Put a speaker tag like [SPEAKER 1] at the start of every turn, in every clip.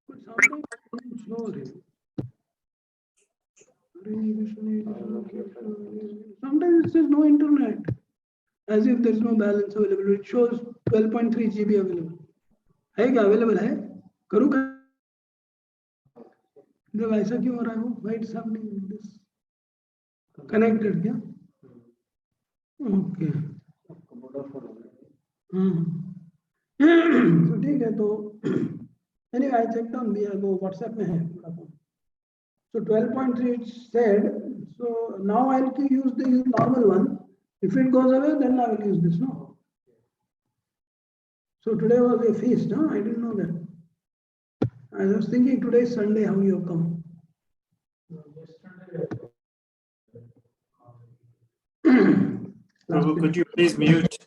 [SPEAKER 1] But sometimes it's no real. Sometimes it says no internet, as if there's no balance available. It shows 12.3 GB available. है क्या available है? करूँ क्या? जब ऐसा क्यों हो रहा है वो? Why it's happening like this? Connected क्या? Okay. तो ठीक है तो anyway I checked on वो WhatsApp में है Vodafone. So 12.3 it said. So now I'll use the normal one. If it goes away, then I will use this. No. So today was a feast. No, I didn't know that. I was thinking today is Sunday. How you have come?
[SPEAKER 2] Prabhu, could you please mute?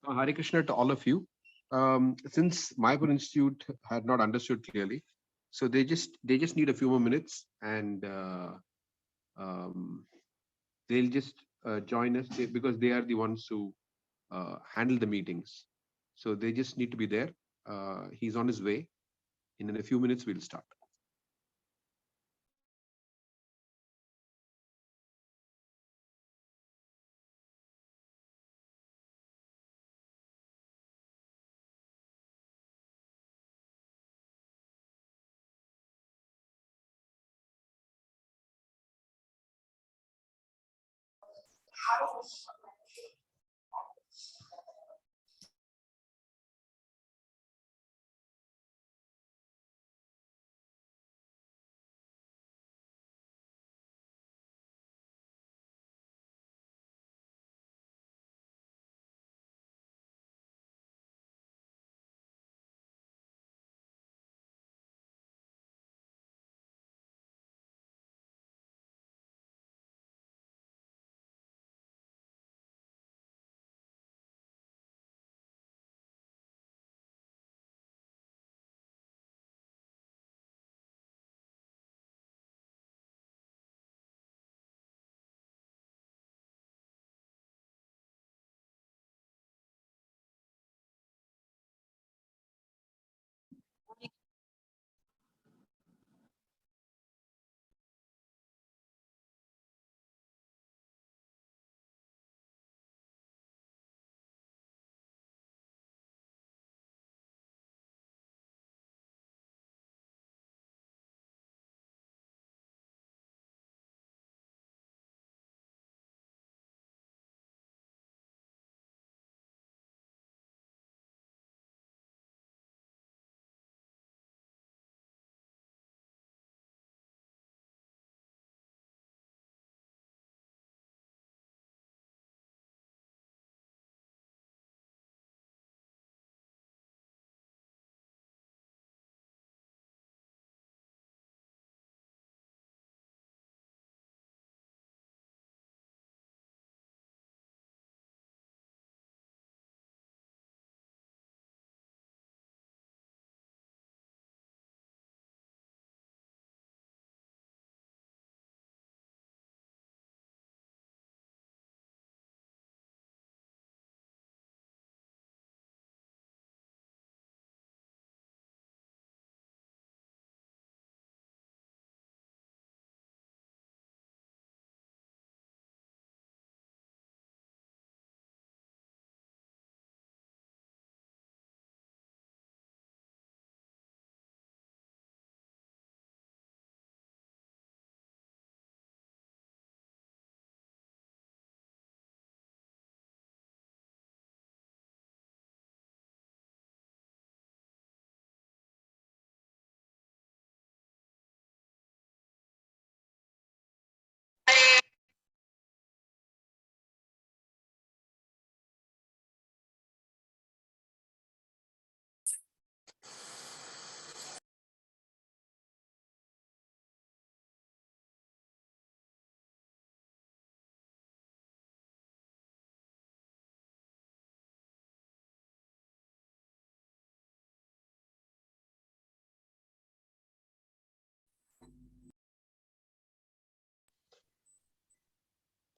[SPEAKER 3] Hare Krishna to all of you. Since Mayapur Institute had not understood clearly, so they just need a few more minutes, and they'll just join us because they are the ones who handle the meetings. So they just need to be there. He's on his way. In a few minutes, we'll start.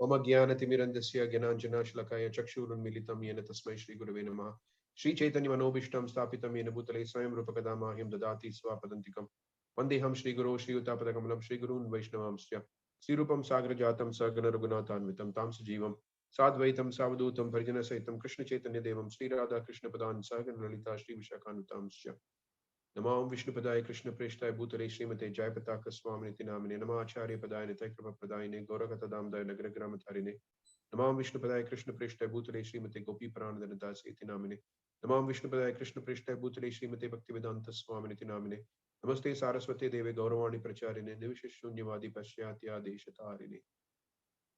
[SPEAKER 3] Mama Gyanaatimirandasya Gyananjana Shlakaya Chakshurunmilitam Yena Tasmai Shri Gurave Namaha. Shri Caitanya Manobishtam Stapitam Yena Bhutale Swayam Rupakadamahim Dadati Swapadantikam. Vandeham Shri Guru Shri Uttapadakamalam Shri Gurun Vaishnavamsya. Sri Rupam Sagra Jatam Sagana Raghunathanvitam Tam Sajivam Sadvaitam Savadutam Parjana Saitam Krishna Chaitanya Devam Sri Radha Krishna Padan Sagana Lalita Shri Vishakanutamsya. Namam Vishnu Padaya Krishna Preshtai Bhutale Srimate Jayapataka Swaminiti Namine Namacharya Padaya Nitaikrapa Pradayane Gorakata Damdaya Nagragramatharine. Namam Vishnu Padaya Krishna Preshtai Bhutale Srimate Gopi Pranadana Iti Namine. Namam Vishnu Padaya Krishna Preshtai Bhutale Srimate Bhaktivedanta Swaminiti Namine. Namaste Saraswati Deve Gauravani Pracharine Nivisheshunyavadi Pashyatya Deshatarine.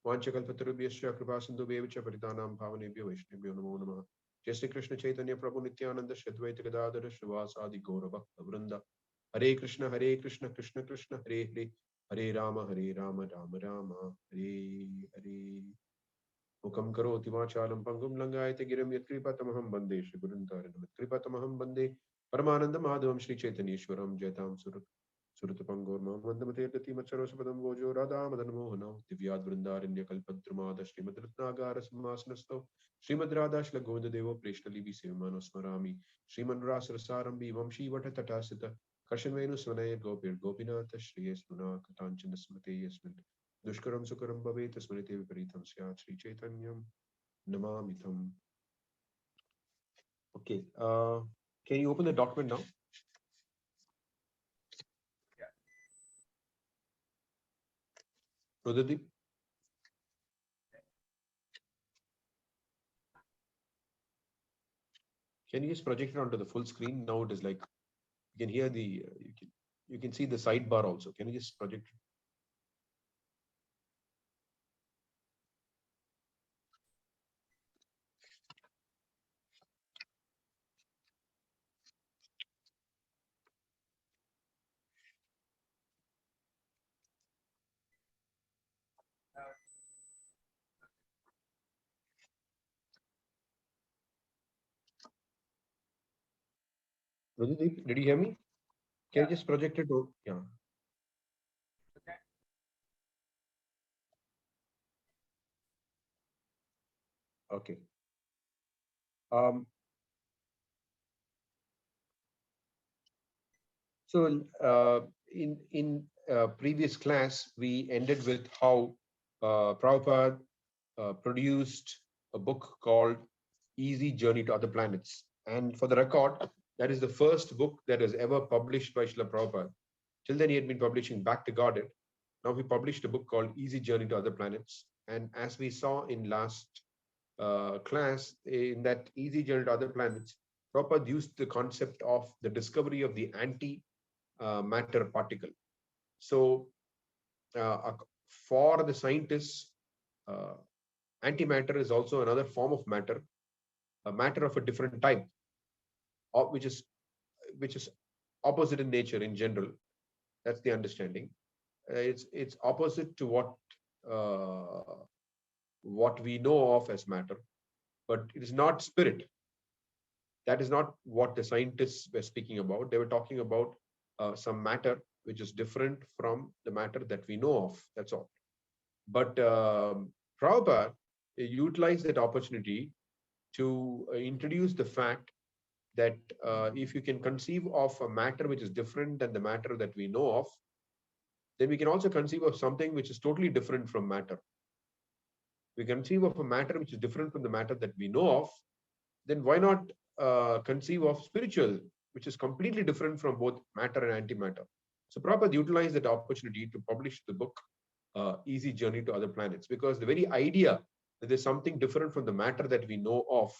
[SPEAKER 3] Vanchakalpatarubhyasya Kripasindhu Bevicha Paritanam Bhavanebhyo Vaishnavyo Namo Namaha. Jai Shri Krishna Chaitanya Prabhu Nityananda Shadvaita Gadadhara Srivasadi Gaura Bhakta Vrinda. Hare Krishna Krishna Krishna Hare Hare. Hare Rama Rama Rama Hare Hare. Mukam karoti vachalam pangum langayate giram yatkripatamaham bande Shri Guruntaranam yatkripatamaham bande Paramananda Madhavam Shri Chaitanyeshwaram Jaitam Surutapangor Mamandamate Macharasapadam Vojo Radha Madan Mohana Divyad Vrindaranya Kalpadramada Srimad Ratnagara Simhasanasto Srimad Radha Shla Govinda Devo Preshnali Visevamano Smarami Srimad Rasarasarambi Vamshi Vata Tatasita Karshanvenu Svanaya Gopir Gopinatha Shri Esmuna Katanchana Smate Yasmin Dushkaram Sukaram Bhave Tasmanite Viparitam Syat Shri Chaitanyam Namamitam. Okay, can you open the document now? Rudradeep? Can you just project it onto the full screen? Now it is like you can hear the you can see the sidebar also. Can you just project it? Rudradeep, did you hear me? Can you just project it? Yeah. Okay. So in previous class, we ended with how Prabhupada produced a book called Easy Journey to Other Planets. And for the record, that is the first book that was ever published by Srila Prabhupada. Till then, he had been publishing Back to Godhead. Now he published a book called Easy Journey to Other Planets. And as we saw in last class, in that Easy Journey to Other Planets, Prabhupada used the concept of the discovery of the anti-matter particle. So for the scientists, antimatter is also another form of matter, a matter of a different type, which is opposite in nature in general. That's the understanding. It's opposite to what we know of as matter, but it is not spirit. That is not what the scientists were speaking about. They were talking about some matter which is different from the matter that we know of. That's all. But Prabhupada utilized that opportunity to introduce the fact that if you can conceive of a matter which is different than the matter that we know of, then we can also conceive of something which is totally different from matter. We conceive of a matter which is different from the matter that we know of, then why not conceive of spiritual, which is completely different from both matter and antimatter? So Prabhupada utilized that opportunity to publish the book Easy Journey to Other Planets, because the very idea that there's something different from the matter that we know of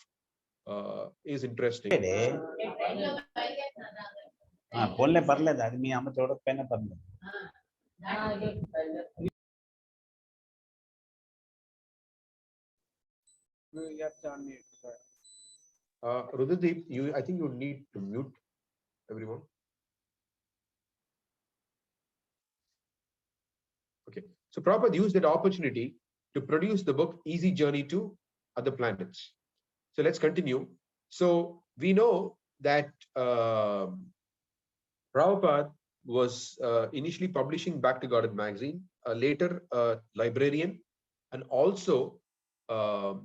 [SPEAKER 3] is interesting. Rudradeep, I think you need to mute everyone. Okay. So Prabhupada used that opportunity to produce the book Easy Journey to Other Planets. So let's continue. So we know that Prabhupada was initially publishing Back to Godhead magazine, later a librarian, and also a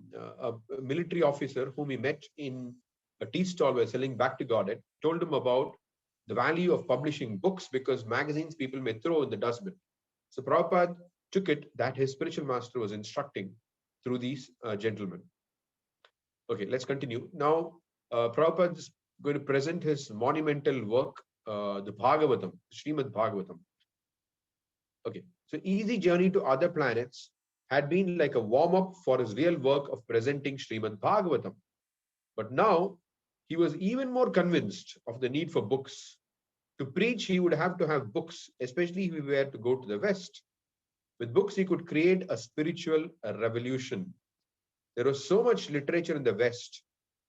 [SPEAKER 3] military officer whom he met in a tea stall while selling Back to Godhead told him about the value of publishing books because magazines people may throw in the dustbin. So Prabhupada took it that his spiritual master was instructing through these gentlemen. Okay, let's continue. Now, Prabhupada is going to present his monumental work, the Bhagavatam, Srimad Bhagavatam. Okay, so Easy Journey to Other Planets had been like a warm-up for his real work of presenting Srimad Bhagavatam. But now, he was even more convinced of the need for books. To preach, he would have to have books, especially if he were to go to the West. With books, he could create a spiritual revolution. There was so much literature in the West,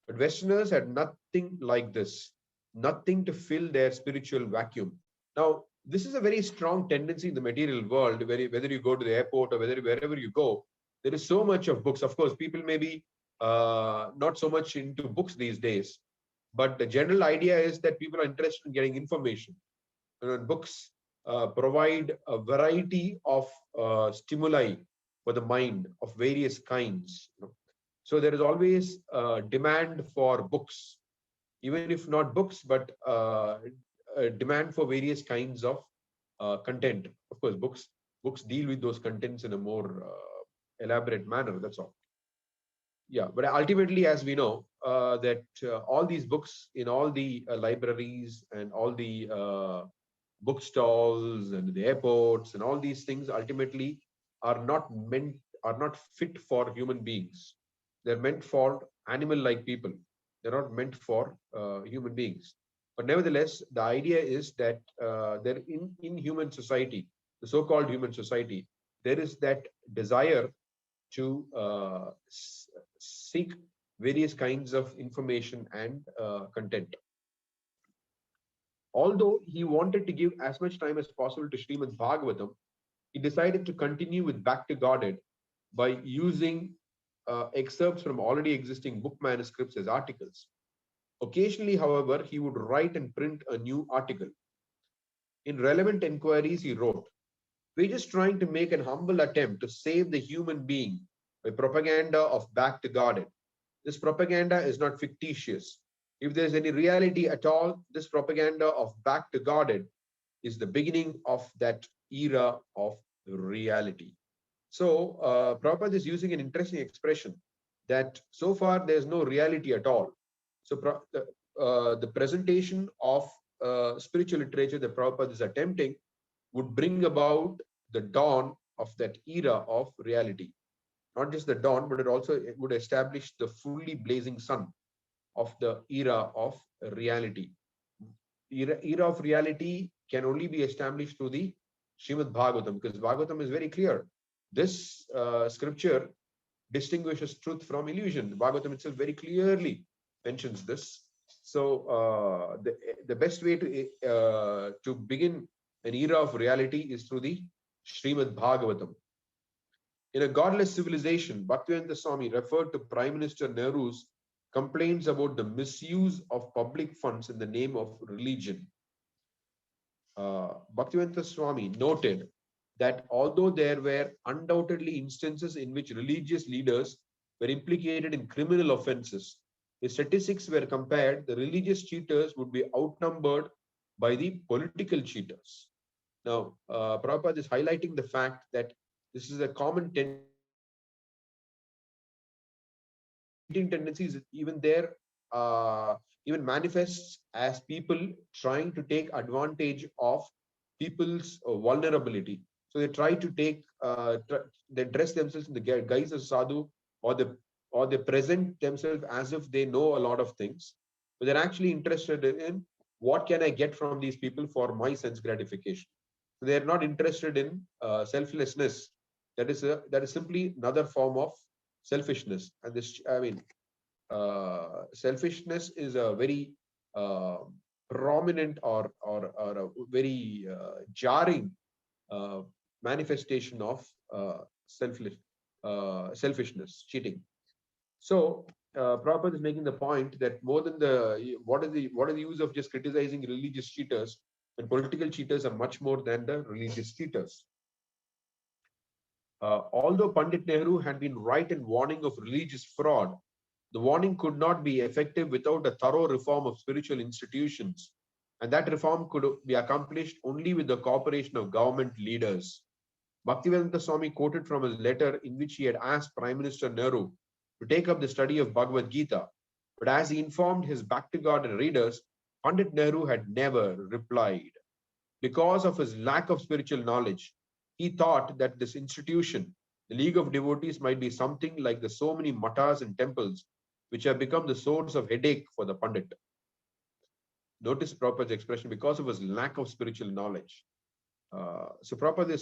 [SPEAKER 3] but Westerners had nothing like this, nothing to fill their spiritual vacuum. Now, this is a very strong tendency in the material world, whether you go to the airport or wherever you go, there is so much of books. Of course, people may be not so much into books these days, but the general idea is that people are interested in getting information. Books provide a variety of stimuli for the mind of various kinds. So there is always demand for books, even if not books, but a demand for various kinds of content. Of course, books deal with those contents in a more elaborate manner. That's all. Yeah, but ultimately, as we know, that all these books in all the libraries and all the bookstores and the airports and all these things ultimately are not fit for human beings. They're meant for animal-like people. They're not meant for human beings. But nevertheless, the idea is that there in human society, the so-called human society, there is that desire to seek various kinds of information and content. Although he wanted to give as much time as possible to Srimad Bhagavatam, he decided to continue with Back to Godhead by using excerpts from already existing book manuscripts as articles. Occasionally, however, he would write and print a new article. In relevant inquiries, he wrote, "We're just trying to make an humble attempt to save the human being by propaganda of Back to Godhead. This propaganda is not fictitious. If there's any reality at all, this propaganda of Back to Godhead is the beginning of that era of reality." So Prabhupada is using an interesting expression that so far there's no reality at all. So the presentation of spiritual literature that Prabhupada is attempting would bring about the dawn of that era of reality. Not just the dawn, but it would establish the fully blazing sun of the era of reality. Era of reality can only be established through the Srimad Bhagavatam, because Bhagavatam is very clear. This scripture distinguishes truth from illusion. The Bhagavatam itself very clearly mentions this. So the best way to begin an era of reality is through the Srimad Bhagavatam. In a godless civilization, Bhaktivedanta Swami referred to Prime Minister Nehru's complaints about the misuse of public funds in the name of religion. Bhaktivedanta Swami noted that although there were undoubtedly instances in which religious leaders were implicated in criminal offenses, if statistics were compared, the religious cheaters would be outnumbered by the political cheaters. Now, Prabhupada is highlighting the fact that this is a common tendencies even there, even manifests as people trying to take advantage of people's vulnerability. So they try to take, they dress themselves in the guise of sadhu, or they present themselves as if they know a lot of things, but they're actually interested in what can I get from these people for my sense gratification. So they're not interested in selflessness. That is simply another form of selfishness. And this, I mean, selfishness is a very prominent or a very jarring manifestation of selfishness, cheating. So Prabhupada is making the point that more than what is the use of just criticizing religious cheaters, when political cheaters are much more than the religious cheaters. Although Pandit Nehru had been right in warning of religious fraud, the warning could not be effective without a thorough reform of spiritual institutions. And that reform could be accomplished only with the cooperation of government leaders. Bhaktivedanta Swami quoted from his letter in which he had asked Prime Minister Nehru to take up the study of Bhagavad Gita. But as he informed his back-to-garden readers, Pandit Nehru had never replied. Because of his lack of spiritual knowledge, he thought that this institution, the League of Devotees, might be something like the so many matas and temples which have become the source of headache for the Pandit. Notice Prabhupada's expression, because of his lack of spiritual knowledge. So Prabhupada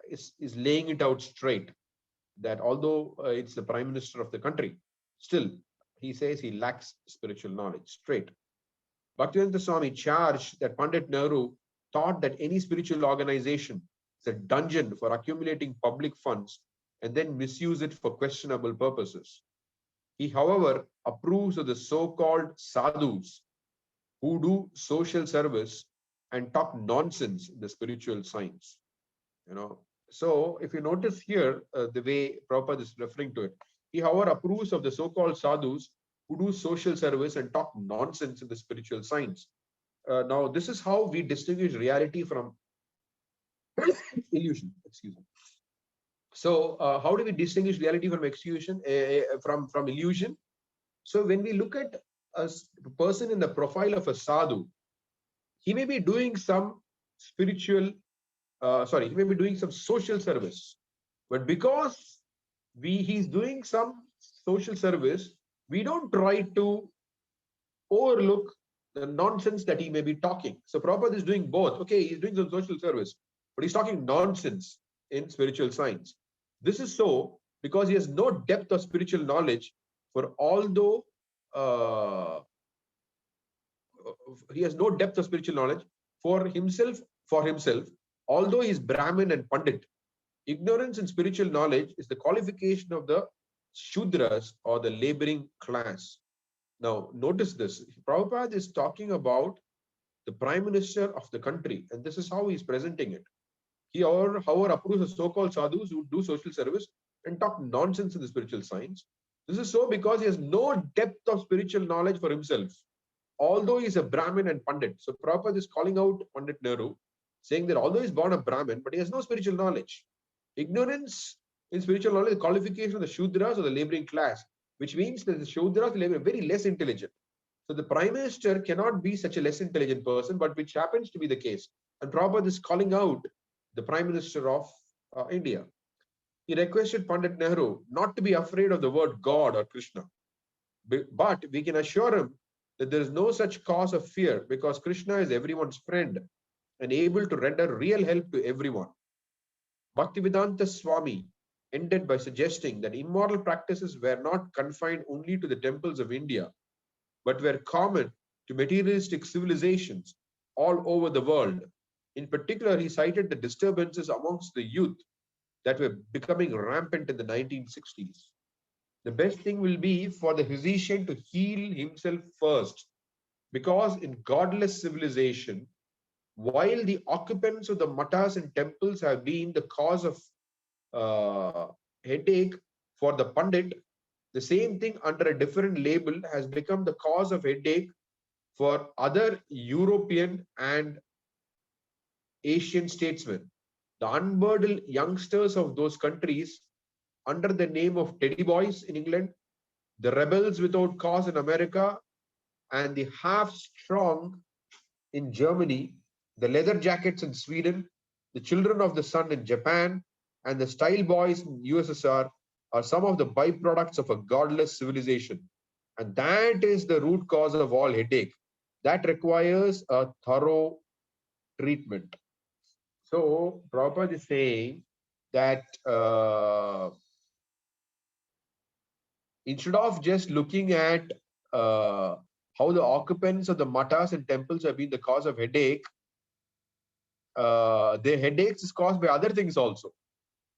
[SPEAKER 3] is laying it out straight that although it's the Prime Minister of the country, still he says he lacks spiritual knowledge, straight. Bhaktivedanta Swami charged that Pandit Nehru thought that any spiritual organization is a dungeon for accumulating public funds and then misuse it for questionable purposes. He, however, approves of the so-called sadhus who do social service and talk nonsense in the spiritual science. So if you notice here, the way Prabhupada is referring to it, he, however, approves of the so-called sadhus who do social service and talk nonsense in the spiritual science. Now, this is how we distinguish reality from illusion. Excuse me. So, how do we distinguish reality from from illusion? So, when we look at a person in the profile of a sadhu, he may be doing some spiritual, he may be doing some social service, but because he's doing some social service, we don't try to overlook the nonsense that he may be talking. So Prabhupada is doing both. Okay, he's doing some social service, but he's talking nonsense in spiritual science. This is so because he has no depth of spiritual knowledge, although he has no depth of spiritual knowledge for himself, although he is Brahmin and Pandit. Ignorance in spiritual knowledge is the qualification of the Shudras or the laboring class. Now, notice this. Prabhupada is talking about the Prime Minister of the country, and this is how he is presenting it. He, however, approves of so-called sadhus who do social service and talk nonsense in the spiritual science. This is so because he has no depth of spiritual knowledge for himself, although he is a Brahmin and Pandit. So Prabhupada is calling out Pandit Nehru, saying that although he is born a Brahmin, but he has no spiritual knowledge. Ignorance in spiritual knowledge is the qualification of the Shudras or the laboring class, which means that the Shudras are very less intelligent. So the Prime Minister cannot be such a less intelligent person, but which happens to be the case. And Prabhupada is calling out the Prime Minister of India. He requested Pandit Nehru not to be afraid of the word God or Krishna. But we can assure him that there is no such cause of fear because Krishna is everyone's friend and able to render real help to everyone. Bhaktivedanta Swami ended by suggesting that immoral practices were not confined only to the temples of India, but were common to materialistic civilizations all over the world. In particular, he cited the disturbances amongst the youth that were becoming rampant in the 1960s. The best thing will be for the physician to heal himself first, because in godless civilization, while the occupants of the matas and temples have been the cause of headache for the Pandit, the same thing under a different label has become the cause of headache for other European and Asian statesmen. The unburdened youngsters of those countries under the name of teddy boys in England, the rebels without cause in America, and the half-strong in Germany, the leather jackets in Sweden, the children of the sun in Japan, and the style boys in USSR are some of the byproducts of a godless civilization. And that is the root cause of all headache. That requires a thorough treatment. So Prabhupada is saying that instead of just looking at how the occupants of the matas and temples have been the cause of headache, the headaches is caused by other things also.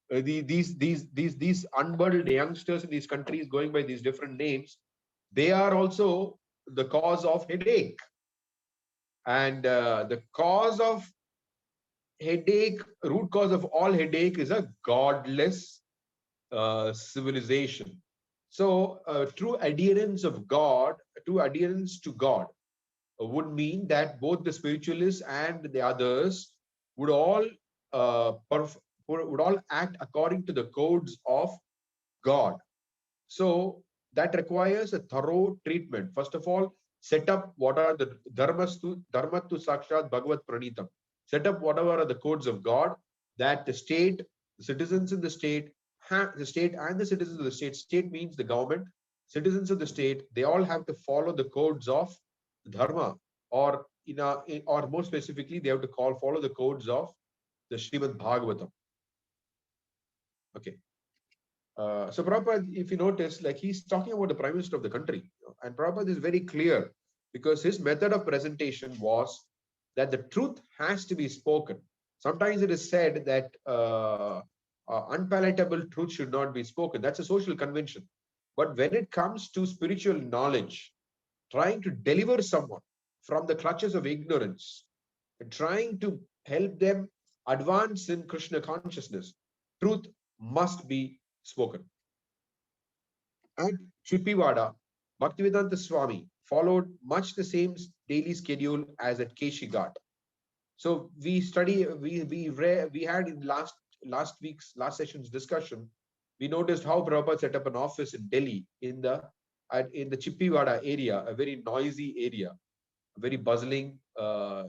[SPEAKER 3] These unburdened youngsters in these countries going by these different names, they are also the cause of headache. And the cause of headache, root cause of all headache is a godless civilization. So, true adherence of God, true adherence to God would mean that both the spiritualists and the others would all would all act according to the codes of God. So that requires a thorough treatment. First of all, set up what are the dharmatu sakshat bhagavat pranitam. Set up whatever are the codes of God that the state, the citizens in the state, the state and the citizens of the state. State means the government. Citizens of the state, they all have to follow the codes of dharma, or or more specifically, they have to follow the codes of the Srimad Bhagavatam. Okay. So Prabhupada, if you notice, like he's talking about the Prime Minister of the country, and Prabhupada is very clear because his method of presentation was that the truth has to be spoken. Sometimes it is said that unpalatable truth should not be spoken. That's a social convention. But when it comes to spiritual knowledge, trying to deliver someone from the clutches of ignorance, and trying to help them advance in Krishna consciousness, truth must be spoken. At Chippiwada, Bhaktivedanta Swami followed much the same daily schedule as at Keshi Ghat. So we had in last session's discussion, we noticed how Prabhupada set up an office in Delhi in the Chippiwada area, a very noisy area, a very bustling,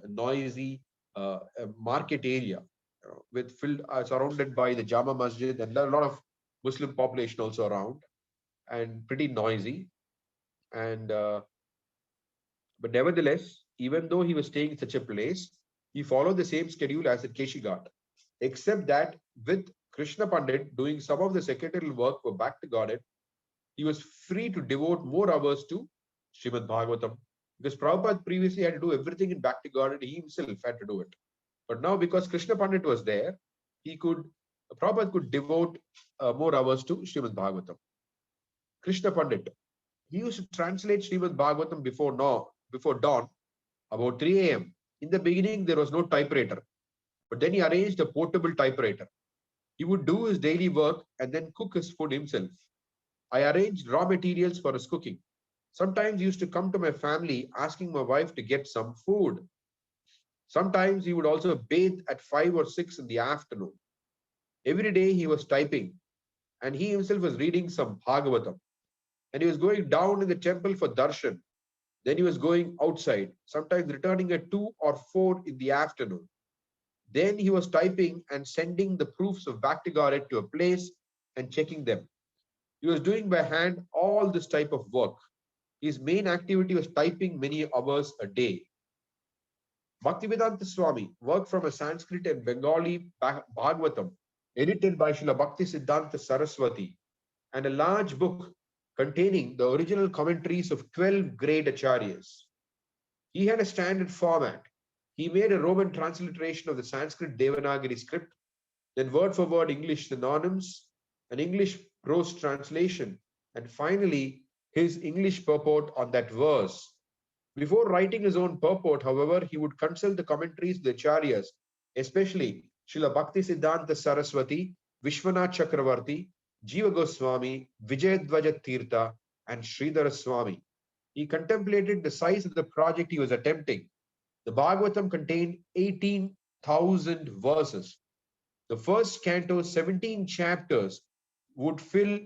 [SPEAKER 3] noisy market area, with filled surrounded by the Jama Masjid and a lot of Muslim population also around, and pretty noisy. And but nevertheless, even though he was staying in such a place, he followed the same schedule as at Keshi Ghat, except that with Krishna Pandit doing some of the secretarial work for Back to Godhead, he was free to devote more hours to Srimad Bhagavatam. Because Prabhupada previously had to do everything in Back to Godhead, he himself had to do it. But now, because Krishna Pandit was there, Prabhupada could devote more hours to Srimad Bhagavatam. Krishna Pandit, he used to translate Srimad Bhagavatam before dawn, about 3 a.m. In the beginning, there was no typewriter, but then he arranged a portable typewriter. He would do his daily work and then cook his food himself. I arranged raw materials for his cooking. Sometimes he used to come to my family asking my wife to get some food. Sometimes he would also bathe at 5 or 6 in the afternoon. Every day he was typing, and he himself was reading some Bhagavatam. And he was going down in the temple for darshan. Then he was going outside, sometimes returning at 2 or 4 in the afternoon. Then he was typing and sending the proofs of Bhakti Godhead to a place and checking them. He was doing by hand all this type of work. His main activity was typing many hours a day. Bhaktivedanta Swami worked from a Sanskrit and Bengali Bhagavatam, edited by Srila Bhakti Siddhanta Saraswati, and a large book containing the original commentaries of 12 great acharyas. He had a standard format. He made a Roman transliteration of the Sanskrit Devanagari script, then word for word English synonyms, an English prose translation, and finally his English purport on that verse. Before writing his own purport, however, he would consult the commentaries of the acharyas, especially Srila Bhakti Siddhanta Saraswati, Vishwanath Chakravarti, Jiva Goswami, Vijayadvaja Tirtha, and Sridhara Swami. He contemplated the size of the project he was attempting. The Bhagavatam contained 18,000 verses. The first canto, 17 chapters, would fill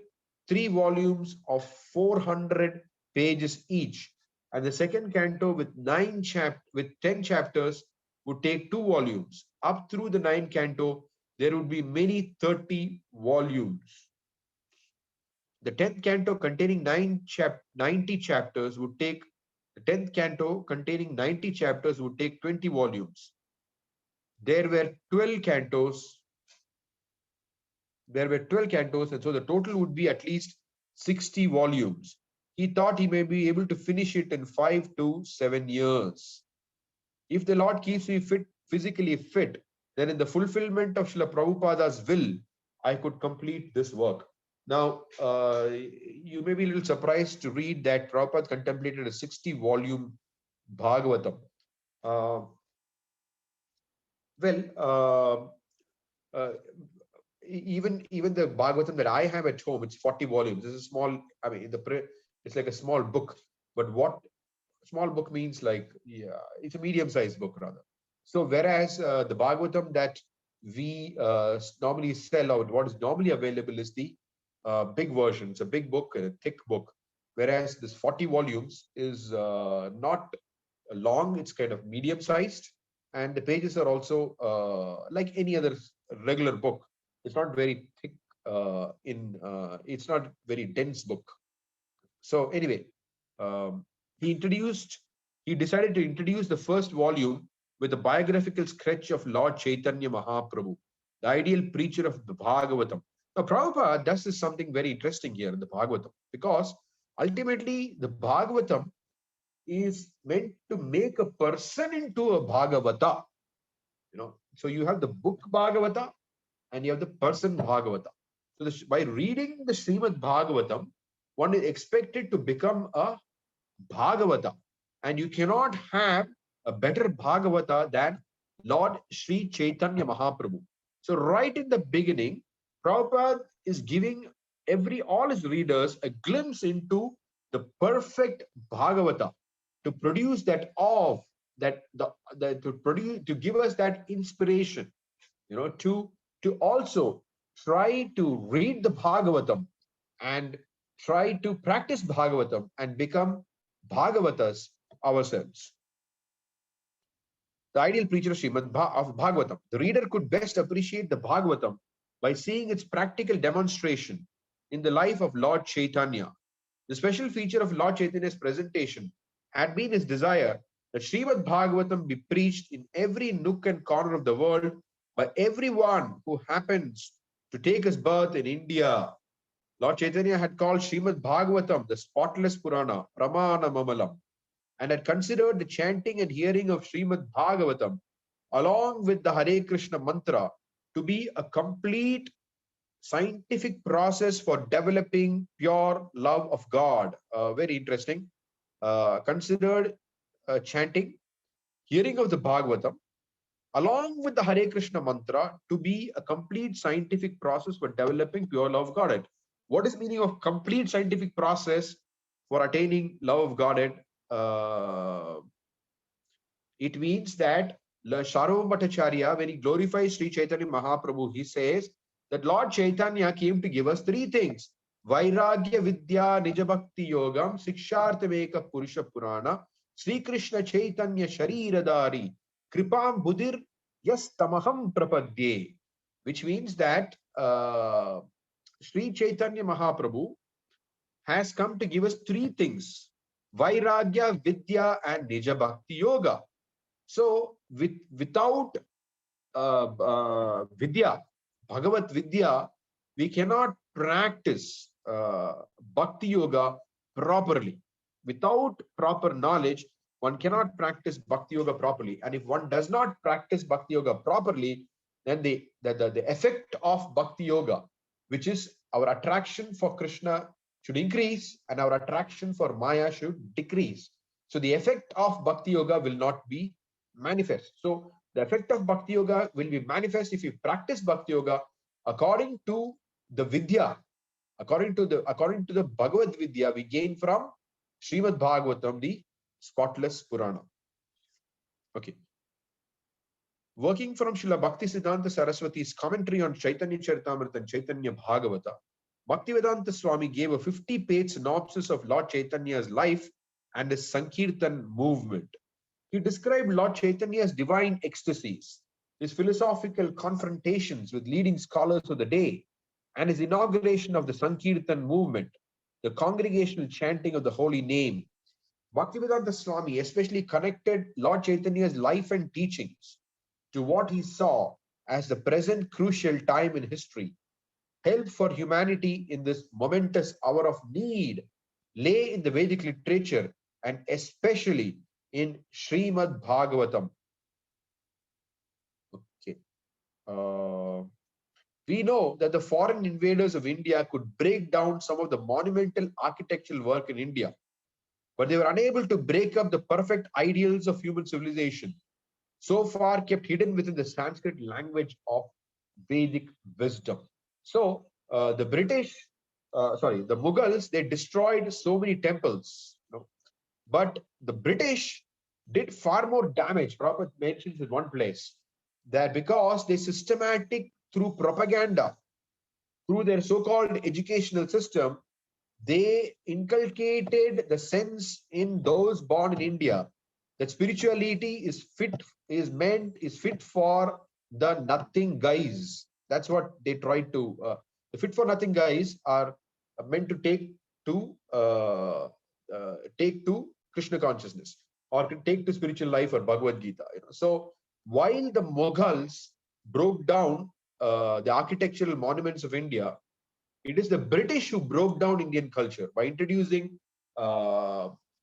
[SPEAKER 3] 3 volumes of 400 pages each. And the second canto with 10 chapters would take 2 volumes. Up through the 9th canto, there would be many 30 volumes. The 10th canto containing 90 chapters would take 20 volumes. There were 12 cantos. And so the total would be at least 60 volumes. He thought he may be able to finish it in 5 to 7 years. If the Lord keeps me physically fit, then in the fulfillment of Srila Prabhupada's will, I could complete this work. Now, you may be a little surprised to read that Prabhupada contemplated a 60-volume Bhagavatam. The Well, uh, even the Bhagavatam that I have at home, it's 40 volumes. This is small. I mean, it's like a small book. But what small book means, like, yeah, it's a medium-sized book rather. So whereas the Bhagavatam that we normally sell out, what is normally available is the big version. It's a big book, a thick book. Whereas this 40 volumes is not long, it's kind of medium-sized, and the pages are also like any other regular book. It's not very thick. It's not very dense book. So anyway, um, he decided to introduce the first volume with a biographical sketch of Lord Chaitanya Mahaprabhu, the ideal preacher of the Bhagavatam. Now, Prabhupada does this something very interesting here in the Bhagavatam, because ultimately the Bhagavatam is meant to make a person into a Bhagavata. So you have the book Bhagavata and you have the person Bhagavata. So by reading the Srimad Bhagavatam, one is expected to become a Bhagavata. And you cannot have a better Bhagavata than Lord Sri Chaitanya Mahaprabhu. So right in the beginning, Prabhupada is giving all his readers a glimpse into the perfect Bhagavata, to produce that awe, to give us that inspiration, to also try to read the Bhagavatam and try to practice Bhagavatam and become Bhagavatas ourselves. The ideal preacher of Bhagavatam. The reader could best appreciate the Bhagavatam by seeing its practical demonstration in the life of Lord Chaitanya. The special feature of Lord Chaitanya's presentation had been his desire that Srimad Bhagavatam be preached in every nook and corner of the world by everyone who happens to take his birth in India. Lord Chaitanya had called Srimad Bhagavatam the spotless Purana, Pramana Mamalam, and had considered the chanting and hearing of Srimad Bhagavatam along with the Hare Krishna mantra to be a complete scientific process for developing pure love of God. Very interesting. Considered chanting, hearing of the Bhagavatam, along with the Hare Krishna mantra to be a complete scientific process for developing pure love of Godhead. What is the meaning of complete scientific process for attaining love of Godhead? It means that Sarvabhauma Bhattacharya, when he glorifies Sri Chaitanya Mahaprabhu, he says that Lord Chaitanya came to give us three things: Vairagya Vidya Nijabhakti Yogam, Sikshartameka Purusha Purana, Sri Krishna Chaitanya Shariradari, Kripam Budir Yastamaham Prapadye. Which means that Sri Chaitanya Mahaprabhu has come to give us three things: Vairagya, Vidya, and Nijabhakti Yoga. So without Vidya, Bhagavat Vidya, we cannot practice Bhakti Yoga properly. Without proper knowledge, one cannot practice Bhakti Yoga properly. And if one does not practice Bhakti Yoga properly, then the effect of Bhakti Yoga, which is our attraction for Krishna, should increase and our attraction for Maya should decrease. So the effect of Bhakti Yoga will not be manifest. So the effect of Bhakti Yoga will be manifest if you practice Bhakti Yoga according to the Vidya, according to the Bhagavad Vidya we gain from Srimad Bhagavatam, the spotless Purana. Okay. Working from Srila Bhaktisiddhanta Saraswati's commentary on Chaitanya Charitamrita and Chaitanya Bhagavata, Bhaktivedanta Swami gave a 50-page synopsis of Lord Chaitanya's life and his Sankirtan movement. He described Lord Chaitanya's divine ecstasies, his philosophical confrontations with leading scholars of the day, and his inauguration of the Sankirtan movement, the congregational chanting of the holy name. Bhaktivedanta Swami especially connected Lord Chaitanya's life and teachings to what he saw as the present crucial time in history. Help for humanity in this momentous hour of need lay in the Vedic literature and especially in Srimad Bhagavatam. Okay. We know that the foreign invaders of India could break down some of the monumental architectural work in India, but they were unable to break up the perfect ideals of human civilization. so far kept hidden within the Sanskrit language of Vedic wisdom. So the Mughals, they destroyed so many temples, but the British did far more damage. Prabhupada mentions in one place that because they systematic through propaganda, through their so-called educational system, they inculcated the sense in those born in India that spirituality is fit for the nothing guys. That's what they tried to. The fit for nothing guys are meant to take to Krishna consciousness or to take to spiritual life or Bhagavad Gita. So while the Mughals broke down the architectural monuments of India, it is the British who broke down Indian culture by introducing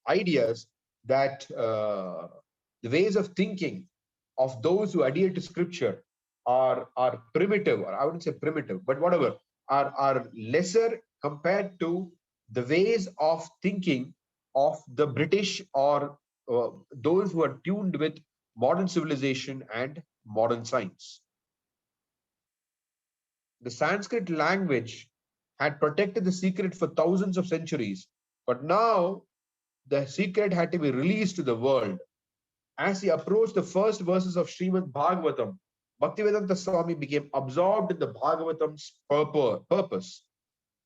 [SPEAKER 3] ideas that the ways of thinking of those who adhere to scripture are primitive, or I wouldn't say primitive, but whatever, are lesser compared to the ways of thinking of the British or those who are tuned with modern civilization and modern science. The Sanskrit language had protected the secret for thousands of centuries, but now the secret had to be released to the world. As he approached the first verses of Srimad Bhagavatam, Bhaktivedanta Swami became absorbed in the Bhagavatam's purpose.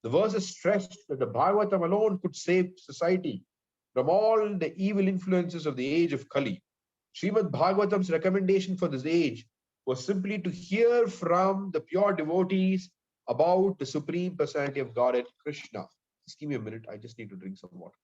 [SPEAKER 3] The verses stressed that the Bhagavatam alone could save society from all the evil influences of the age of Kali. Srimad Bhagavatam's recommendation for this age was simply to hear from the pure devotees about the Supreme Personality of Godhead, Krishna. Just give me a minute. I just need to drink some water.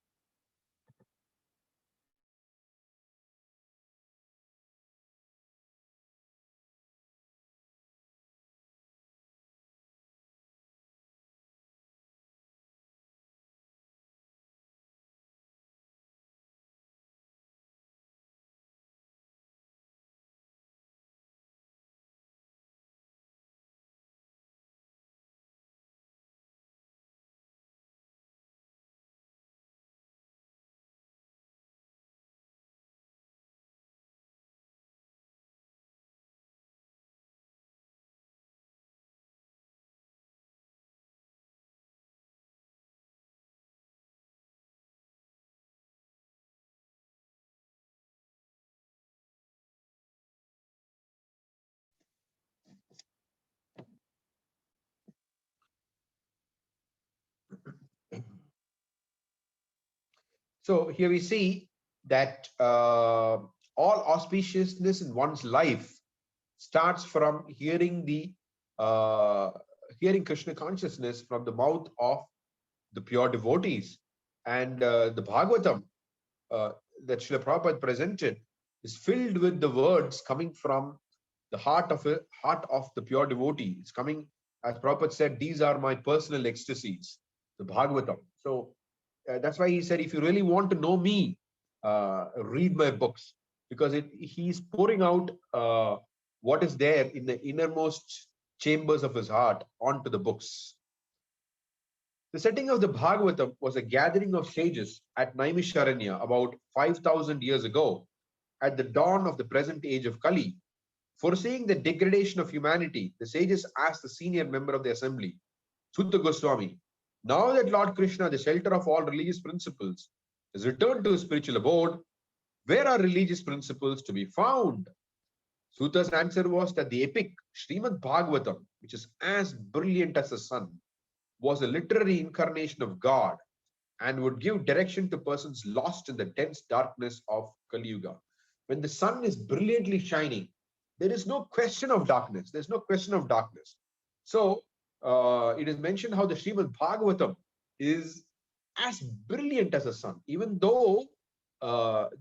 [SPEAKER 3] So here we see that all auspiciousness in one's life starts from hearing Krishna consciousness from the mouth of the pure devotees. And the Bhagavatam that Srila Prabhupada presented is filled with the words coming from the heart of the pure devotee. It's coming, as Prabhupada said, these are my personal ecstasies, the Bhagavatam. So that's why he said, if you really want to know me, read my books, because he's pouring out what is there in the innermost chambers of his heart onto the books. The setting of the Bhagavatam was a gathering of sages at Naimisharanya about 5,000 years ago, at the dawn of the present age of Kali. Foreseeing the degradation of humanity, the sages asked the senior member of the assembly, Sutta Goswami, now that Lord Krishna, the shelter of all religious principles, has returned to his spiritual abode, where are religious principles to be found? Sutta's answer was that the epic Srimad Bhagavatam, which is as brilliant as the sun, was a literary incarnation of God and would give direction to persons lost in the dense darkness of Kali Yuga. When the sun is brilliantly shining, there is no question of darkness. There's no question of darkness. So it is mentioned how the Srimad Bhagavatam is as brilliant as the sun, even though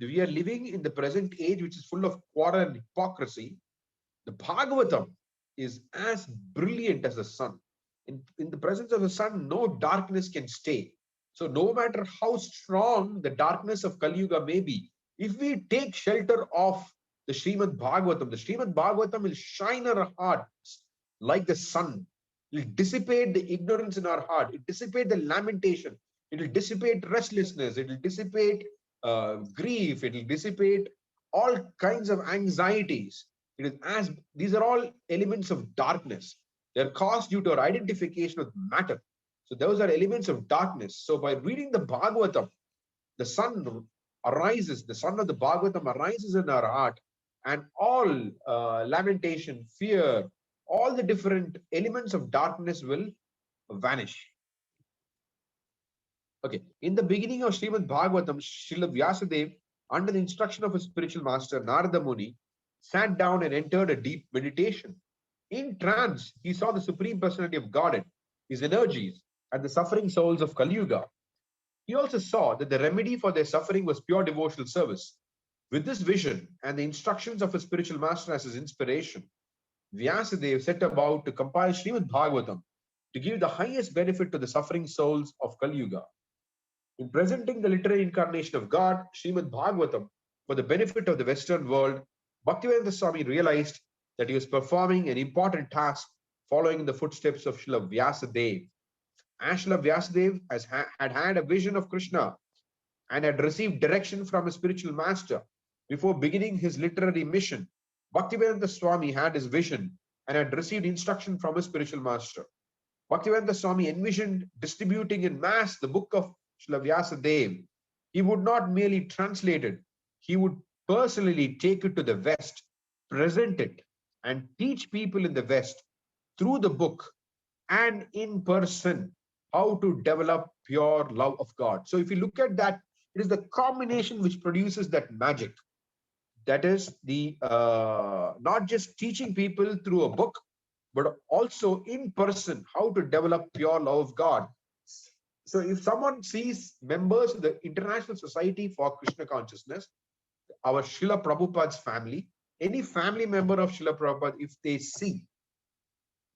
[SPEAKER 3] we are living in the present age, which is full of quarrel and hypocrisy. The Bhagavatam is as brilliant as the sun. In the presence of the sun, no darkness can stay. So no matter how strong the darkness of Kali Yuga may be, if we take shelter of the Srimad Bhagavatam will shine our hearts like the sun. It will dissipate the ignorance in our heart. It will dissipate the lamentation. It will dissipate restlessness. It will dissipate grief. It will dissipate all kinds of anxieties. It is as these are all elements of darkness. They're caused due to our identification with matter. So those are elements of darkness. So by reading the Bhagavatam, the sun arises, the sun of the Bhagavatam arises in our heart, and all lamentation, fear, all the different elements of darkness will vanish. Okay, in the beginning of Srimad Bhagavatam, Srila Vyasadeva, under the instruction of his spiritual master Narada Muni, sat down and entered a deep meditation. In trance, he saw the Supreme Personality of Godhead, his energies, and the suffering souls of Kali Yuga. He also saw that the remedy for their suffering was pure devotional service. With this vision and the instructions of his spiritual master as his inspiration, Vyasadeva set about to compile Srimad Bhagavatam to give the highest benefit to the suffering souls of Kali Yuga. In presenting the literary incarnation of God, Srimad Bhagavatam, for the benefit of the Western world, Bhaktivedanta Swami realized that he was performing an important task following in the footsteps of Srila Vyasadeva. As Srila Vyasadeva had had a vision of Krishna and had received direction from his spiritual master before beginning his literary mission, Bhaktivedanta Swami had his vision and had received instruction from his spiritual master. Bhaktivedanta Swami envisioned distributing in mass the book of Srila Vyasadeva. He would not merely translate it, he would personally take it to the West, present it, and teach people in the West through the book and in person how to develop pure love of God. So if you look at that, it is the combination which produces that magic. That is the not just teaching people through a book, but also in person how to develop pure love of God. So if someone sees members of the International Society for Krishna Consciousness, our Srila Prabhupada's family, any family member of Srila Prabhupada, if they see,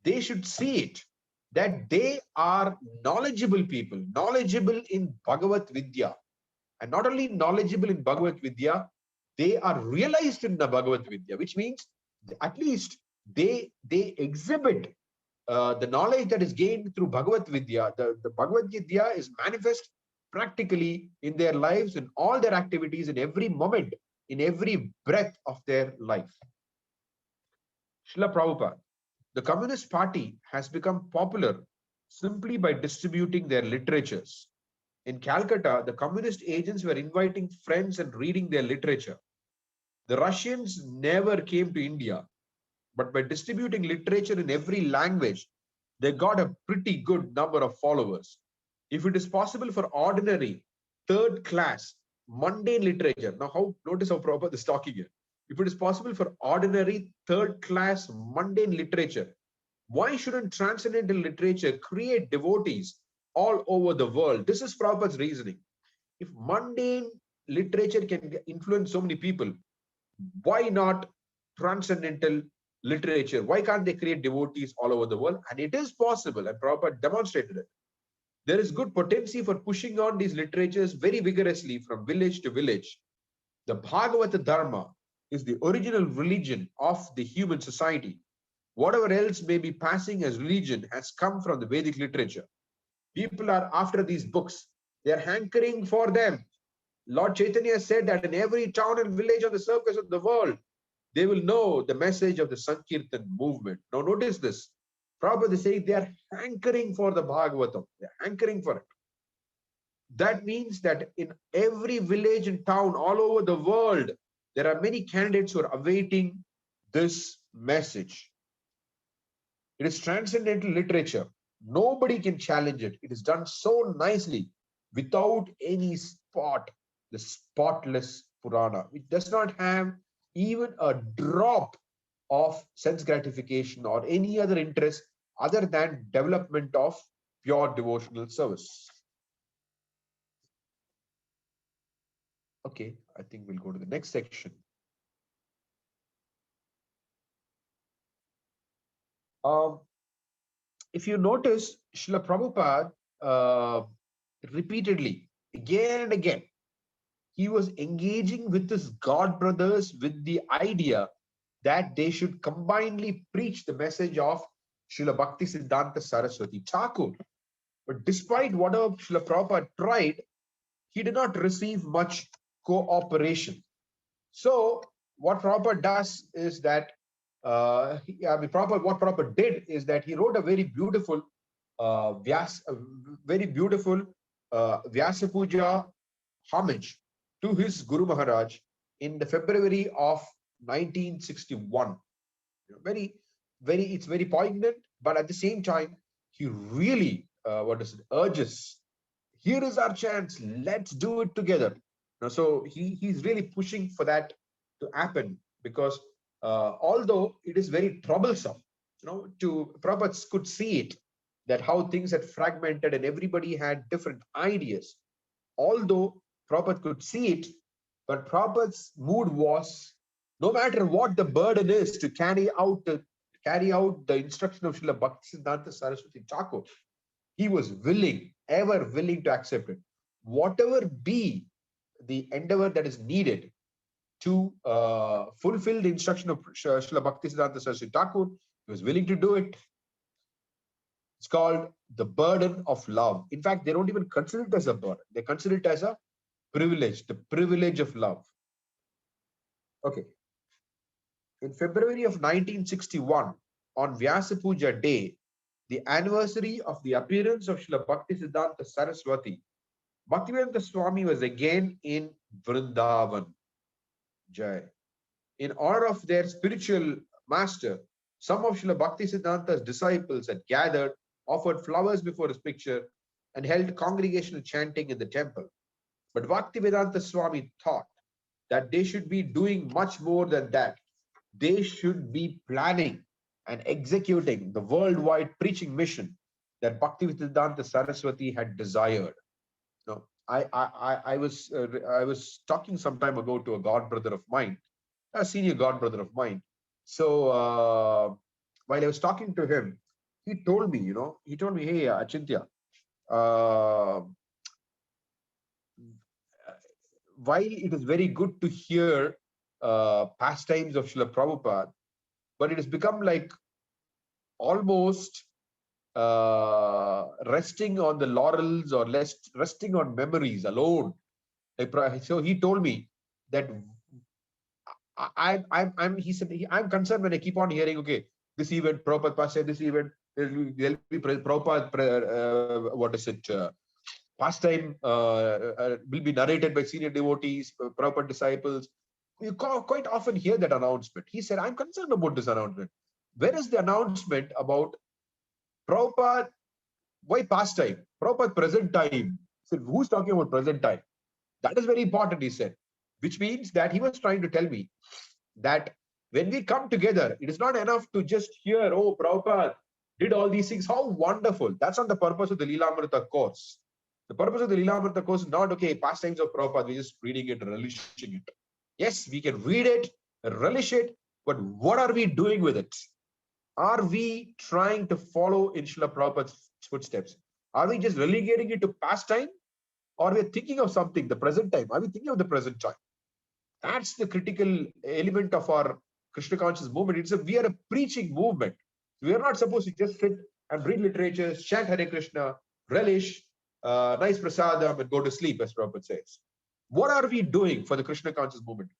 [SPEAKER 3] they should see it, that they are knowledgeable people, knowledgeable in Bhagavad Vidya. And not only knowledgeable in Bhagavad Vidya, they are realized in the Bhagavad Vidya, which means at least they exhibit the knowledge that is gained through Bhagavad Vidya. The Bhagavad Vidya is manifest practically in their lives, in all their activities, in every moment, in every breath of their life. Srila Prabhupada, the Communist Party has become popular simply by distributing their literatures. In Calcutta, the communist agents were inviting friends and reading their literature. The Russians never came to India, but by distributing literature in every language, they got a pretty good number of followers. If it is possible for ordinary, third class, mundane literature, now notice how Prabhupada is talking here. If it is possible for ordinary, third class, mundane literature, why shouldn't transcendental literature create devotees all over the world? This is Prabhupada's reasoning. If mundane literature can influence so many people, why not transcendental literature? Why can't they create devotees all over the world? And it is possible, and Prabhupada demonstrated it. There is good potency for pushing on these literatures very vigorously from village to village. The Bhagavata Dharma is the original religion of the human society. Whatever else may be passing as religion has come from the Vedic literature. People are after these books. They are hankering for them. Lord Caitanya said that in every town and village on the surface of the world, they will know the message of the Sankirtan movement. Now notice this. Prabhupada is saying they are hankering for the Bhagavatam. They are hankering for it. That means that in every village and town all over the world, there are many candidates who are awaiting this message. It is transcendental literature. Nobody can challenge it. It is done so nicely without any spot, the spotless Purana. It does not have even a drop of sense gratification or any other interest other than development of pure devotional service. Okay, I think we'll go to the next section. If you notice, Srila Prabhupada repeatedly, again and again, he was engaging with his god brothers with the idea that they should combinedly preach the message of Srila Bhakti Siddhanta Saraswati Thakur. But despite whatever Srila Prabhupada tried, he did not receive much cooperation. So what Prabhupada does is that, what Prabhupada did is that he wrote a very beautiful Vyasa Puja homage to his Guru Maharaj in the February of 1961. It's very poignant, but at the same time, he really, urges, here is our chance, let's do it together. So he's really pushing for that to happen, because although it is very troublesome, Prabhupada could see it, that how things had fragmented and everybody had different ideas. Although Prabhupada could see it, but Prabhupada's mood was, no matter what the burden is to carry out the instruction of Srila Bhaktisiddhanta Saraswati Thakur, he was ever willing to accept it. Whatever be the endeavor that is needed to fulfill the instruction of Srila Bhaktisiddhanta Saraswati Thakur, he was willing to do it. It's called the burden of love. In fact, they don't even consider it as a burden. They consider it as a privilege, the privilege of love. Okay. In February of 1961, on Vyasa Puja day, the anniversary of the appearance of Srila Bhaktisiddhanta Saraswati, Bhaktivedanta Swami was again in Vrindavan. Jai. In honor of their spiritual master, some of Srila Bhaktisiddhanta's disciples had gathered, offered flowers before his picture, and held congregational chanting in the temple. But Bhaktivedanta Swami thought that they should be doing much more than that. They should be planning and executing the worldwide preaching mission that Bhaktivedanta Saraswati had desired. No, I was talking some time ago to a god brother of mine, a senior god brother of mine. So while I was talking to him, he told me, hey, Acintya, while it is very good to hear pastimes of Srila Prabhupada, but it has become like almost resting on the laurels or resting on memories alone. So he told me that he said, I'm concerned when I keep on hearing, okay, this event, Prabhupada said this event, there'll be Prabhupada, pastime will be narrated by senior devotees, Prabhupada disciples. You quite often hear that announcement. He said, I'm concerned about this announcement. Where is the announcement about Prabhupada? Why pastime? Prabhupada present time. He said, who's talking about present time? That is very important, he said. Which means that he was trying to tell me that when we come together, it is not enough to just hear, oh, Prabhupada did all these things. How wonderful. That's not the purpose of the Leelamrita course. The purpose of the Leelamrita course is not, okay, pastimes of Prabhupada, we're just reading it, relishing it. Yes, we can read it, relish it, but what are we doing with it? Are we trying to follow in Srila Prabhupada's footsteps? Are we just relegating it to pastime? Or we're thinking of something, the present time? Are we thinking of the present time? That's the critical element of our Krishna conscious movement. We are a preaching movement. We are not supposed to just sit and read literature, chant Hare Krishna, relish, nice prasadam, and go to sleep, as Prabhupada says. What are we doing for the Krishna conscious movement?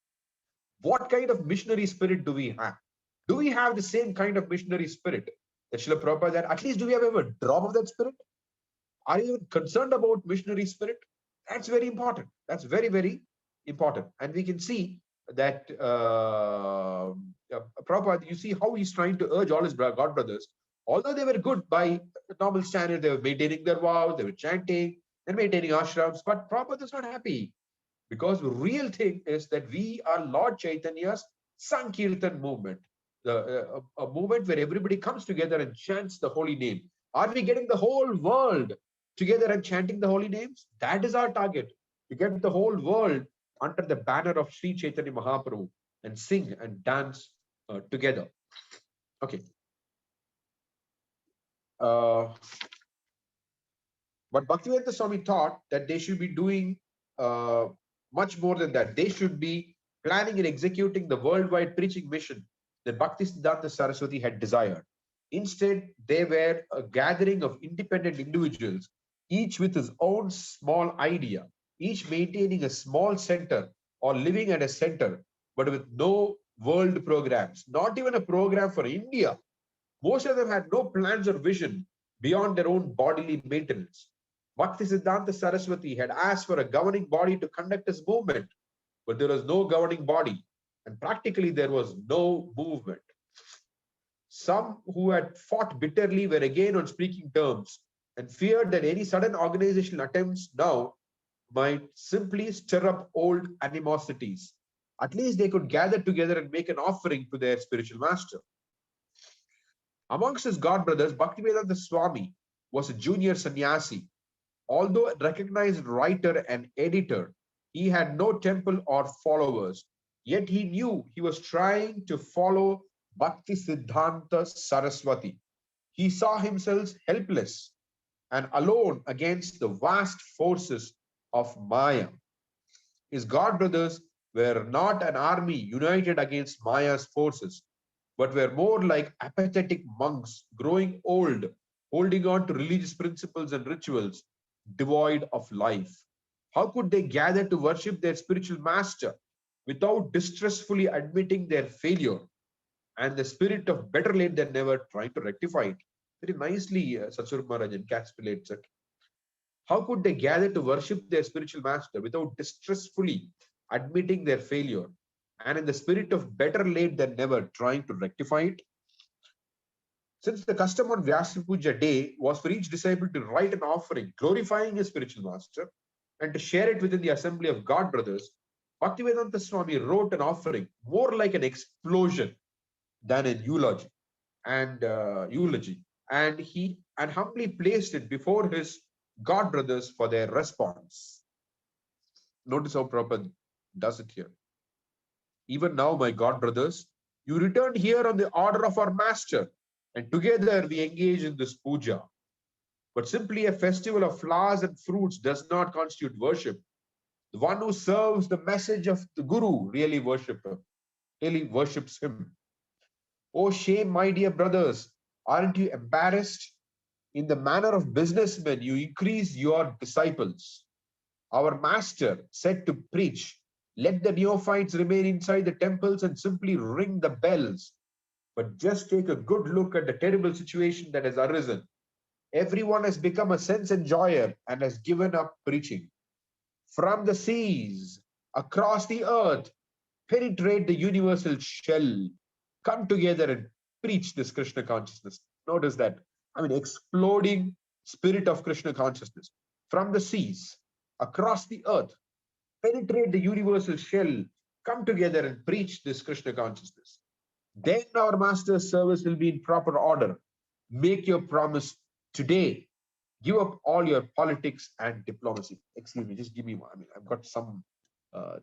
[SPEAKER 3] What kind of missionary spirit do we have? Do we have the same kind of missionary spirit that Srila Prabhupada had? At least do we have a drop of that spirit? Are you concerned about missionary spirit? That's very important. That's very, very important. And we can see that Prabhupada, you see how he's trying to urge all his god brothers, although they were good by normal standard, they were maintaining their vows, they were chanting, and maintaining ashrams, but Prabhupada is not happy. Because the real thing is that we are Lord Chaitanya's Sankirtan movement, a movement where everybody comes together and chants the holy name. Are we getting the whole world together and chanting the holy names? That is our target, to get the whole world under the banner of Sri Chaitanya Mahaprabhu and sing and dance together. Okay. But Bhaktivedanta Swami thought that they should be doing much more than that. They should be planning and executing the worldwide preaching mission that Bhaktisiddhanta Saraswati had desired. Instead, they were a gathering of independent individuals, each with his own small idea, each maintaining a small center or living at a center but with no world programs, not even a program for India. Most of them had no plans or vision beyond their own bodily maintenance. Bhakti Siddhanta Saraswati had asked for a governing body to conduct his movement, but there was no governing body, and practically there was no movement. Some who had fought bitterly were again on speaking terms and feared that any sudden organizational attempts now might simply stir up old animosities. At least they could gather together and make an offering to their spiritual master. Amongst his god brothers, Bhaktivedanta Swami was a junior sannyasi. Although a recognized writer and editor, he had no temple or followers. Yet he knew he was trying to follow Bhakti Siddhanta Saraswati. He saw himself helpless and alone against the vast forces of Maya. His god brothers were not an army united against Maya's forces, but were more like apathetic monks growing old, holding on to religious principles and rituals devoid of life. How could they gather to worship their spiritual master without distressfully admitting their failure and the spirit of better late than never trying to rectify it? Very nicely, Satsur Maharaj encapsulates it. How could they gather to worship their spiritual master without distressfully admitting their failure and in the spirit of better late than never trying to rectify it? Since the custom on Vyasa Puja day was for each disciple to write an offering glorifying his spiritual master and to share it within the assembly of God brothers, Bhaktivedanta Swami wrote an offering more like an explosion than an eulogy, and he humbly placed it before his God brothers for their response. Notice how Prabhupada does it here. Even now, my God brothers, you returned here on the order of our master, and together we engage in this puja. But simply a festival of flowers and fruits does not constitute worship. The one who serves the message of the Guru really worships him. Oh, shame, my dear brothers, aren't you embarrassed? In the manner of businessmen, you increase your disciples. Our master said to preach, let the neophytes remain inside the temples and simply ring the bells. But just take a good look at the terrible situation that has arisen. Everyone has become a sense enjoyer and has given up preaching. From the seas, across the earth, penetrate the universal shell, come together and preach this Krishna consciousness. Notice that. I mean, exploding spirit of Krishna consciousness. From the seas, across the earth, penetrate the universal shell, come together and preach this Krishna consciousness. Then our master's service will be in proper order. Make your promise today. Give up all your politics and diplomacy. Excuse me, just give me one. I mean, I've got some,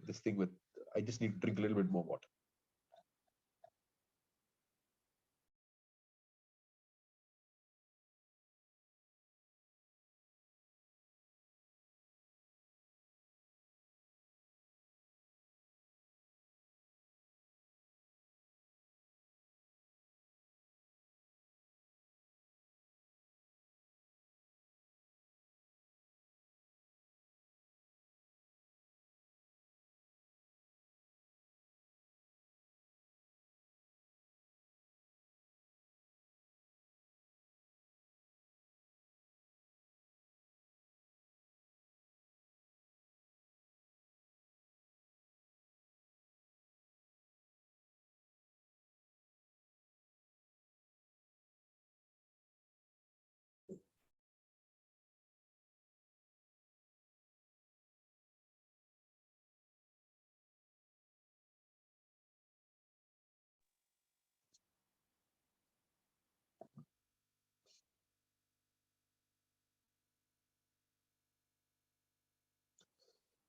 [SPEAKER 3] this thing with, I just need to drink a little bit more water.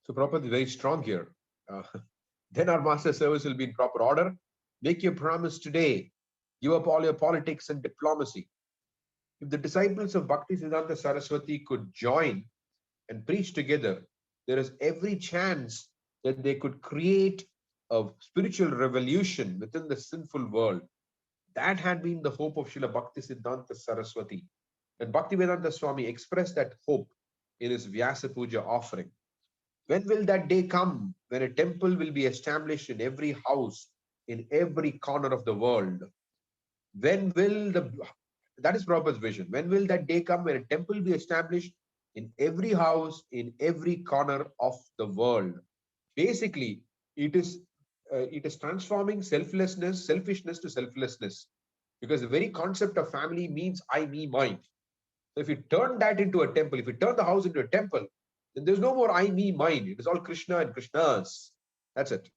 [SPEAKER 3] So Prabhupada is very strong here. Then our master service will be in proper order. Make your promise today. Give up all your politics and diplomacy. If the disciples of Bhakti Siddhanta Saraswati could join and preach together, there is every chance that they could create a spiritual revolution within the sinful world. That had been the hope of Srila Bhakti Siddhanta Saraswati. And Bhaktivedanta Swami expressed that hope in his Vyasa Puja offering. When will that day come when a temple will be established in every house, in every corner of the world? When will that is Prabhupada's vision. When will that day come when a temple will be established in every house, in every corner of the world? Basically, it is transforming selfishness to selflessness, because the very concept of family means I, me, mine. So if you turn that into a temple, if you turn the house into a temple, then there's no more I, me, mine. It is all Krishna and Krishna's. That's it.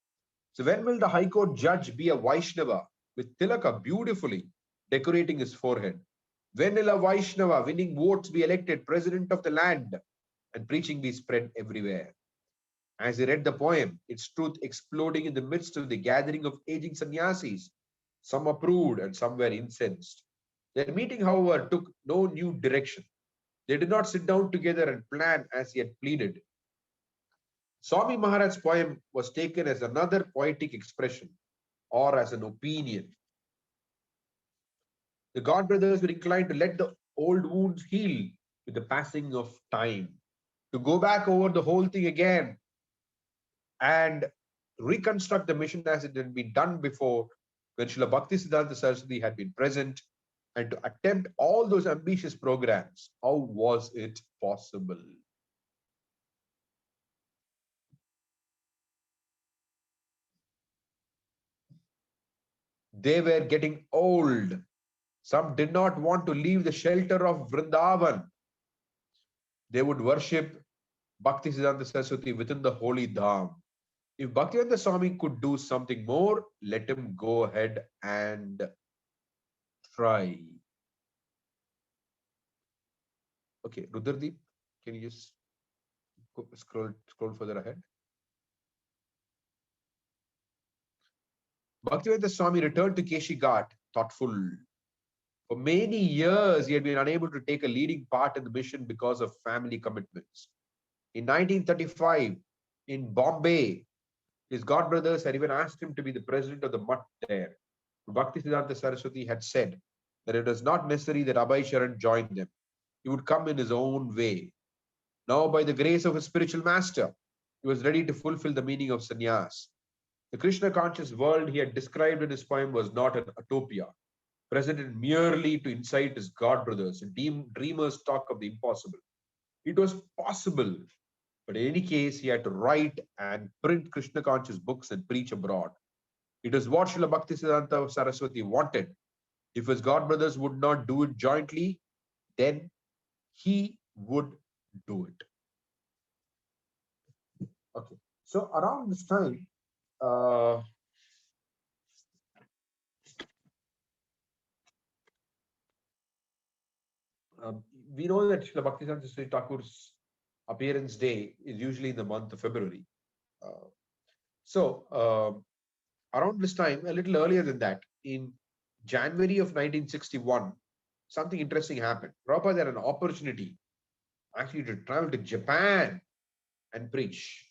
[SPEAKER 3] So when will the High Court judge be a Vaishnava with Tilaka beautifully decorating his forehead? When will a Vaishnava winning votes be elected president of the land and preaching be spread everywhere? As he read the poem, its truth exploding in the midst of the gathering of aging sannyasis. Some approved and some were incensed. Their meeting, however, took no new direction. They did not sit down together and plan as he had pleaded. Swami Maharaj's poem was taken as another poetic expression or as an opinion. The God brothers were inclined to let the old wounds heal with the passing of time, to go back over the whole thing again and reconstruct the mission as it had been done before, when Srila Bhaktisiddhanta Saraswati had been present, and to attempt all those ambitious programs. How was it possible? They were getting old. Some did not want to leave the shelter of Vrindavan. They would worship Bhaktisiddhanta Saraswati within the holy dham. If Bhaktivedanta Swami could do something more, let him go ahead and try. Okay, Rudradeep, can you just scroll further ahead? Bhaktivedanta Swami returned to Keshi Ghat thoughtful. For many years, he had been unable to take a leading part in the mission because of family commitments. In 1935, in Bombay, his godbrothers had even asked him to be the president of the mutt there. Bhaktisiddhanta Saraswati had said that it was not necessary that Abhay Sharan join them. He would come in his own way. Now, by the grace of his spiritual master, he was ready to fulfill the meaning of sannyas. The Krishna conscious world he had described in his poem was not an utopia, presented merely to incite his god brothers and dreamers talk of the impossible. It was possible, but in any case, he had to write and print Krishna conscious books and preach abroad. It was what Srila Bhaktisiddhanta Saraswati wanted. If his god brothers would not do it jointly, then he would do it. Okay, so around this time, we know that Srila Bhaktisiddhanta Saraswati Thakur's appearance day is usually in the month of February. Around this time, a little earlier than that, in January of 1961, something interesting happened. Prabhupada had an opportunity actually to travel to Japan and preach.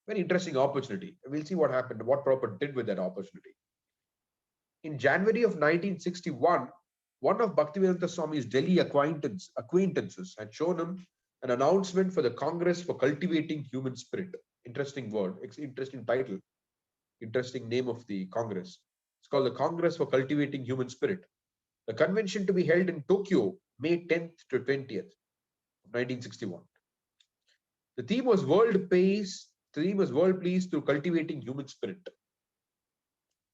[SPEAKER 3] Very interesting opportunity. We'll see what happened, what Prabhupada did with that opportunity. In January of 1961, one of Bhaktivedanta Swami's Delhi acquaintances had shown him an announcement for the Congress for Cultivating Human Spirit. Interesting word, interesting title, interesting name of the Congress. It's called the Congress for Cultivating Human Spirit. The convention to be held in Tokyo, May 10th to 20th, 1961. The theme was world peace. The theme was world peace through cultivating human spirit.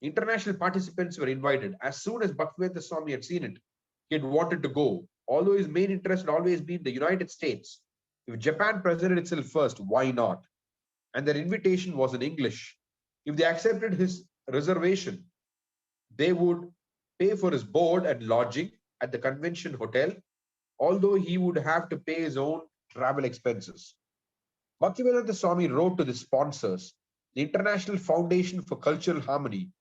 [SPEAKER 3] International participants were invited. As soon as Bhaktivedanta Swami had seen it, he had wanted to go. Although his main interest had always been the United States. If Japan presented itself first, why not? And their invitation was in English. If they accepted his reservation, they would pay for his board and lodging at the convention hotel, although he would have to pay his own travel expenses. Bhaktivedanta Swami wrote to the sponsors, the International Foundation for Cultural Harmony,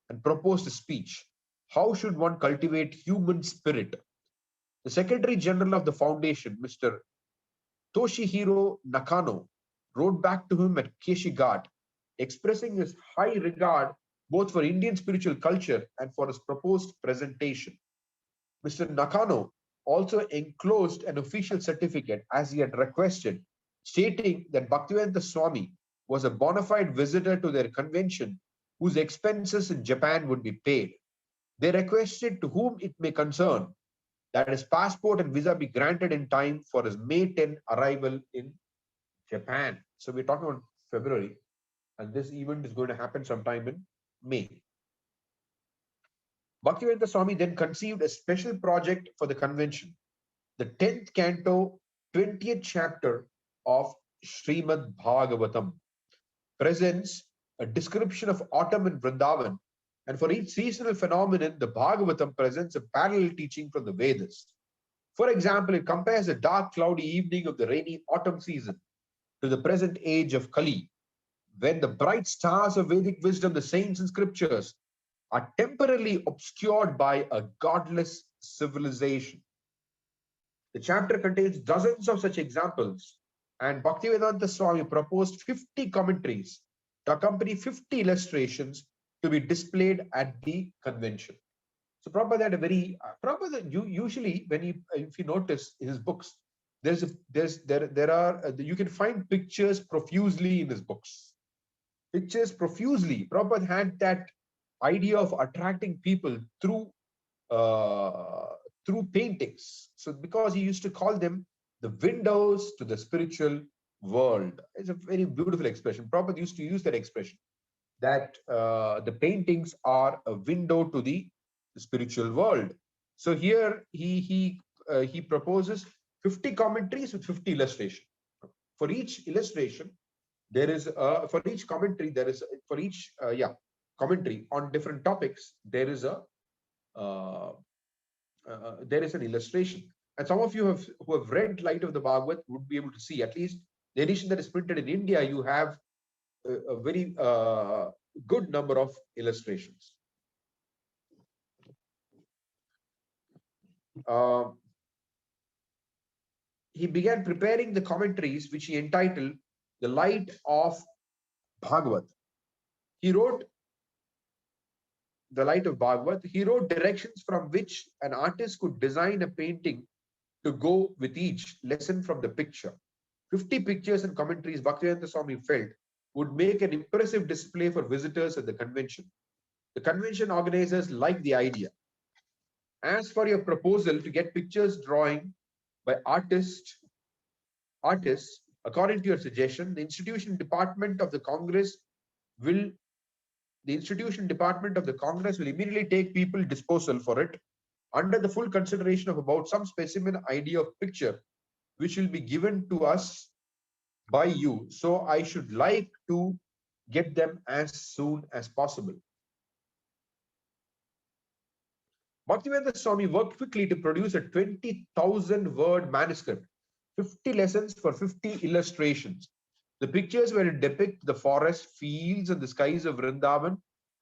[SPEAKER 3] and proposed a speech. How should one cultivate human spirit? The Secretary General of the foundation, Mr. Toshihiro Nakano, wrote back to him at Keshi Ghat, expressing his high regard both for Indian spiritual culture and for his proposed presentation. Mr. Nakano also enclosed an official certificate as he had requested stating that Bhaktivedanta Swami was a bona fide visitor to their convention whose expenses in Japan would be paid. They requested to whom it may concern that his passport and visa be granted in time for his May 10 arrival in Japan. So we're talking about February, and this event is going to happen sometime in May. Bhaktivedanta Swami then conceived a special project for the convention. The 10th canto, 20th chapter of Srimad Bhagavatam presents a description of autumn in Vrindavan, and for each seasonal phenomenon, the Bhagavatam presents a parallel teaching from the Vedas. For example, it compares the dark, cloudy evening of the rainy autumn season to the present age of Kali, when the bright stars of Vedic wisdom, the saints and scriptures, are temporarily obscured by a godless civilization. The chapter contains dozens of such examples, and Bhaktivedanta Swami proposed 50 commentaries to accompany 50 illustrations to be displayed at the convention. So Prabhupada had a very usually when if you notice in his books, you can find pictures profusely in his books. Pictures profusely. Prabhupada had that idea of attracting people through paintings. So because he used to call them the windows to the spiritual world. It's a very beautiful expression. Prabhupada used to use that expression, that the paintings are a window to the spiritual world. So here he proposes 50 commentaries with 50 illustrations. For each illustration, there is for each commentary there is for each commentary on different topics there is an illustration. And some of you who have read Light of the Bhagavat would be able to see, at least the edition that is printed in India, you have a very good number of illustrations. He began preparing the commentaries, which he entitled The Light of Bhagavat. He wrote The Light of Bhagavat. He wrote directions from which an artist could design a painting to go with each lesson from the picture. 50 pictures and commentaries Bhaktivedanta Swami felt would make an impressive display for visitors at the convention. The convention organizers liked the idea. As for your proposal to get pictures drawing by artists, according to your suggestion, the institution department of the Congress will immediately take people disposal for it under the full consideration of about some specimen idea of picture which will be given to us by you. So I should like to get them as soon as possible. Bhaktivedanta Swami worked quickly to produce a 20,000 word manuscript, 50 lessons for 50 illustrations. The pictures were to depict the forest, fields, and the skies of Vrindavan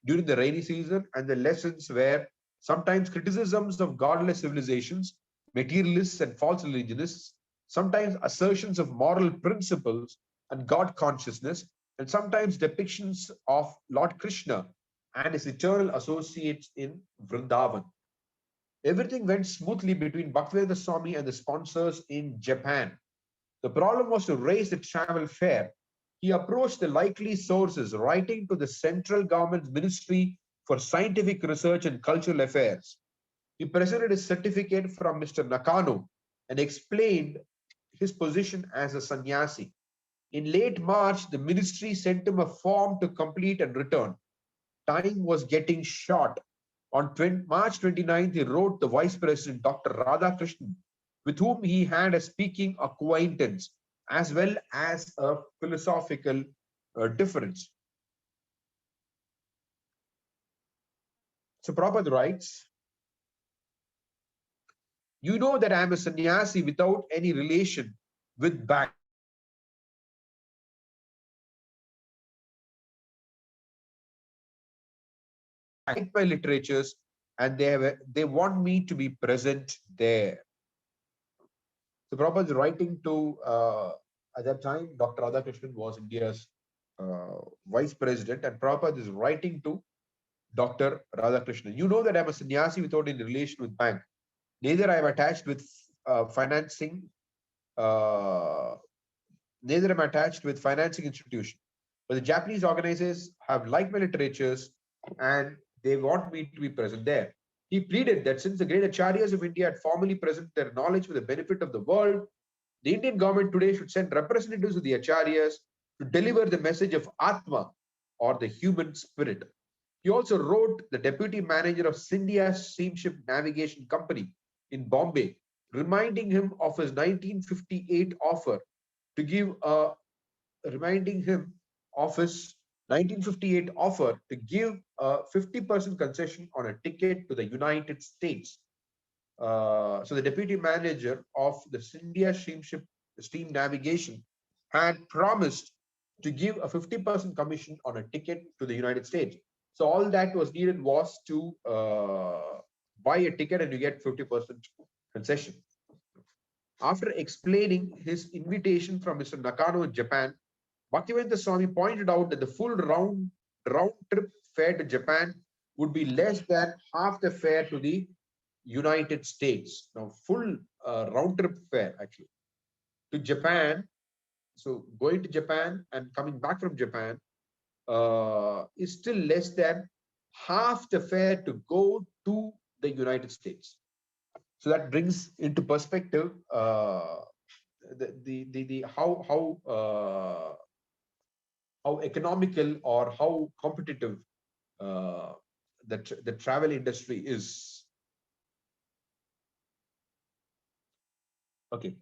[SPEAKER 3] during the rainy season, and the lessons were sometimes criticisms of godless civilizations, materialists and false religionists, sometimes assertions of moral principles and God consciousness, and sometimes depictions of Lord Krishna and his eternal associates in Vrindavan. Everything went smoothly between Bhaktivedanta Swami and the sponsors in Japan. The problem was to raise the travel fare. He approached the likely sources, writing to the central government's Ministry for Scientific Research and Cultural Affairs. He presented his certificate from Mr. Nakano and explained his position as a sannyasi. In late March, the ministry sent him a form to complete and return. Time was getting short. On March 29th, he wrote the Vice President, Dr. Radhakrishnan, with whom he had a speaking acquaintance as well as a philosophical difference. So Prabhupada writes, you know that I am a sannyasi without any relation with Bhakti. I like my literatures and they want me to be present there. So Prabhupada is writing to, at that time, Dr. Radhakrishnan was India's vice president, and Prabhupada is writing to Dr. Radhakrishnan. You know that I'm a sannyasi without any relation with bank. Neither I am attached with financing neither am I attached with financing institution. But the Japanese organizers have like-minded literatures and they want me to be present there. He pleaded that since the great acharyas of India had formally presented their knowledge for the benefit of the world, the Indian government today should send representatives of the acharyas to deliver the message of Atma, or the human spirit. He also wrote the deputy manager of Scindia Steamship Navigation Company in Bombay, reminding him of his 1958 offer to give a reminding him of his 1958 offer to give a 50% concession on a ticket to the United States. So the deputy manager of the India Steam Navigation had promised to give a 50% commission on a ticket to the United States. So all that was needed was to buy a ticket and you get 50% concession. After explaining his invitation from Mr. Nakano in Japan, Bhaktivedanta Swami pointed out that the full round trip fare to Japan would be less than half the fare to the United States. Now, full round trip fare actually to Japan. So going to Japan and coming back from Japan is still less than half the fare to go to the United States. So that brings into perspective the how economical or how competitive the travel industry is. Okay.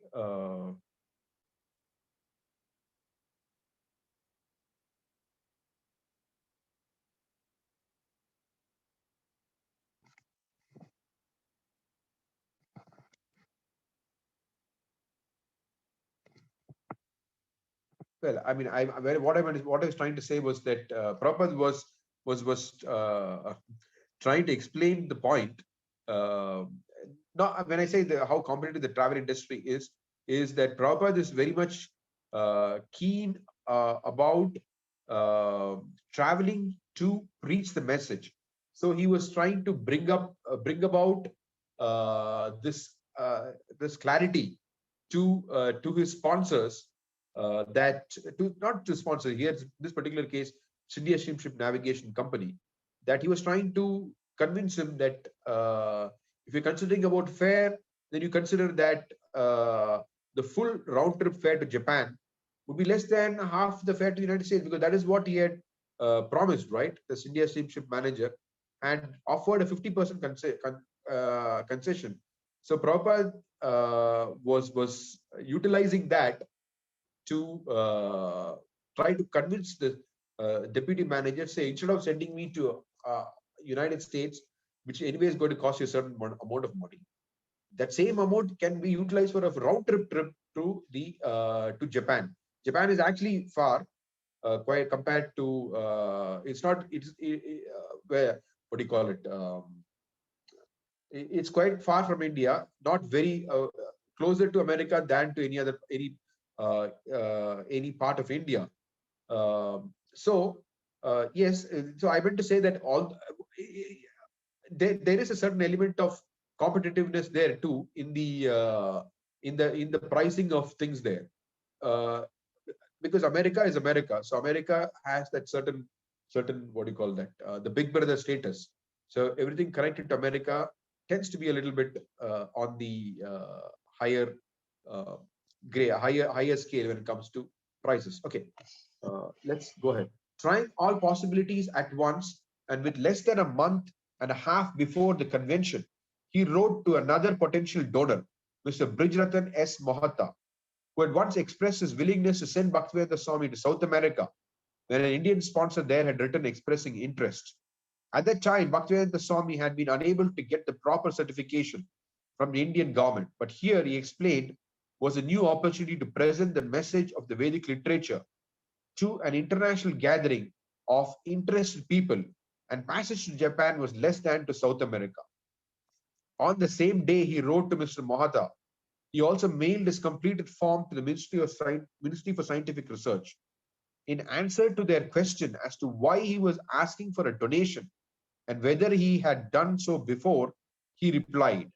[SPEAKER 3] Well, I mean, what I was trying to say was that Prabhupada was trying to explain the point. Not when I say how competitive the travel industry is that Prabhupada is very much keen about traveling to preach the message. So he was trying to bring about this clarity to his sponsors, that to not to sponsor here this particular case, India Steamship Navigation Company, that he was trying to convince him that if you're considering about fare, then you consider that the full round trip fare to Japan would be less than half the fare to the United States, because that is what he had promised, right? The India Steamship manager had offered a 50% concession. So Prabhupada was utilizing that to try to convince the deputy manager, say, instead of sending me to United States, which anyway is going to cost you a certain amount of money, that same amount can be utilized for a round trip to the to Japan. Japan is actually far, quite compared to it's not where, what do you call it? It's quite far from India, not very closer to America than to any part of India. Yes, so I meant to say that there is a certain element of competitiveness there too in the pricing of things there, because America is America. So America has that certain what do you call that, the big brother status. So everything connected to America tends to be a little bit on the higher higher scale when it comes to prices. Okay, let's go ahead. Trying all possibilities at once, and with less than a month and a half before the convention, he wrote to another potential donor, Mr. Brijratan S. Mohata, who had once expressed his willingness to send Bhaktivedanta Swami to South America, when an Indian sponsor there had written expressing interest. At that time, Bhaktivedanta Swami had been unable to get the proper certification from the Indian government, but here, he explained, was a new opportunity to present the message of the Vedic literature to an international gathering of interested people, and passage to Japan was less than to South America. On the same day, he wrote to Mr. Mohata. He also mailed his completed form to the Ministry for Scientific Research. In answer to their question as to why he was asking for a donation and whether he had done so before, he replied,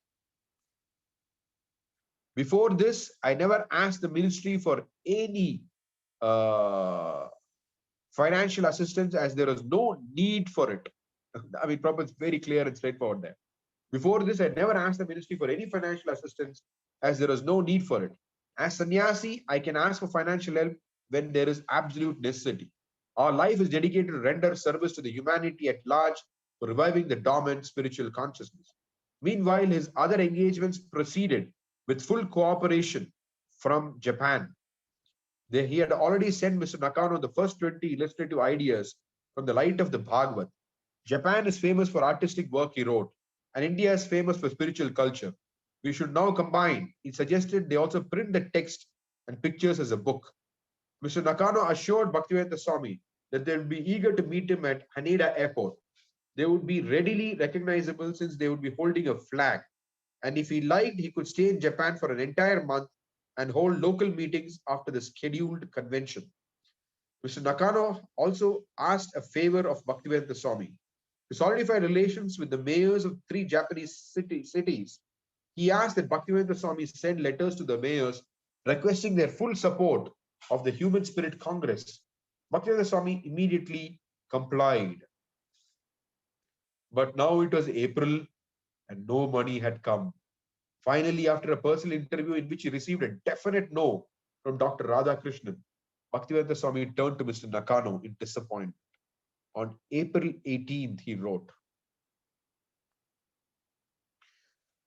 [SPEAKER 3] "Before this, I never asked the ministry for any uh, financial assistance as there was no need for it. I mean, Prabhupada is very clear and straightforward there. Before this, I never asked the ministry for any financial assistance as there was no need for it. As sannyasi, I can ask for financial help when there is absolute necessity. Our life is dedicated to render service to the humanity at large for reviving the dormant spiritual consciousness. Meanwhile, his other engagements proceeded with full cooperation from Japan. He had already sent Mr. Nakano the first 20 illustrative ideas from the light of the Bhagavad. Japan is famous for artistic work, he wrote, and India is famous for spiritual culture. We should now combine. He suggested they also print the text and pictures as a book. Mr. Nakano assured Bhaktivedanta Swami that they would be eager to meet him at Haneda Airport. They would be readily recognizable since they would be holding a flag. And if he liked, he could stay in Japan for an entire month and hold local meetings after the scheduled convention. Mr. Nakano also asked a favor of Bhaktivedanta Swami. To solidify relations with the mayors of 3 Japanese cities, he asked that Bhaktivedanta Swami send letters to the mayors requesting their full support of the Human Spirit Congress. Bhaktivedanta Swami immediately complied. But now it was April and no money had come. Finally, after a personal interview in which he received a definite no from Dr. Radhakrishnan, Bhaktivedanta Swami turned to Mr. Nakano in disappointment. On April 18th, he wrote,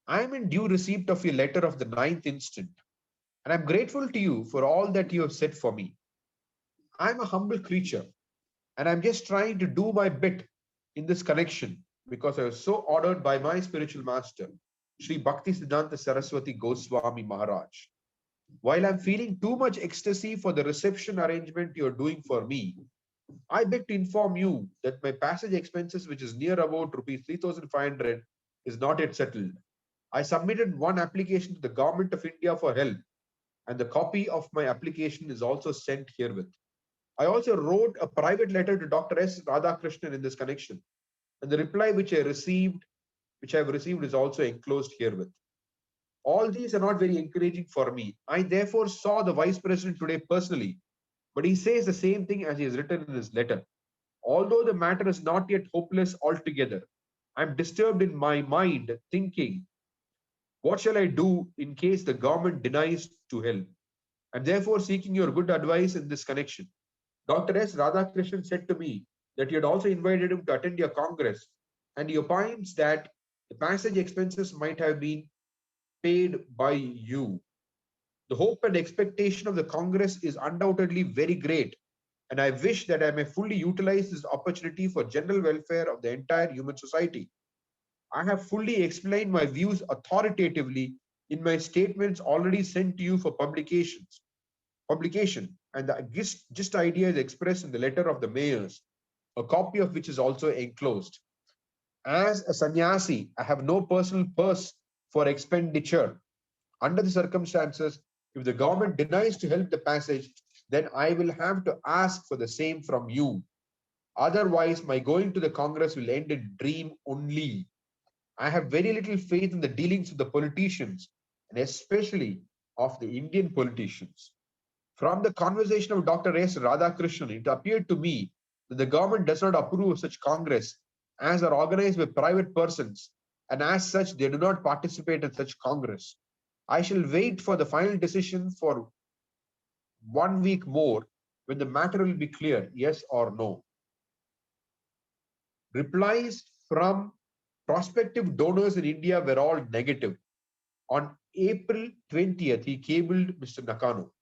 [SPEAKER 3] I am in due receipt of your letter of the 9th instant, and I am grateful to you for all that you have said for me. I am a humble creature, and I am just trying to do my bit in this connection because I was so ordered by my spiritual master, Sri Bhaktisiddhanta Saraswati Goswami Maharaj. While I'm feeling too much ecstasy for the reception arrangement you're doing for me, I beg to inform you that my passage expenses, which is near about rupees 3,500, is not yet settled. I submitted one application to the Government of India for help, and the copy of my application is also sent herewith. I also wrote a private letter to Dr. S. Radhakrishnan in this connection, and the reply which I have received is also enclosed herewith. All these are not very encouraging for me. I therefore saw the Vice President today personally, but he says the same thing as he has written in his letter. Although the matter is not yet hopeless altogether, I am disturbed in my mind, thinking, what shall I do in case the government denies to help? I am therefore seeking your good advice in this connection. Dr. S. Radhakrishnan said to me that you had also invited him to attend your congress, and he opines that the passage expenses might have been paid by you. The hope and expectation of the Congress is undoubtedly very great, and I wish that I may fully utilize this opportunity for general welfare of the entire human society. I have fully explained my views authoritatively in my statements already sent to you for publication, and the gist idea is expressed in the letter of the mayors, a copy of which is also enclosed. As a sannyasi, I have no personal purse for expenditure. Under the circumstances, if the government denies to help the passage, then I will have to ask for the same from you. Otherwise, my going to the Congress will end in dream only. I have very little faith in the dealings of the politicians, and especially of the Indian politicians. From the conversation of Dr. S. Radhakrishnan, it appeared to me that the government does not approve of such Congress as are organized by private persons, and as such, they do not participate in such Congress. I shall wait for the final decision for 1 week more when the matter will be clear, yes or no. Replies from prospective donors in India were all negative. On April 20th, he cabled Mr. Nakano.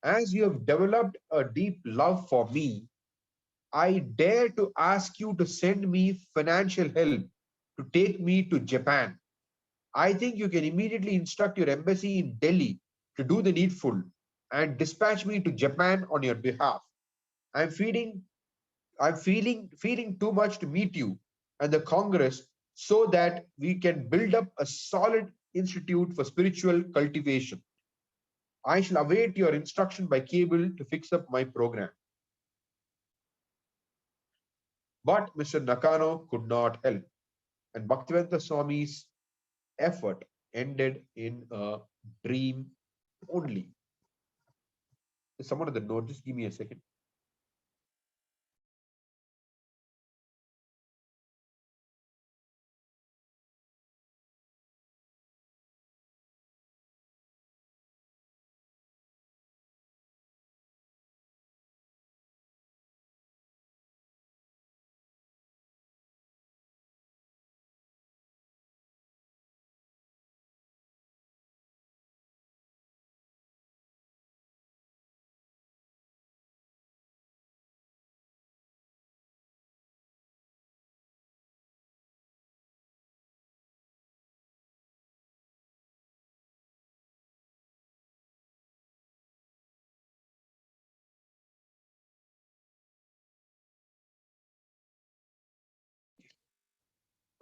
[SPEAKER 3] As you have developed a deep love for me, I dare to ask you to send me financial help to take me to Japan. I think you can immediately instruct your embassy in Delhi to do the needful and dispatch me to Japan on your behalf. I'm feeling feeling too much to meet you and the Congress so that we can build up a solid institute for spiritual cultivation. I shall await your instruction by cable to fix up my program. But Mr. Nakano could not help, and Bhaktivedanta Swami's effort ended in a dream only. Someone at the door, just give me a second.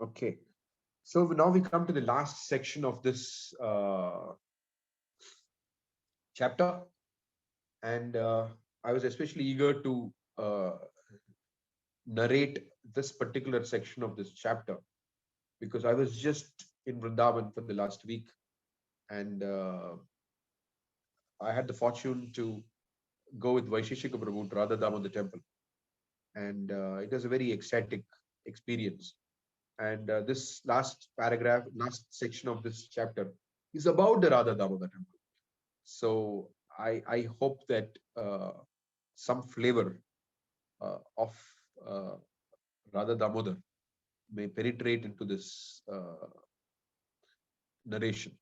[SPEAKER 3] Okay. So now we come to the last section of this chapter, and I was especially eager to narrate this particular section of this chapter because I was just in Vrindavan for the last week, and I had the fortune to go with Vaisheshika Prabhu to Radha Damodar temple, and it was a very ecstatic experience. And this last paragraph, last section of this chapter is about the Radha Damodar temple. So I hope that some flavor of Radha Damodar may penetrate into this narration.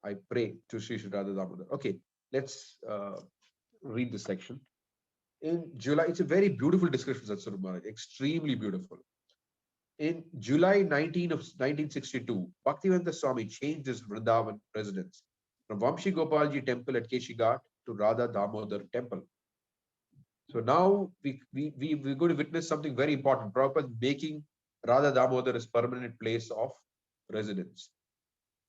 [SPEAKER 3] I pray to Sri Sri Radha Damodar. Okay, let's read this section. In July, it's a very beautiful description, Satsuru Maharaj, extremely beautiful. In July 1962, Bhaktivedanta Swami changed his Vrindavan residence from Vamshi Gopalji temple at Keshigat to Radha Damodar temple. So now we're going to witness something very important. Prabhupada making Radha Damodar his permanent place of residence.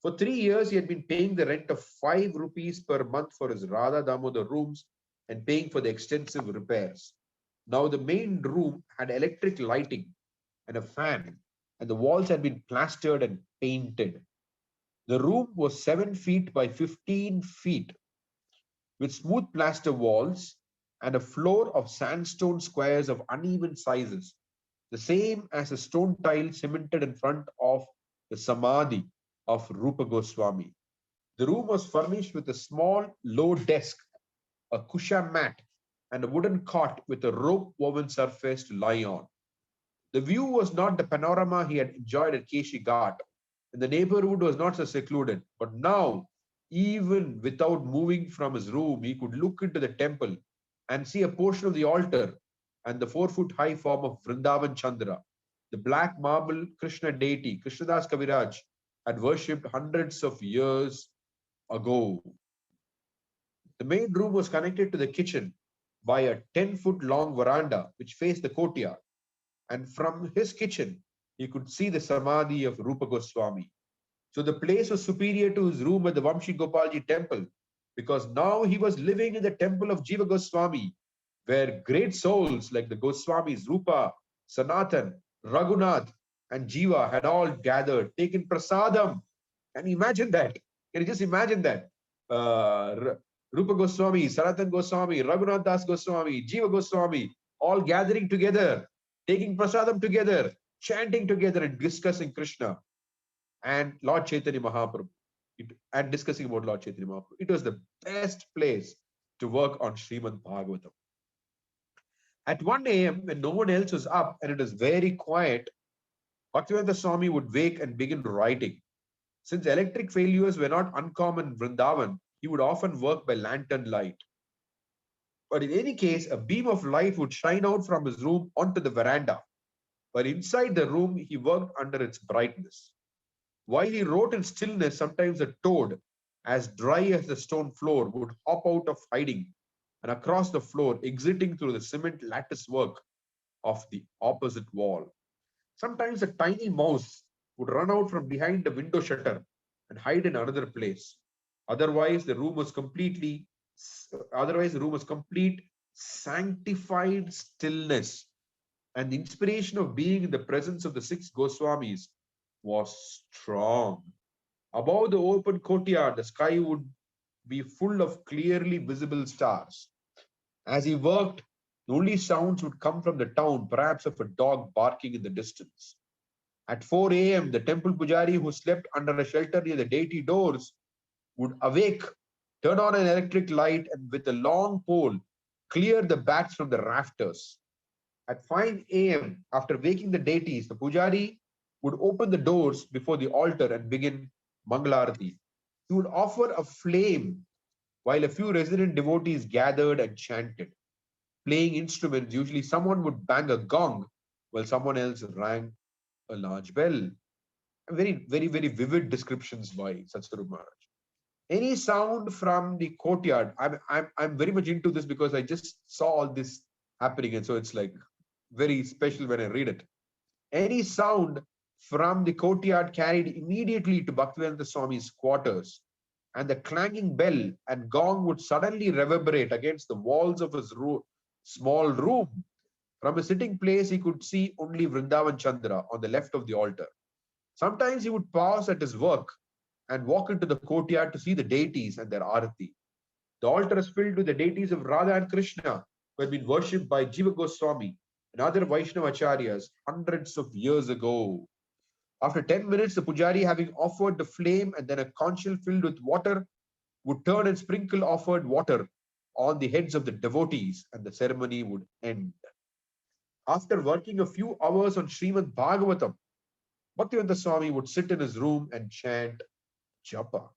[SPEAKER 3] For 3 years, he had been paying the rent of 5 rupees per month for his Radha Damodar rooms and paying for the extensive repairs. Now the main room had electric lighting and a fan, and the walls had been plastered and painted. The room was 7 feet by 15 feet with smooth plaster walls and a floor of sandstone squares of uneven sizes, the same as a stone tile cemented in front of the Samadhi of Rupa Goswami. The room was furnished with a small low desk, a kusha mat, and a wooden cot with a rope woven surface to lie on. The view was not the panorama he had enjoyed at Keshi Ghat, and the neighborhood was not so secluded. But now, even without moving from his room, he could look into the temple and see a portion of the altar and the 4-foot-high form of Vrindavan Chandra, the black marble Krishna deity Krishnadas Kaviraj had worshipped hundreds of years ago. The main room was connected to the kitchen by a 10-foot-long veranda which faced the courtyard. And from his kitchen, he could see the Samadhi of Rupa Goswami. So the place was superior to his room at the Vamshi Gopalji temple because now he was living in the temple of Jiva Goswami, where great souls like the Goswamis Rupa, Sanatan, Raghunath, and Jiva had all gathered, taken prasadam. Can you imagine that? Can you just imagine that? Rupa Goswami, Sanatan Goswami, Raghunath Das Goswami, Jiva Goswami, all gathering together, taking prasadam together, chanting together and discussing Krishna and Lord Chaitanya Mahaprabhu, and discussing about Lord Chaitanya Mahaprabhu. It was the best place to work on Srimad Bhagavatam. At 1 a.m., when no one else was up and it was very quiet, Bhaktivedanta Swami would wake and begin writing. Since electric failures were not uncommon in Vrindavan, he would often work by lantern light. But in any case, a beam of light would shine out from his room onto the veranda. But inside the room, he worked under its brightness. While he wrote in stillness, sometimes a toad, as dry as the stone floor, would hop out of hiding and across the floor, exiting through the cement lattice work of the opposite wall. Sometimes a tiny mouse would run out from behind the window shutter and hide in another place. Otherwise, the room was complete sanctified stillness, and the inspiration of being in the presence of the 6 Goswamis was strong. Above the open courtyard, the sky would be full of clearly visible stars. As he worked, the only sounds would come from the town, perhaps of a dog barking in the distance. At 4 a.m., the temple pujari who slept under a shelter near the deity doors would awake, turn on an electric light, and with a long pole, clear the bats from the rafters. At 5 a.m., after waking the deities, the pujari would open the doors before the altar and begin Mangalarati. He would offer a flame while a few resident devotees gathered and chanted. Playing instruments, usually someone would bang a gong while someone else rang a large bell. Very, very, very vivid descriptions by Satsaru Maharaj. Any sound from the courtyard, I'm very much into this because I just saw all this happening, and so it's like very special when I read it. Any sound from the courtyard carried immediately to Bhaktivedanta Swami's quarters, and the clanging bell and gong would suddenly reverberate against the walls of his small room. From his sitting place, he could see only Vrindavan Chandra on the left of the altar. Sometimes he would pause at his work and walk into the courtyard to see the deities and their arati. The altar is filled with the deities of Radha and Krishna, who had been worshipped by Jiva Goswami and other Vaishnava acharyas hundreds of years ago. After 10 minutes, the pujari, having offered the flame and then a conchal filled with water, would turn and sprinkle offered water on the heads of the devotees, and the ceremony would end. After working a few hours on Srimad Bhagavatam, Bhaktivedanta Swami would sit in his room and chant japa.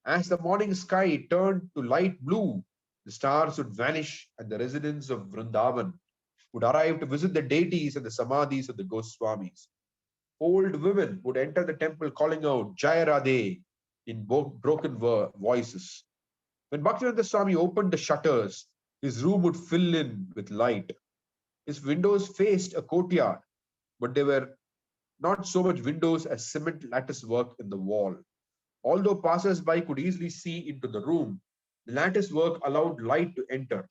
[SPEAKER 3] As the morning sky turned to light blue, the stars would vanish and the residents of Vrindavan would arrive to visit the deities and the samadhis of the Goswamis. Old women would enter the temple calling out Jaya Radhe in broken voices. When Bhaktivedanta Swami opened the shutters, his room would fill in with light. His windows faced a courtyard, but they were not so much windows as cement lattice work in the wall. Although passers-by could easily see into the room, the lattice work allowed light to enter.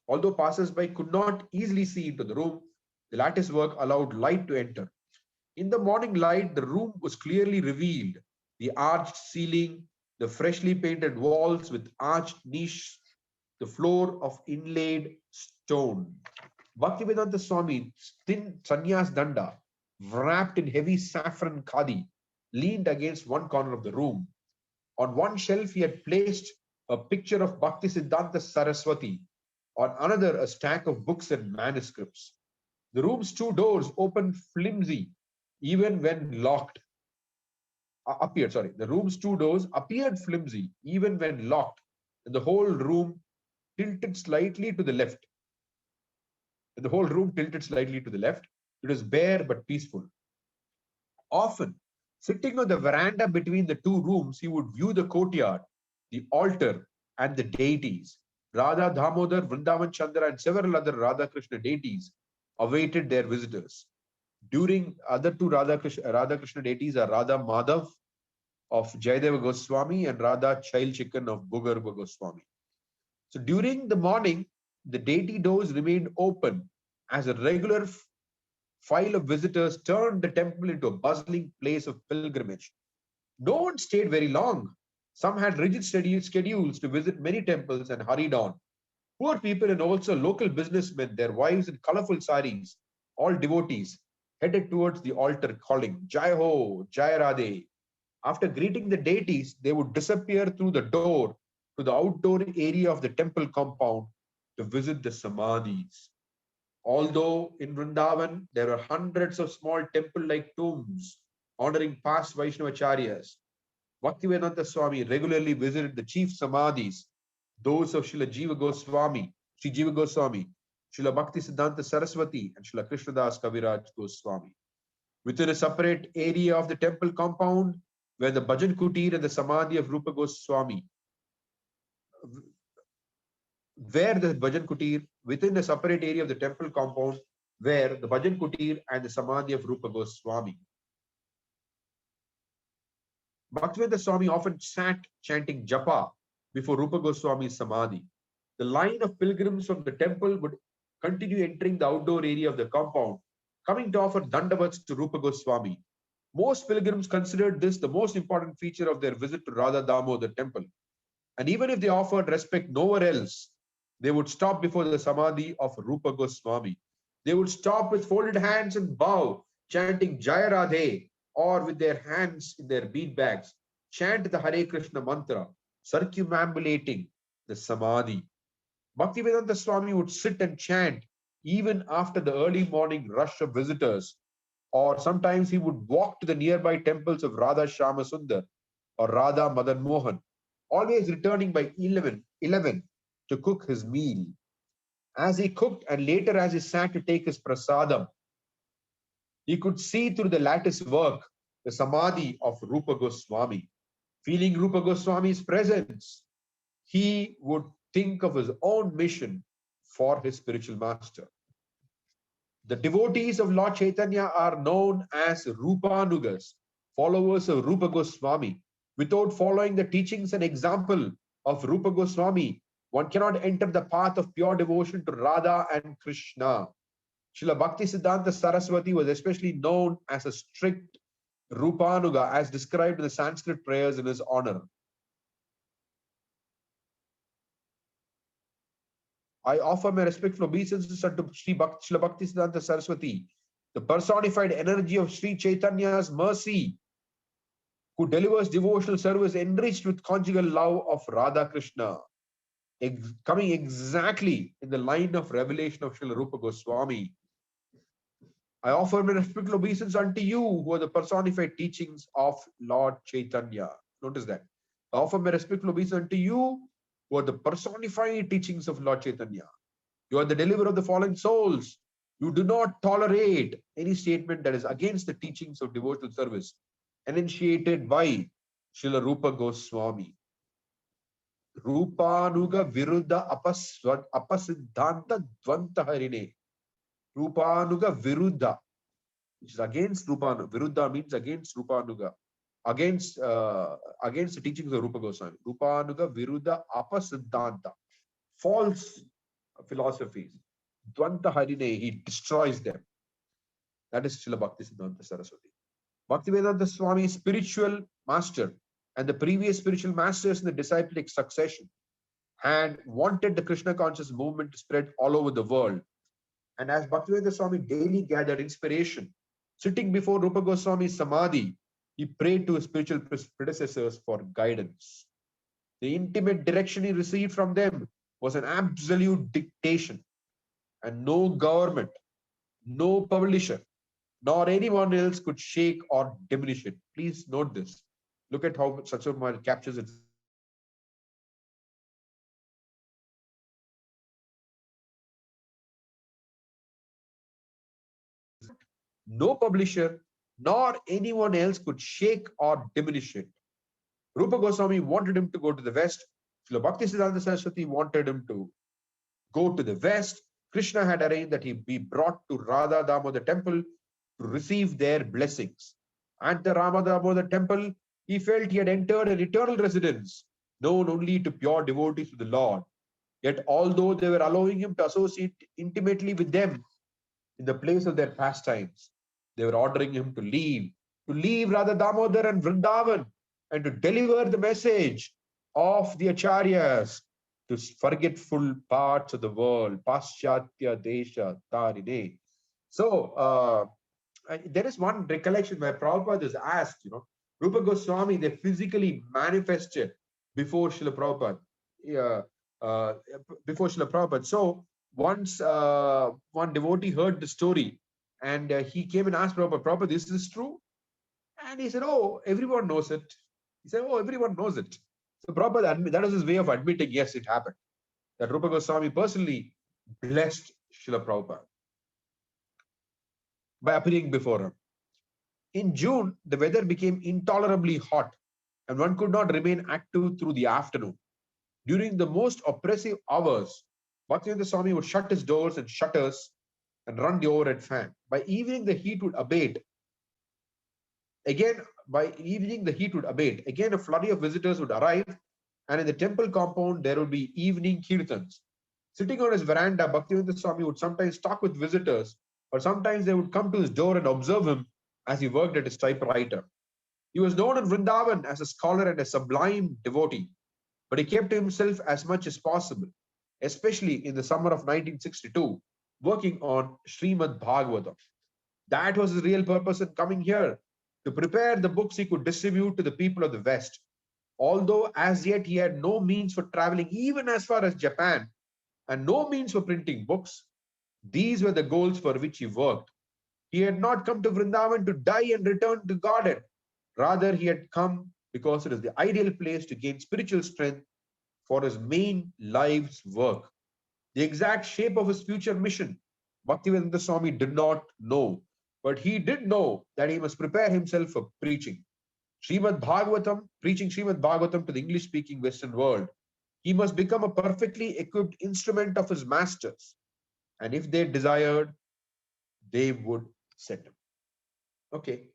[SPEAKER 3] Although passers-by could not easily see into the room, the lattice work allowed light to enter. In the morning light, the room was clearly revealed. The arched ceiling, the freshly painted walls with arched niches, the floor of inlaid stone. Bhaktivedanta Swami's thin sannyas danda, wrapped in heavy saffron khadi, leaned against one corner of the room. On one shelf, he had placed a picture of Bhakti Siddhanta Saraswati. On another, a stack of books and manuscripts. The room's two doors opened flimsy, even when locked. The room's two doors appeared flimsy, even when locked, and the whole room tilted slightly to the left. The whole room tilted slightly to the left. It was bare but peaceful. Often, sitting on the veranda between the two rooms, he would view the courtyard, the altar, and the deities. Radha, Damodar, Vrindavan Chandra, and several other Radha Krishna deities awaited their visitors. During other two Radha Krishna deities are Radha Madhav of Jayadeva Goswami and Radha Child Chicken of Bhugarva Goswami. So during the morning, the deity doors remained open as a regular file of visitors turned the temple into a bustling place of pilgrimage. No one stayed very long. Some had rigid schedules to visit many temples and hurried on. Poor people and also local businessmen, their wives in colorful saris, all devotees, headed towards the altar calling, Jai Ho, Jai Radhe. After greeting the deities, they would disappear through the door to the outdoor area of the temple compound to visit the samadhis. Although in Vrindavan, there are hundreds of small temple-like tombs honoring past Vaishnavacharyas, Bhaktivedanta Swami regularly visited the chief samadhis, those of Srila Jiva Goswami, Sri Jiva Goswami, Srila Bhakti Siddhanta Saraswati, and Srila Krishnadas Kaviraj Goswami. Within a separate area of the temple compound, where the Bhajan Kutir and the Samadhi of Rupa Goswami, within a separate area of the temple compound, where the Bhajan Kutir and the Samadhi of Rupa Goswami. Bhaktivedanta Swami often sat chanting japa before Rupa Goswami's Samadhi. The line of pilgrims from the temple would continue entering the outdoor area of the compound, coming to offer dandavats to Rupa Goswami. Most pilgrims considered this the most important feature of their visit to Radha Damodar temple. And even if they offered respect nowhere else, they would stop before the samadhi of Rupa Goswami. They would stop with folded hands and bow, chanting Jaya Radhe, or with their hands in their bead bags, chant the Hare Krishna mantra, circumambulating the samadhi. Bhaktivedanta Swami would sit and chant even after the early morning rush of visitors, or sometimes he would walk to the nearby temples of Radha Shama Sundar or Radha Madan Mohan, always returning by 11 to cook his meal. As he cooked and later as he sat to take his prasadam, he could see through the lattice work the samadhi of Rupa Goswami. Feeling Rupa Goswami's presence, he would think of his own mission for his spiritual master. The devotees of Lord Caitanya are known as Rupanugas, followers of Rupa Goswami. Without following the teachings and example of Rupa Goswami, one cannot enter the path of pure devotion to Radha and Krishna. Srila Bhaktisiddhanta Saraswati was especially known as a strict Rupanuga, as described in the Sanskrit prayers in his honor. I offer my respectful obeisances unto Srila Bhaktisiddhanta Saraswati, the personified energy of Sri Chaitanya's mercy, who delivers devotional service enriched with conjugal love of Radha Krishna, coming exactly in the line of revelation of Srila Rupa Goswami. I offer my respectful obeisance unto you, who are the personified teachings of Lord Chaitanya. Notice that. I offer my respectful obeisance unto you, who are the personified teachings of Lord Chaitanya. You are the deliverer of the fallen souls. You do not tolerate any statement that is against the teachings of devotional service enunciated by Srila Rupa Goswami. Rupanuga Viruddha Apasiddhanta Dvanta Harine. Rupanuga Viruddha, which is against Rupanuga. Viruddha means against Rupanuga, against the teachings of Rupa Goswami. Rupanuga Viruddha Apasiddhanta, false philosophies. Dvanta Harine, he destroys them. That is Srila Bhaktisiddhanta Saraswati. Bhaktivedanta Swami, spiritual master, and the previous spiritual masters in the disciplic succession had wanted the Krishna conscious movement to spread all over the world. And as Bhaktivedanta Swami daily gathered inspiration, sitting before Rupa Goswami's samadhi, he prayed to his spiritual predecessors for guidance. The intimate direction he received from them was an absolute dictation, and no government, no publisher, nor anyone else could shake or diminish it. Please note this. Look at how Satsuma captures it. No publisher, nor anyone else could shake or diminish it. Rupa Goswami wanted him to go to the west. Srila Bhaktisiddhanta Saraswati wanted him to go to the west. Krishna had arranged that he be brought to Radha Damodar temple to receive their blessings. At the Radha Damodar temple, he felt he had entered an eternal residence known only to pure devotees of the Lord. Yet, although they were allowing him to associate intimately with them in the place of their pastimes, they were ordering him to leave Radha Damodar and Vrindavan, and to deliver the message of the Acharyas to forgetful parts of the world, Paschatya Desha Tarine. So, there is one recollection where Prabhupada is asked, Rupa Goswami, they physically manifested before Srila Prabhupada. So, once one devotee heard the story, and he came and asked Prabhupada, is this true? And he said, oh, everyone knows it. He said, oh, everyone knows it. So Prabhupada, that was his way of admitting, yes, it happened. That Rupa Goswami personally blessed Srila Prabhupada by appearing before him. In June, the weather became intolerably hot, and one could not remain active through the afternoon. During the most oppressive hours, Bhaktivedanta Swami would shut his doors and shutters and run the overhead fan. By evening, the heat would abate. Again, a flurry of visitors would arrive, and in the temple compound, there would be evening kirtans. Sitting on his veranda, Bhaktivedanta Swami would sometimes talk with visitors, or sometimes they would come to his door and observe him as he worked at his typewriter. He was known in Vrindavan as a scholar and a sublime devotee, but he kept to himself as much as possible, especially in the summer of 1962, working on Srimad Bhagavatam. That was his real purpose in coming here, to prepare the books he could distribute to the people of the West. Although as yet he had no means for traveling even as far as Japan and no means for printing books, these were the goals for which he worked. He had not come to Vrindavan to die and return to Godhead. Rather, he had come because it is the ideal place to gain spiritual strength for his main life's work. The exact shape of his future mission, Bhaktivedanta Swami did not know, but he did know that he must prepare himself for preaching Srimad Bhagavatam, preaching Srimad Bhagavatam to the English-speaking Western world. He must become a perfectly equipped instrument of his masters, and if they desired, they would send him. Okay,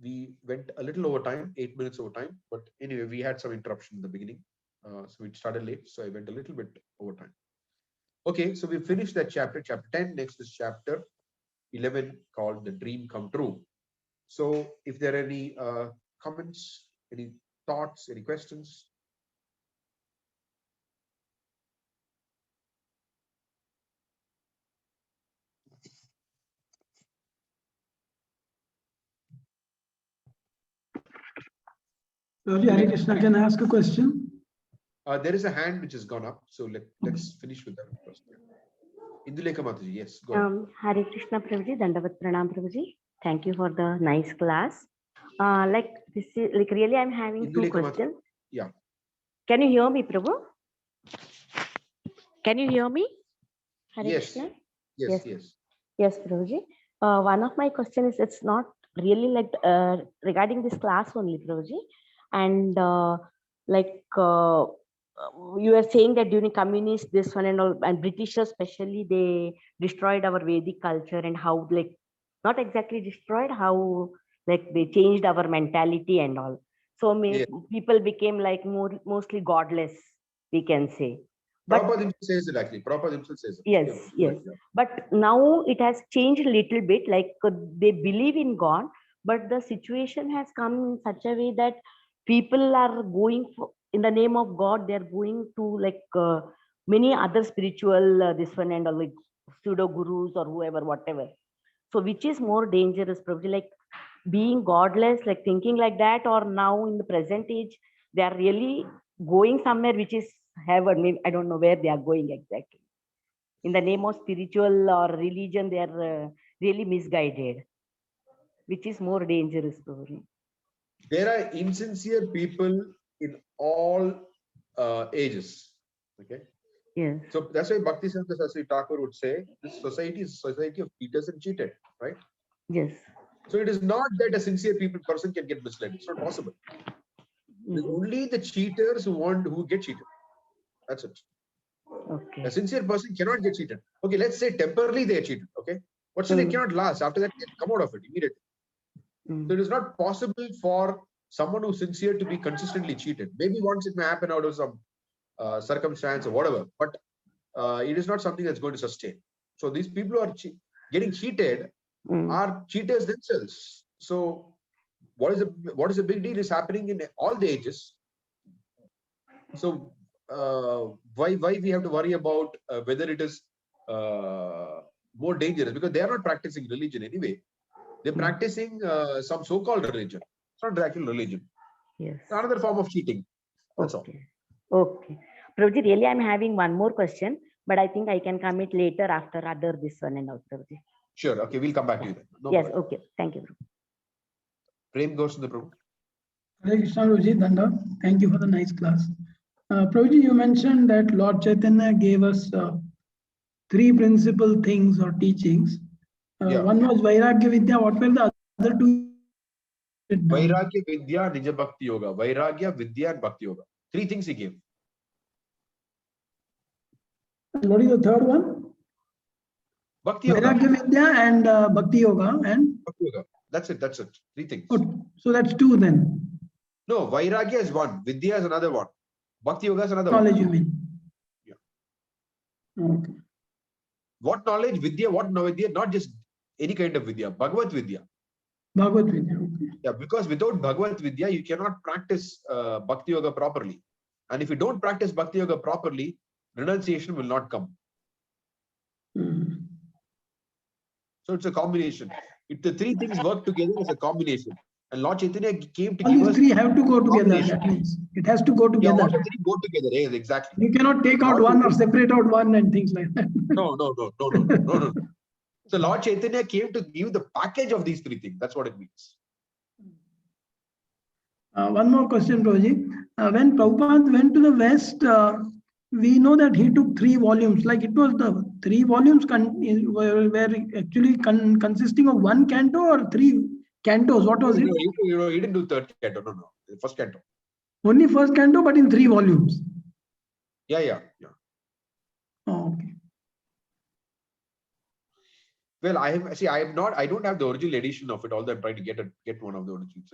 [SPEAKER 3] we went a little over time, 8 minutes over time, but anyway, we had some interruption in the beginning, so we started late, so I went a little bit over time. Okay, so we finished that chapter, chapter 10. Next is chapter 11, called The Dream Come True. So if there are any comments, any thoughts, any questions?
[SPEAKER 1] Hare Krishna, can I ask a question?
[SPEAKER 3] There is a hand which has gone up, so let's finish with that first. Indulekha Mataji, yes, go ahead.
[SPEAKER 2] Hare Krishna Prabhuji, Dandavat Pranam Prabhuji. Thank you for the nice class. Like this is like really I'm having two questions.
[SPEAKER 3] Yeah.
[SPEAKER 2] Can you hear me, Prabhu? Can you hear me? Hare
[SPEAKER 3] Yes.
[SPEAKER 2] Krishna?
[SPEAKER 3] Yes, yes.
[SPEAKER 2] Yes, Prabhuji. One of my questions is it's not really like regarding this class only, Prabhuji. And you were saying that during communists, this one and all, and Britishers especially, they destroyed our Vedic culture, and how like not exactly destroyed, how like they changed our mentality and all. So
[SPEAKER 3] Yeah.
[SPEAKER 2] people became like mostly godless, we can say.
[SPEAKER 3] Prabhupada himself says it actually. Prabhupada himself says it.
[SPEAKER 2] Yes,
[SPEAKER 3] Yeah.
[SPEAKER 2] yes. But now it has changed a little bit. Like they believe in God, but the situation has come in such a way that people are going for, in the name of God, they're going to like many other spiritual this one and all, like pseudo gurus or whoever, whatever. So which is more dangerous, probably like being godless, like thinking like that, or now in the present age, they are really going somewhere which is heaven. Maybe, I don't know where they are going exactly. In the name of spiritual or religion, they are really misguided, which is more dangerous, probably.
[SPEAKER 3] There are insincere people in all ages. Okay.
[SPEAKER 2] Yes.
[SPEAKER 3] So that's why Bhakti Siddhanta Saraswati Thakur would say this society is a society of cheaters and cheated, right?
[SPEAKER 2] Yes.
[SPEAKER 3] So it is not that a sincere person can get misled. It's not possible. It's only the cheaters who get cheated. That's it.
[SPEAKER 2] Okay.
[SPEAKER 3] A sincere person cannot get cheated. Okay, let's say temporarily they are cheated. Okay, but still it cannot last. After that, they come out of it immediately. So it is not possible for someone who's sincere to be consistently cheated. Maybe once it may happen out of some circumstance or whatever, but it is not something that's going to sustain. So these people who are getting cheated are cheaters themselves. So what is the big deal is happening in all the ages. So why we have to worry about whether it is more dangerous? Because they are not practicing religion anyway. They're practicing some so-called religion. It's not the actual religion.
[SPEAKER 2] Yes.
[SPEAKER 3] It's another form of cheating. That's all.
[SPEAKER 2] Okay. Prabhuji, really, I'm having one more question, but I think I can comment later after other this one and out, Prabhuji.
[SPEAKER 3] Sure. Okay, we'll come back to you then. No
[SPEAKER 2] yes.
[SPEAKER 3] problem.
[SPEAKER 2] Okay. Thank you, Prabhu.
[SPEAKER 3] Prem goes to the Prabhu.
[SPEAKER 1] Hare Krishna, Prabhuji, Danda. Thank you for the nice class. Prabhuji, you mentioned that Lord Chaitanya gave us three principal things or teachings. One was Vairagya Vidya. What were the other two?
[SPEAKER 3] Vairagya Vidya, Nija Bhakti Yoga. Vairagya, Vidya, and Bhakti Yoga. Three things he gave.
[SPEAKER 1] And what is the third one?
[SPEAKER 3] Bhakti Yoga.
[SPEAKER 1] Vairagya Vidya and Bhakti Yoga and
[SPEAKER 3] Bhakti Yoga. That's it. That's it. Three things.
[SPEAKER 1] Oh, so that's two then.
[SPEAKER 3] No, Vairagya is one. Vidya is another one. Bhakti Yoga is another
[SPEAKER 1] knowledge
[SPEAKER 3] one.
[SPEAKER 1] You mean?
[SPEAKER 3] Yeah.
[SPEAKER 1] Okay.
[SPEAKER 3] What knowledge? Vidya. What no Vidya? Not just any kind of Vidya. Bhagavad Vidya.
[SPEAKER 1] Bhagavad Vidya. Okay.
[SPEAKER 3] Yeah, because without Bhagavad Vidya, you cannot practice Bhakti Yoga properly. And if you don't practice Bhakti Yoga properly, renunciation will not come.
[SPEAKER 1] Mhm.
[SPEAKER 3] So it's a combination. If the three things work together, it's a combination. And Lord Chaitanya came to
[SPEAKER 1] All
[SPEAKER 3] give
[SPEAKER 1] these
[SPEAKER 3] us
[SPEAKER 1] three have to go together.
[SPEAKER 3] combination.
[SPEAKER 1] That means it has to go
[SPEAKER 3] Yeah, all
[SPEAKER 1] together.
[SPEAKER 3] the three go together. Yes, exactly.
[SPEAKER 1] You cannot take out
[SPEAKER 3] Lord
[SPEAKER 1] one or
[SPEAKER 3] Chaitanya,
[SPEAKER 1] separate out one and things like that.
[SPEAKER 3] no. So Lord Chaitanya came to give the package of these three things. That's what it means.
[SPEAKER 1] One more question, Prabhuji. When Prabhupada went to the West, we know that he took 3 volumes. Like it was the 3 volumes were actually consisting of 1 canto or 3 cantos. What was it?
[SPEAKER 3] He didn't do third canto. No. The first canto.
[SPEAKER 1] Only first canto, but in 3 volumes.
[SPEAKER 3] Yeah.
[SPEAKER 1] Oh, okay.
[SPEAKER 3] Well, I don't have the original edition of it. Although I'm trying to get one of the originals.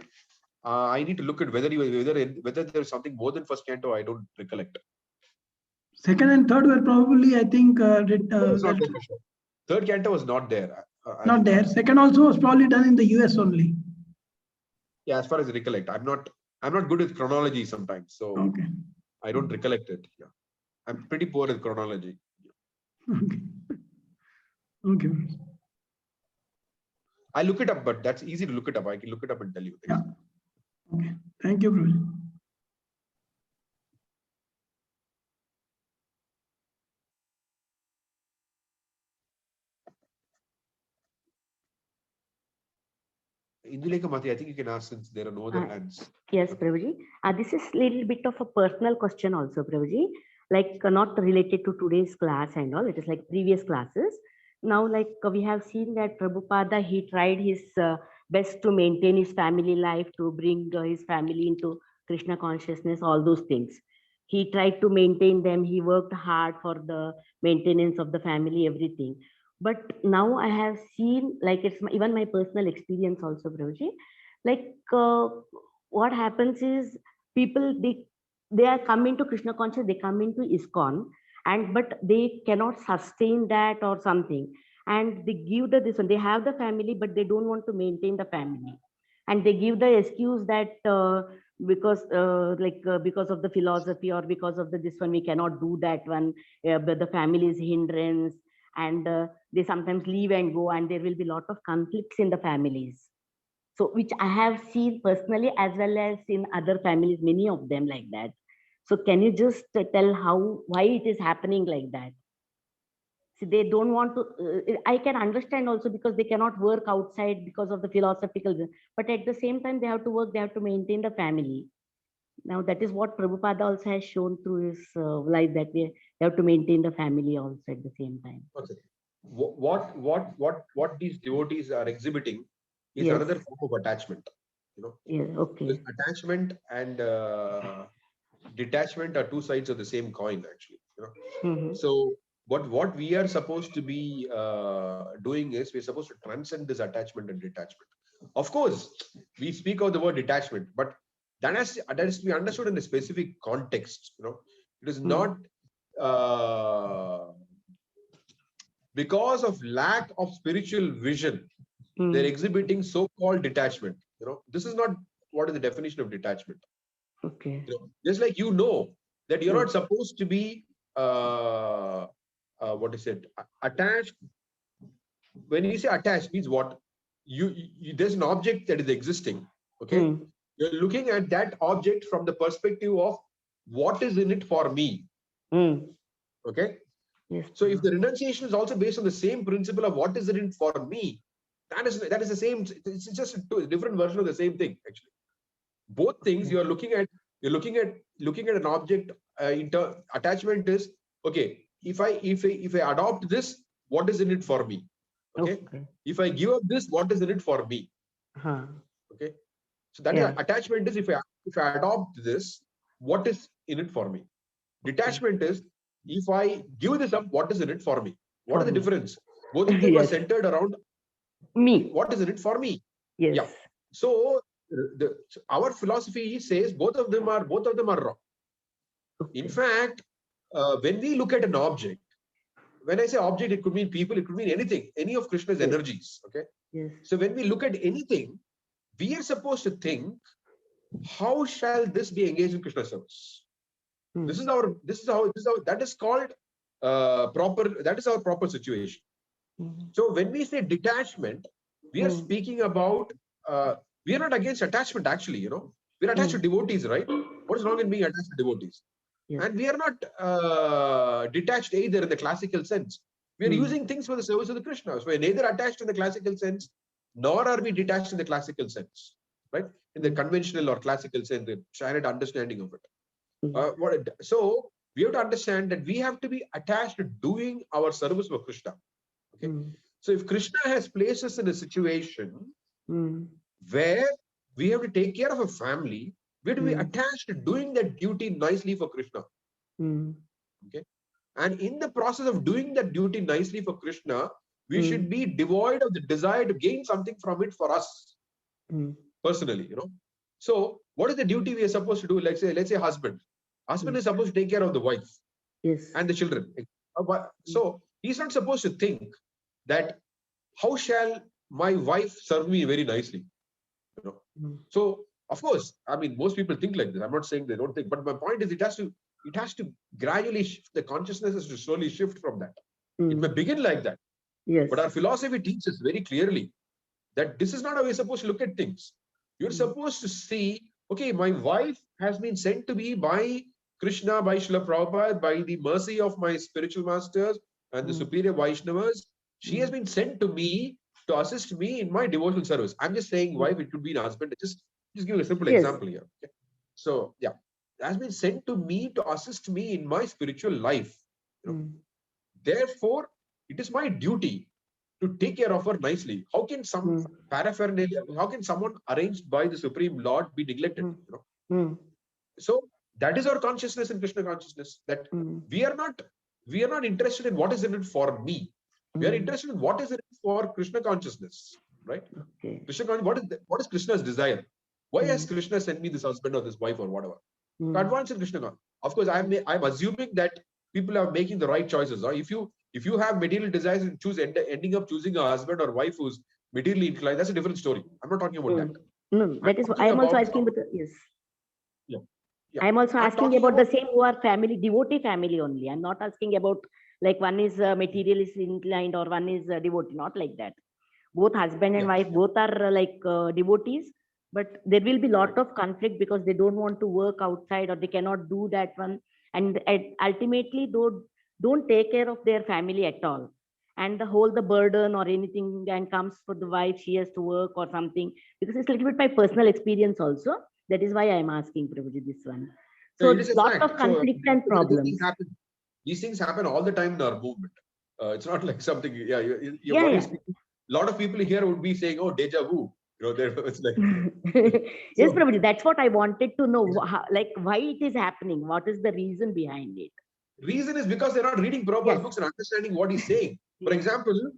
[SPEAKER 3] I need to look at whether there's something more than first canto. I don't recollect.
[SPEAKER 1] Second and third were probably, I think,
[SPEAKER 3] It's not there for sure. Third canto was not there.
[SPEAKER 1] not there. Second also was probably done in the US only.
[SPEAKER 3] Yeah, as far as I recollect, I'm not good with chronology sometimes, so
[SPEAKER 1] Okay.
[SPEAKER 3] I don't recollect it. Yeah, I'm pretty poor with chronology.
[SPEAKER 1] Okay. Okay.
[SPEAKER 3] I look it up, but that's easy to look it up. I can look it up and tell you.
[SPEAKER 1] Yeah. Okay. Thank you, Prabhuji.
[SPEAKER 3] Indulekha Mati, I think you can ask since there are no other hands.
[SPEAKER 2] Yes, Prabhuji. This is little bit of a personal question also, Prabhuji. Like not related to today's class and all. It is like previous classes. Now, like we have seen that Prabhupada, he tried his best to maintain his family life, to bring his family into Krishna consciousness, all those things. He tried to maintain them. He worked hard for the maintenance of the family, everything. But now I have seen, like it's even my personal experience also, Prabhuji. Like what happens is people, they are coming to Krishna consciousness, they come into ISKCON, but they cannot sustain that or something, and they give this one. They have the family, but they don't want to maintain the family, and they give the excuse that because of the philosophy or because of this one we cannot do that one, but the family is hindrance, and they sometimes leave and go, and there will be a lot of conflicts in the families. So which I have seen personally as well as in other families, many of them like that. So can you just tell why it is happening like that? See, they don't want to, I can understand also because they cannot work outside because of the philosophical, but at the same time they have to work, they have to maintain the family. Now that is what Prabhupada also has shown through his life, that they have to maintain the family also at the same time.
[SPEAKER 3] Okay. What these devotees are exhibiting is
[SPEAKER 2] Yes.
[SPEAKER 3] another form of attachment.
[SPEAKER 2] Yeah, okay.
[SPEAKER 3] Because attachment and detachment are two sides of the same coin, actually.
[SPEAKER 2] Mm-hmm.
[SPEAKER 3] So what we are supposed to be doing is we're supposed to transcend this attachment and detachment. Of course, we speak of the word detachment, but that has to be understood in a specific context. It is not because of lack of spiritual vision, they're exhibiting so-called detachment. This is not what is the definition of detachment.
[SPEAKER 2] Okay.
[SPEAKER 3] Just like that you're not supposed to be what is it, attached. When you say attached, means what? You there's an object that is existing. Okay, you're looking at that object from the perspective of what is in it for me. Okay.
[SPEAKER 2] Yes.
[SPEAKER 3] So if the renunciation is also based on the same principle of what is in it for me, that is the same. It's just a different version of the same thing. Actually, both things you're looking at an object. Attachment is okay. If I adopt this, what is in it for me? Okay. If I give up this, what is in it for me? Okay. So that is attachment is if I adopt this, what is in it for me? Detachment is if I give this up, what is in it for me? What is the difference? Both of them are centered around
[SPEAKER 2] me.
[SPEAKER 3] What is in it for me?
[SPEAKER 2] Yes.
[SPEAKER 3] Yeah. So our philosophy says both of them are wrong. In fact, when we look at an object, when I say object, it could mean people, it could mean anything, any of Krishna's energies. Okay.
[SPEAKER 2] Yes.
[SPEAKER 3] So when we look at anything, we are supposed to think, how shall this be engaged in Krishna service? This is our, that is called proper, that is our proper situation. So when we say detachment, we are speaking about, we are not against attachment actually, you know. We are attached to devotees, right? What is wrong in being attached to devotees?
[SPEAKER 2] Yes.
[SPEAKER 3] And we are not detached either in the classical sense. We are using things for the service of the Krishna. So we are neither attached in the classical sense, nor are we detached in the classical sense, right? In the conventional or classical sense, the standard understanding of it. So we have to understand that we have to be attached to doing our service for Krishna. Okay. So if Krishna has placed us in a situation where we have to take care of a family, we have to be attached to doing that duty nicely for Krishna. Okay. And in the process of doing that duty nicely for Krishna, we should be devoid of the desire to gain something from it for us personally, you know. So what is the duty we are supposed to do? Let's say husband is supposed to take care of the wife and the children. So he's not supposed to think that how shall my wife serve me very nicely, you know. So of course, I mean, most people think like this. I'm not saying they don't think, but my point is it has to gradually shift. The consciousness has to slowly shift from that. It may begin like that.
[SPEAKER 2] Yes.
[SPEAKER 3] But our philosophy teaches very clearly that this is not how we're supposed to look at things. You're supposed to see, okay, my wife has been sent to me by Krishna, by Srila Prabhupada, by the mercy of my spiritual masters and the superior Vaishnavas. She has been sent to me to assist me in my devotional service. I'm just saying wife, it could be an husband. Just give a simple example here. Okay? So, yeah, it has been sent to me to assist me in my spiritual life. You know? Therefore, it is my duty to take care of her nicely. How can some paraphernalia, how can someone arranged by the Supreme Lord be neglected? You know? So that is our consciousness in Krishna consciousness, that we are not interested in what is in it for me. We are interested in what is in it for Krishna consciousness, right?
[SPEAKER 2] Okay.
[SPEAKER 3] Krishna, what is Krishna's desire? Why has Krishna sent me this husband or this wife or whatever? To advance in Krishna consciousness. Of course, I'm assuming that people are making the right choices. Or if you have material desires and ending up choosing a husband or wife who's materially inclined, that's a different story. I'm not talking about that.
[SPEAKER 2] No, that is. I am also asking about yes.
[SPEAKER 3] Yeah.
[SPEAKER 2] I am also asking about the same who are family, devotee family only. I'm not asking about like one is materialist inclined or one is devotee. Not like that. Both husband and wife, both are like devotees, but there will be lot of conflict because they don't want to work outside or they cannot do that one, and ultimately don't take care of their family at all, and the burden or anything and comes for the wife. She has to work or something, because it's a little bit my personal experience also. That is why I am asking Prabhuji this one. So
[SPEAKER 3] it is a
[SPEAKER 2] lot
[SPEAKER 3] fact.
[SPEAKER 2] of conflict and problems.
[SPEAKER 3] These things happen all the time in our movement. It's not like something. Yeah, a lot of people here would be saying, "Oh, deja vu." You know, it's like.
[SPEAKER 2] Yes, Prabhuji, that's what I wanted to know. How, like why it is happening? What is the reason behind it?
[SPEAKER 3] Reason is because they're not reading Prabhupada's books and understanding what he's saying. For example,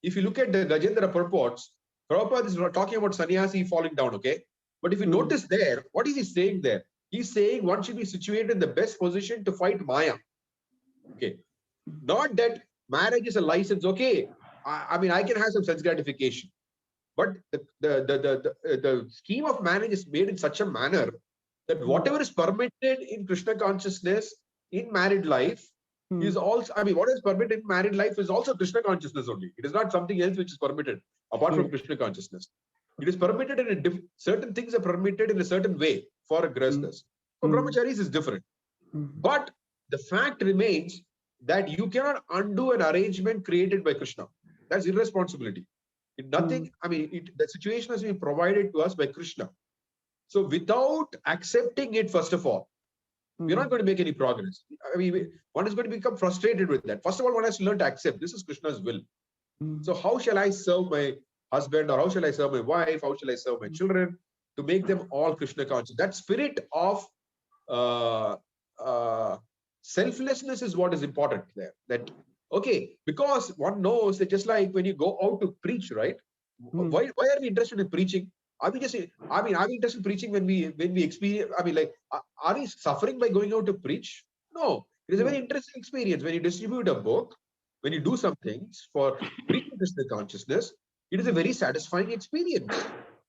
[SPEAKER 3] if you look at the Gajendra purports, Prabhupada is talking about sannyasi falling down, okay? But if you notice there, what is he saying there? He's saying one should be situated in the best position to fight Maya. Okay. Not that marriage is a license, okay? I mean, I can have some sense gratification. But the scheme of marriage is made in such a manner that whatever is permitted in Krishna consciousness in married life is also, I mean, what is permitted in married life is also Krishna consciousness only. It is not something else which is permitted apart from Krishna consciousness. It is permitted in certain things are permitted in a certain way for grihasthas. For brahmacharis is different. But the fact remains that you cannot undo an arrangement created by Krishna. That's irresponsibility. Nothing, I mean, the situation has been provided to us by Krishna. So without accepting it, first of all, we're not going to make any progress. I mean, one is going to become frustrated with that. First of all, one has to learn to accept this is Krishna's will. So how shall I serve my husband, or how shall I serve my wife? How shall I serve my children? To make them all Krishna conscious. That spirit of selflessness is what is important there. That, okay, because one knows that just like when you go out to preach, right? Why are we interested in preaching? Are we just, I mean, are we interested in preaching when we experience, I mean, like, are we suffering by going out to preach? No, it is a very interesting experience. When you distribute a book, when you do some things for preaching Krishna consciousness, it is a very satisfying experience.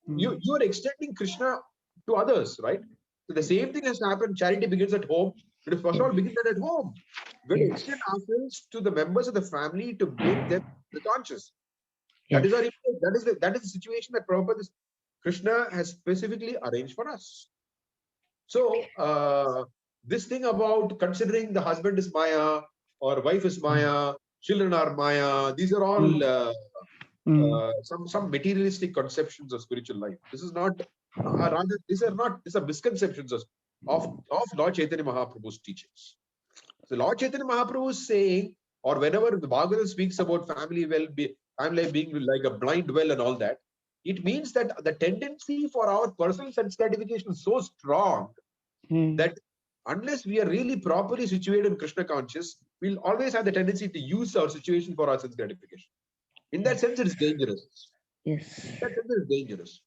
[SPEAKER 3] You are extending Krishna to others, right? So the same thing has happened. Charity begins at home. But first of all, begins at home. We
[SPEAKER 2] Yes.
[SPEAKER 3] extend ourselves to the members of the family to make them conscious.
[SPEAKER 2] Yes.
[SPEAKER 3] That is our intent. That is the situation that Prabhupada Krishna has specifically arranged for us. So this thing about considering the husband is Maya or wife is Maya, children are Maya, these are all some materialistic conceptions of spiritual life. This is not rather these are misconceptions of Lord Chaitanya Mahaprabhu's teachings. So Lord Chaitanya Mahaprabhu is saying, or whenever the Bhagavatam speaks about family life being like a blind well and all that, it means that the tendency for our personal sense gratification is so strong that unless we are really properly situated in Krishna conscious, we'll always have the tendency to use our situation for our sense gratification. In that sense, it is dangerous.
[SPEAKER 2] Yes.
[SPEAKER 3] In that sense, it is dangerous.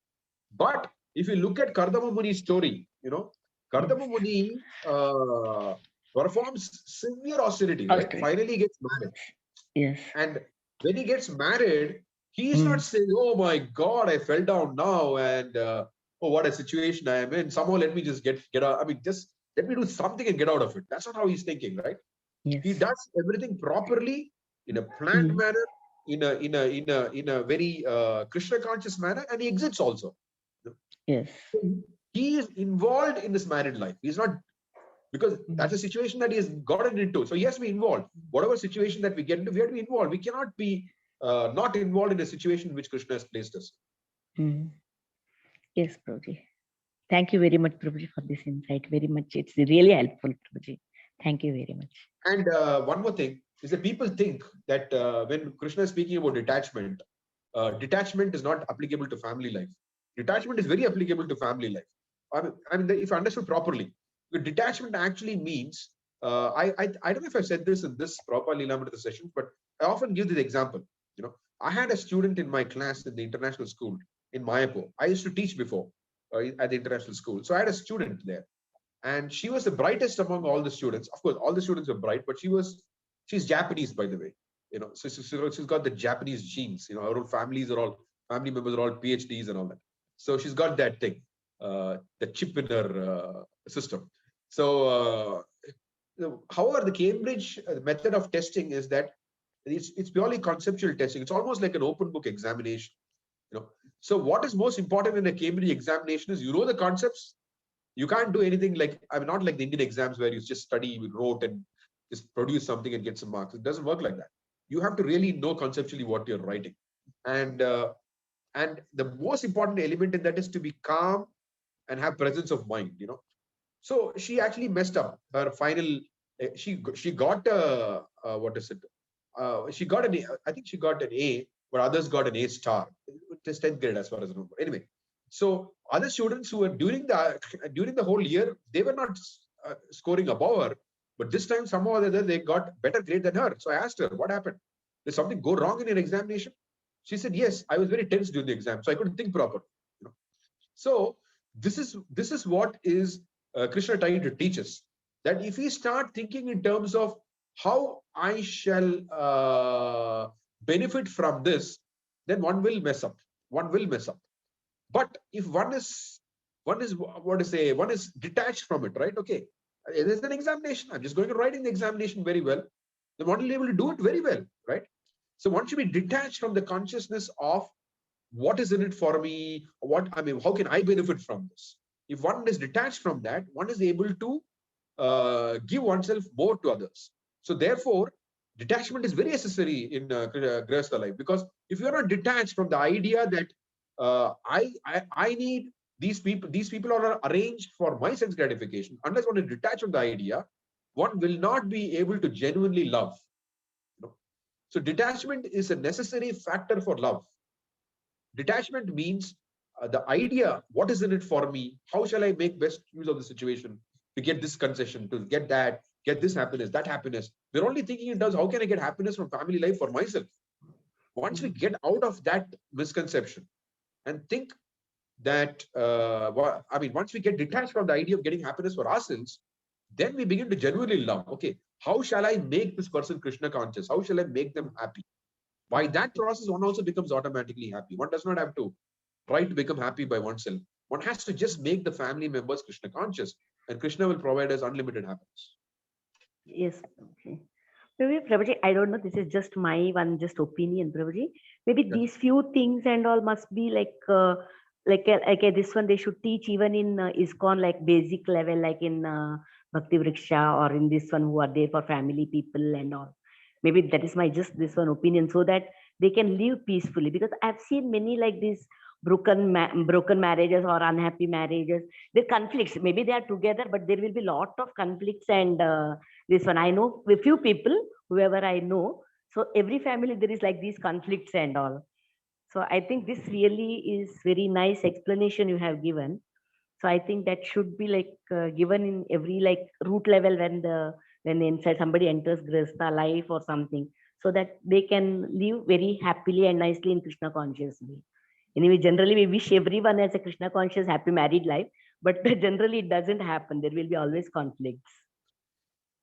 [SPEAKER 3] But if you look at Kardama Muni's story, Kardama Muni performs severe austerity, right? Finally gets married.
[SPEAKER 2] Yes.
[SPEAKER 3] And when he gets married, he is not saying, oh my God, I fell down now and oh, what a situation I am in. Somehow let me just get out. I mean, just let me do something and get out of it. That's not how he's thinking, right?
[SPEAKER 2] Yes.
[SPEAKER 3] He does everything properly in a planned manner, in a very Krishna conscious manner, and he exits also.
[SPEAKER 2] Yes.
[SPEAKER 3] So he is involved in this married life. He's not, because that's a situation that he has gotten into. So he has to be involved. Whatever situation that we get into, we have to be involved. We cannot be not involved in a situation in which Krishna has placed us.
[SPEAKER 2] Yes, Prabhuji. Thank you very much, Prabhuji, for this insight. Very much. It's really helpful, Prabhuji. Thank you very much.
[SPEAKER 3] And one more thing is that people think that when Krishna is speaking about detachment, detachment is not applicable to family life. Detachment is very applicable to family life. I mean, if understood properly, the detachment actually means, I don't know if I've said this in this proper Leelamrita session, but I often give this example. I had a student in my class in the international school in Mayapur. I used to teach before at the international school. So I had a student there. And she was the brightest among all the students. Of course, all the students were bright, but she's Japanese, by the way. So she's got the Japanese genes. Her whole family members are all PhDs and all that. So she's got that thing, the chip in her system. So, however, the Cambridge method of testing is that it's purely conceptual testing. It's almost like an open book examination. So what is most important in a Cambridge examination is the concepts. You can't do anything like, not like the Indian exams where you just study, wrote, and just produce something and get some marks. It doesn't work like that. You have to really know conceptually what you're writing. And the most important element in that is to be calm and have presence of mind, So she actually messed up her final, she got what is it? She got I think she got an A, but others got an A star. It is 10th grade as far as I remember. Anyway. So other students who were during the whole year, they were not scoring above her, but this time somehow or other they got better grade than her. So I asked her, what happened? Did something go wrong in your examination? She said, yes, I was very tense during the exam, so I couldn't think properly. So this is what is Krishna trying to teach us, that if we start thinking in terms of how I shall benefit from this, then one will mess up. But if one is detached from it, right? Okay, there's an examination. I'm just going to write in the examination very well. Then one will be able to do it very well, right? So one should be detached from the consciousness of what is in it for me. How can I benefit from this? If one is detached from that, one is able to give oneself more to others. So therefore, detachment is very necessary in Grihastha life, because if you're not detached from the idea that I need these people are arranged for my sense gratification, unless one is detached from the idea, one will not be able to genuinely love. So detachment is a necessary factor for love. Detachment means the idea, what is in it for me? How shall I make best use of the situation to get this concession, to get that, get this happiness, that happiness? We're only thinking in terms, how can I get happiness from family life for myself? Once we get out of that misconception and think that, once we get detached from the idea of getting happiness for ourselves, then we begin to genuinely love. Okay, how shall I make this person Krishna conscious? How shall I make them happy? By that process, one also becomes automatically happy. One does not have to try to become happy by oneself. One has to just make the family members Krishna conscious, and Krishna will provide us unlimited happiness.
[SPEAKER 2] Yes. Okay. Maybe Prabhuji, I don't know. This is just my one, just opinion, Prabhuji. Maybe
[SPEAKER 3] Yeah.
[SPEAKER 2] these few things and all must be this one they should teach even in ISKCON, like basic level, like in Bhakti Vriksha, or in this one who are there for family people and all. Maybe that is my just this one opinion, so that they can live peacefully. Because I've seen many like these broken marriages or unhappy marriages. There are conflicts. Maybe they are together, but there will be lot of conflicts and. This one I know a few people, whoever I know. So every family there is like these conflicts and all. So I think this really is very nice explanation you have given. So I think that should be like given in every like root level when inside somebody enters Grihastha life or something, so that they can live very happily and nicely in Krishna consciously. Anyway, generally we wish everyone has a Krishna conscious happy married life, but generally it doesn't happen. There will be always conflicts.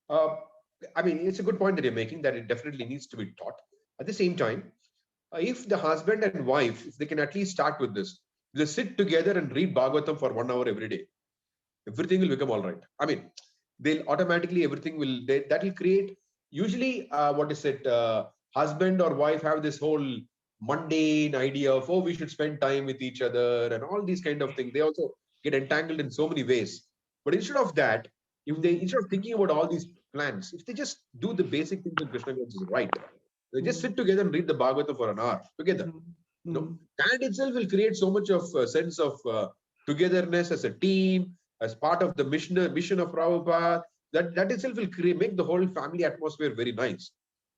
[SPEAKER 3] I mean, it's a good point that you're making, that it definitely needs to be taught. At the same time, if the husband and wife, if they can at least start with this, they sit together and read Bhagavatam for 1 hour every day, everything will become all right. I mean, they'll automatically, everything will, that will create, usually, what is it, husband or wife have this whole mundane idea of, oh, we should spend time with each other and all these kind of things. They also get entangled in so many ways. But instead of that, if they, instead of thinking about all these plans, if they just do the basic things that Krishna is right, they just sit together and read the Bhagavatam for an hour together. You know, that itself will create so much of a sense of togetherness as a team, as part of the mission of Prabhupada. That itself will make the whole family atmosphere very nice.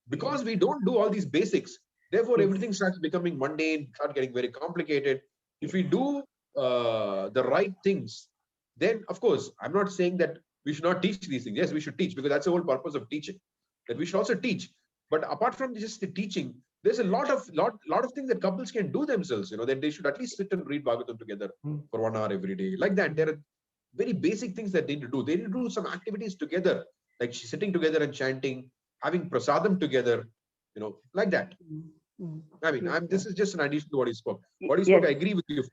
[SPEAKER 3] Because we don't do all these basics, therefore everything starts becoming mundane, start getting very complicated. If we do the right things, then of course, I'm not saying that we should not teach these things. Yes, we should teach, because that's the whole purpose of teaching. That we should also teach. But apart from just the teaching, there's a lot of things that couples can do themselves. You know, that they should at least sit and read Bhagavatam together for 1 hour every day. Like that, there are very basic things that they need to do. They need to do some activities together, like sitting together and chanting, having prasadam together, you know, like that. I mean, this is just an addition to what he spoke. What he spoke, I agree with you,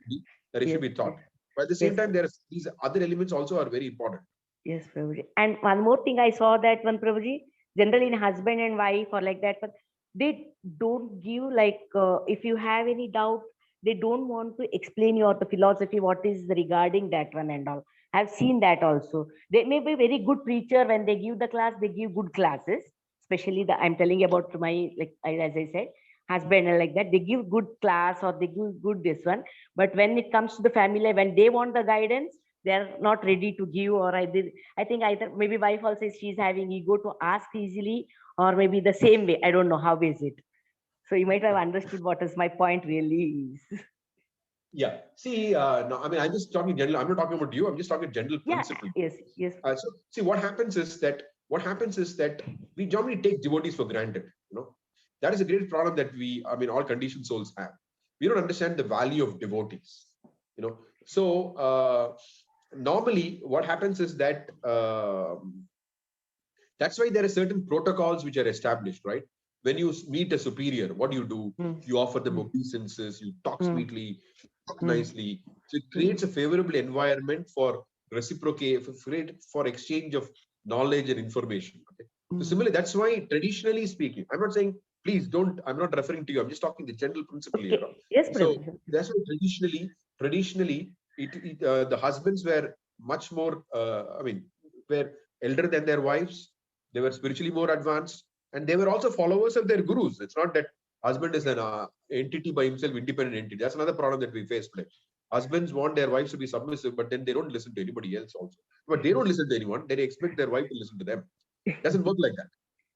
[SPEAKER 3] that it should be taught. But at the same time, there are these other elements also are very important.
[SPEAKER 2] Yes, Prabhuji. And one more thing, I saw that one, Prabhuji, generally in husband and wife or like that, but they don't give like, if you have any doubt, they don't want to explain you or the philosophy, what is regarding that one and all. I've seen that also. They may be very good preacher when they give the class, they give good classes, especially I'm telling about my, like, as I said, husband and like that, they give good class or they give good this one. But when it comes to the family, when they want the guidance, they're not ready to give. Or I think either maybe wife also she's having ego to ask easily, or maybe the same way. I don't know how is it. So you might have understood what is my point really is.
[SPEAKER 3] Yeah. See, no, I mean, I'm just talking general. I'm not talking about you. I'm just talking general principle.
[SPEAKER 2] Yes.
[SPEAKER 3] So see, what happens is that we generally take devotees for granted. You know, that is a great problem that all conditioned souls have. We don't understand the value of devotees. You know, so normally what happens is that that's why there are certain protocols which are established, right? When you meet a superior, what do? You offer them obeisances, you talk sweetly, talk nicely. So it creates a favorable environment for reciprocate, for exchange of knowledge and information. Okay? So similarly, that's why traditionally speaking, I'm not saying, please don't, I'm not referring to you, I'm just talking the general principle here.
[SPEAKER 2] Yes,
[SPEAKER 3] so that's why traditionally, the husbands were much more, were elder than their wives. They were spiritually more advanced, and they were also followers of their gurus. It's not that husband is an entity by himself, independent entity. That's another problem that we face today. Husbands want their wives to be submissive, but then they don't listen to anybody else also. But they don't listen to anyone. They expect their wife to listen to them. It doesn't work like that.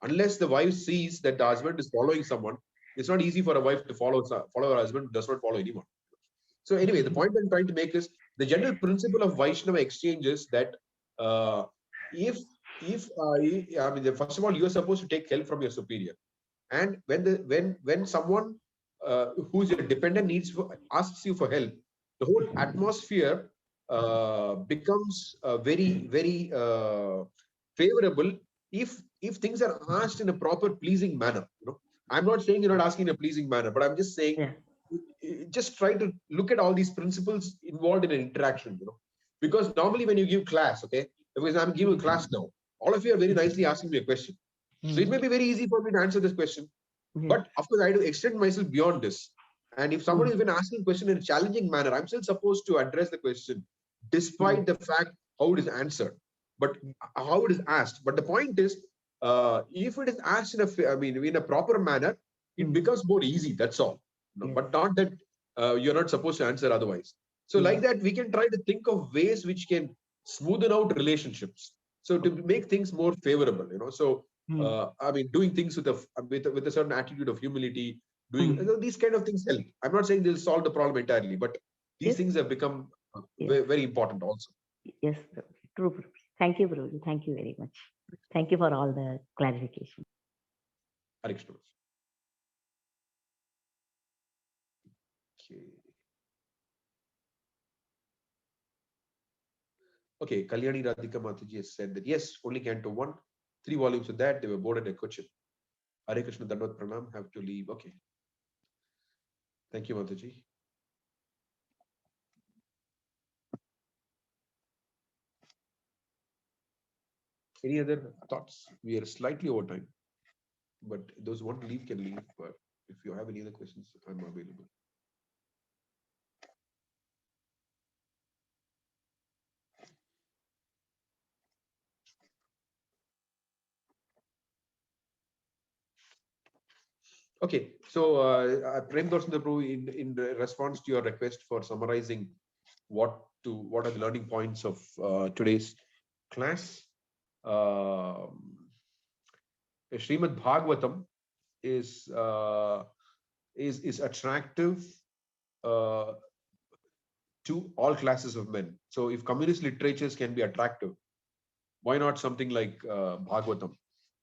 [SPEAKER 3] Unless the wife sees that the husband is following someone, it's not easy for a wife to follow her husband who does not follow anyone. So anyway, the point I'm trying to make is the general principle of Vaishnava exchange is that first of all, you are supposed to take help from your superior, and when someone who's your dependent asks you for help, the whole atmosphere becomes very favorable if things are asked in a proper pleasing manner. You know, I'm not saying you're not asking in a pleasing manner, but I'm just saying just try to look at all these principles involved in an interaction, because normally when you give class, okay, because I'm giving a class now, all of you are very nicely asking me a question. So it may be very easy for me to answer this question, but of course I do extend myself beyond this. And if somebody has been asking a question in a challenging manner, I'm still supposed to address the question, despite the fact how it is answered, but how it is asked. But the point is, if it is asked in a proper manner, it becomes more easy. That's all. But not that you're not supposed to answer otherwise. So like that, we can try to think of ways which can smoothen out relationships. So to make things more favorable, So doing things with a certain attitude of humility, doing these kind of things help. I'm not saying they'll solve the problem entirely, but these things have become very, very important also.
[SPEAKER 2] Yes, true. Prabhu. Thank you, Prabhu. Thank you very much. Thank you for all the clarification.
[SPEAKER 3] Hare Krishna. Okay, Kalyani Radhika Mataji has said that yes, only Canto 1, 3 volumes of that, they were boarded at Cochin. Hare Krishna Dandavat Pranam, have to leave. Okay. Thank you, Mataji. Any other thoughts? We are slightly over time, but those who want to leave can leave. But if you have any other questions, I'm available. Okay, so Prem Darshan Prabhu, in response to your request for summarizing what are the learning points of today's class, Srimad Bhagavatam is attractive to all classes of men. So if communist literatures can be attractive, why not something like Bhagavatam?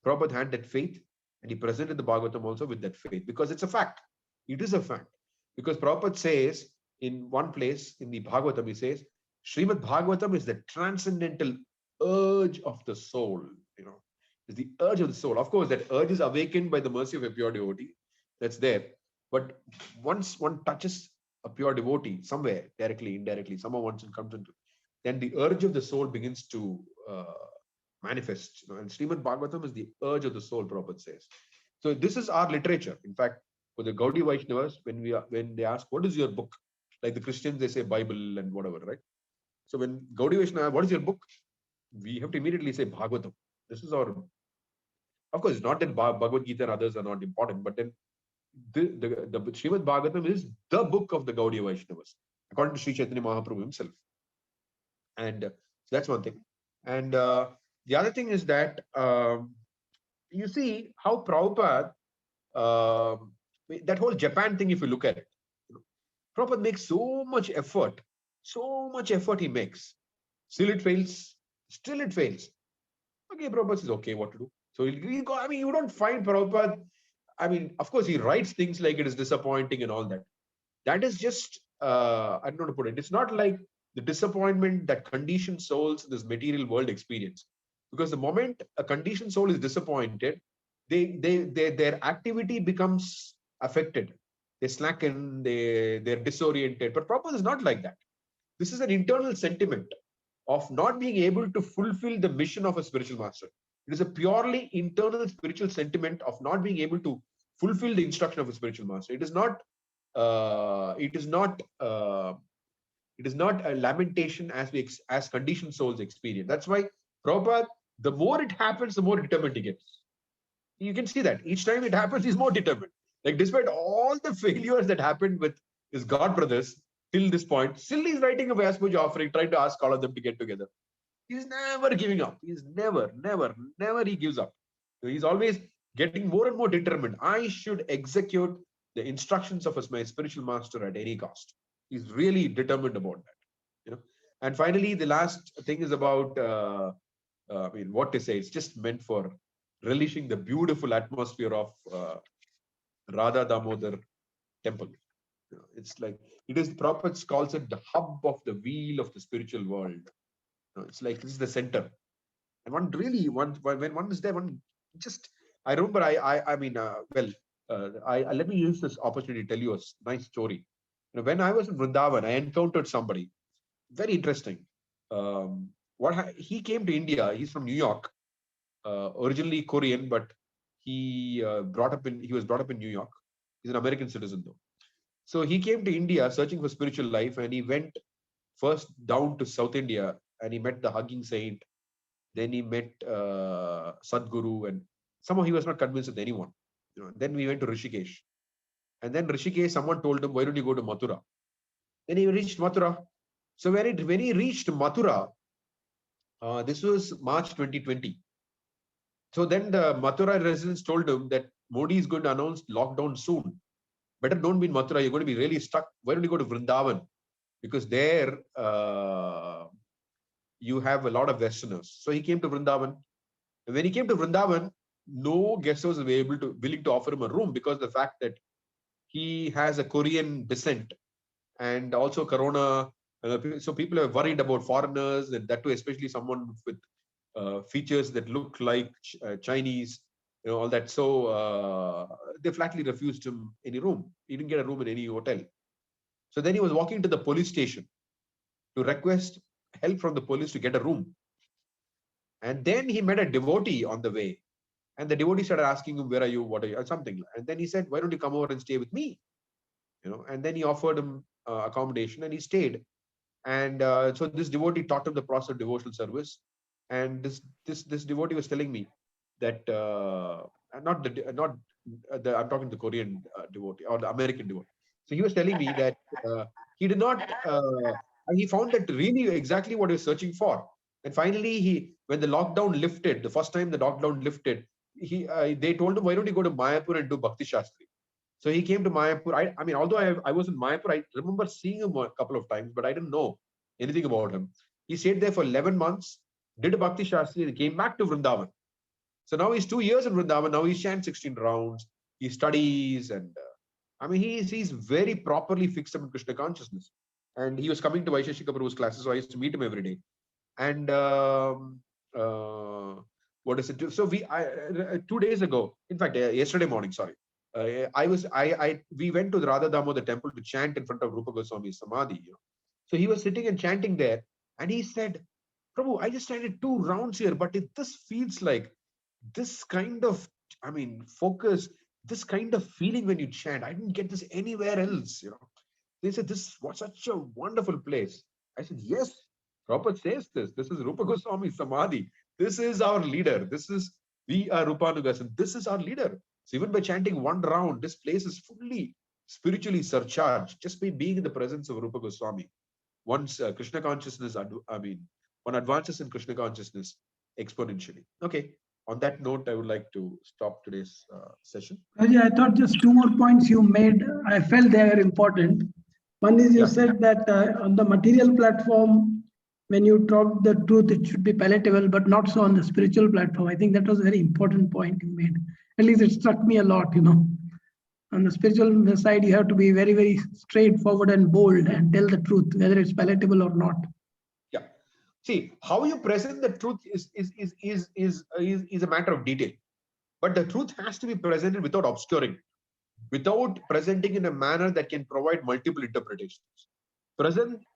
[SPEAKER 3] Prabhupada had that faith, and he presented the Bhagavatam also with that faith, because it's a fact. It is a fact. Because Prabhupada says in one place in the Bhagavatam, he says, Srimad Bhagavatam is the transcendental urge of the soul. Is the urge of the soul. Of course, that urge is awakened by the mercy of a pure devotee. That's there. But once one touches a pure devotee, somewhere, directly, indirectly, someone once it comes into, then the urge of the soul begins to manifest. And Srimad Bhagavatam is the urge of the soul, Prabhupada says. So this is our literature. In fact, for the Gaudiya Vaishnavas, when they ask, what is your book? Like the Christians, they say Bible and whatever, right? So when Gaudiya Vaishnava, what is your book? We have to immediately say Bhagavatam. This is our, of course, it's not that Bhagavad Gita and others are not important, but then the Srimad Bhagavatam is the book of the Gaudiya Vaishnavas, according to Sri Caitanya Mahaprabhu himself. And so that's one thing. And the other thing is that you see how Prabhupada, that whole Japan thing, if you look at it, Prabhupada makes so much effort he makes. Still it fails. Okay, Prabhupada says, okay, what to do? So you don't find Prabhupada, of course, he writes things like it is disappointing and all that. That is just, I don't know how to put it. It's not like the disappointment that conditioned souls in this material world experience. Because the moment a conditioned soul is disappointed, their activity becomes affected. They slacken, they're disoriented. But Prabhupada is not like that. This is an internal sentiment of not being able to fulfill the mission of a spiritual master. It is a purely internal spiritual sentiment of not being able to fulfill the instruction of a spiritual master. It is not a lamentation as conditioned souls experience. That's why Prabhupada, the more it happens, the more determined he gets. You can see that each time it happens, he's more determined. Like despite all the failures that happened with his God brothers till this point, still he's writing a Vyas Puja offering, trying to ask all of them to get together. He's never giving up. He's never he gives up. So he's always getting more and more determined. I should execute the instructions of my spiritual master at any cost. He's really determined about that. And finally, the last thing is about what to say. It's just meant for relishing the beautiful atmosphere of Radha Damodar temple. It's like it is. Prabhupada calls it the hub of the wheel of the spiritual world. It's like this is the center, and when one is there, one just. I remember. let me use this opportunity to tell you a nice story. When I was in Vrindavan, I encountered somebody very interesting. He came to India. He's from New York, originally Korean, but he was brought up in New York. He's an American citizen though. So he came to India searching for spiritual life, and he went first down to South India, and he met the Hugging Saint. Then he met Sadhguru, and somehow he was not convinced with anyone. Then we went to Rishikesh, and then Rishikesh, someone told him, "Why don't you go to Mathura?" Then he reached Mathura. So when he reached Mathura, this was March 2020. So then the Mathura residents told him that Modi is going to announce lockdown soon. Better don't be in Mathura. You're going to be really stuck. Why don't you go to Vrindavan? Because there you have a lot of Westerners. So he came to Vrindavan. And when he came to Vrindavan, no guest was willing to offer him a room because of the fact that he has a Korean descent and also Corona. So people are worried about foreigners, and that too, especially someone with features that look like Chinese, all that. So they flatly refused him any room. He didn't get a room in any hotel. So then he was walking to the police station to request help from the police to get a room. And then he met a devotee on the way. And the devotee started asking him, "Where are you? What are you?" or something. And then he said, "Why don't you come over and stay with me?" And then he offered him accommodation, and he stayed. And so this devotee taught him the process of devotional service. And this devotee was telling me that I'm talking to the Korean devotee or the American devotee. So he was telling me that he did not. He found that really exactly what he was searching for. And finally, when the lockdown lifted, the first time the lockdown lifted, they told him, "Why don't you go to Mayapur and do Bhakti Shastri?" So he came to Mayapur. I mean, although I was in Mayapur, I remember seeing him a couple of times, but I didn't know anything about him. He stayed there for 11 months, did a Bhakti Shastri, and came back to Vrindavan. So now he's 2 years in Vrindavan. Now he's chanted 16 rounds. He studies, and I mean, he's very properly fixed up in Krishna consciousness. And he was coming to Vaisheshika Prabhu's classes, so I used to meet him every day. And what is it? So 2 days ago, in fact, yesterday morning, sorry, we went to the Radha Damodar temple to chant in front of Rupa Goswami's Samadhi. So he was sitting and chanting there, and he said, "Prabhu, I just chanted 2 rounds here, but this feels like this kind of, I mean, focus, this kind of feeling when you chant. I didn't get this anywhere else." They said, "This was such a wonderful place." I said, "Yes, Prabhupada says this. This is Rupa Goswami Samadhi. This is our leader. We are Rupanugas, and this is our leader." So even by chanting 1 round, this place is fully spiritually surcharged just by being in the presence of Rupa Goswami. Once Krishna consciousness, one advances in Krishna consciousness exponentially. Okay. On that note, I would like to stop today's session.
[SPEAKER 1] Raji, I thought just 2 more points you made. I felt they are important. One is you said that on the material platform, when you talk the truth, it should be palatable, but not so on the spiritual platform. I think that was a very important point you made. At least it struck me a lot, On the spiritual side, you have to be very, very straightforward and bold and tell the truth, whether it's palatable or not.
[SPEAKER 3] Yeah. See, how you present the truth is a matter of detail. But the truth has to be presented without obscuring, without presenting in a manner that can provide multiple interpretations.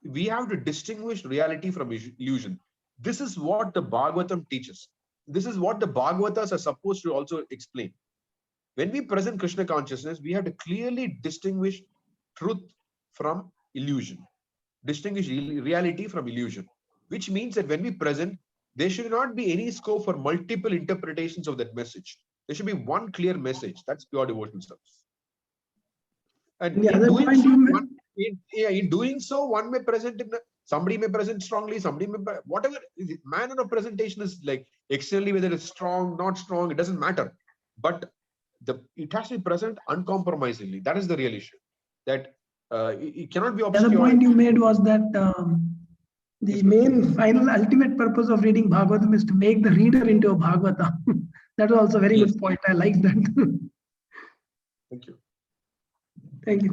[SPEAKER 3] We have to distinguish reality from illusion. This is what the Bhagavatam teaches. This is what the Bhagavatas are supposed to also explain. When we present Krishna consciousness, we have to clearly distinguish truth from illusion, distinguish reality from illusion, which means that when we present, there should not be any scope for multiple interpretations of that message. There should be one clear message. That's pure devotional service. And in doing so, one may present somebody may present strongly, somebody may, whatever manner of presentation is like externally, whether it's strong, not strong, it doesn't matter. But it has to be present uncompromisingly. That is the real issue. That it cannot be obscure.
[SPEAKER 1] The other point you made was that the main final ultimate purpose of reading Bhagavatam is to make the reader into a Bhagavata. That was also a very good point. I like that.
[SPEAKER 3] Thank you.
[SPEAKER 1] Thank you.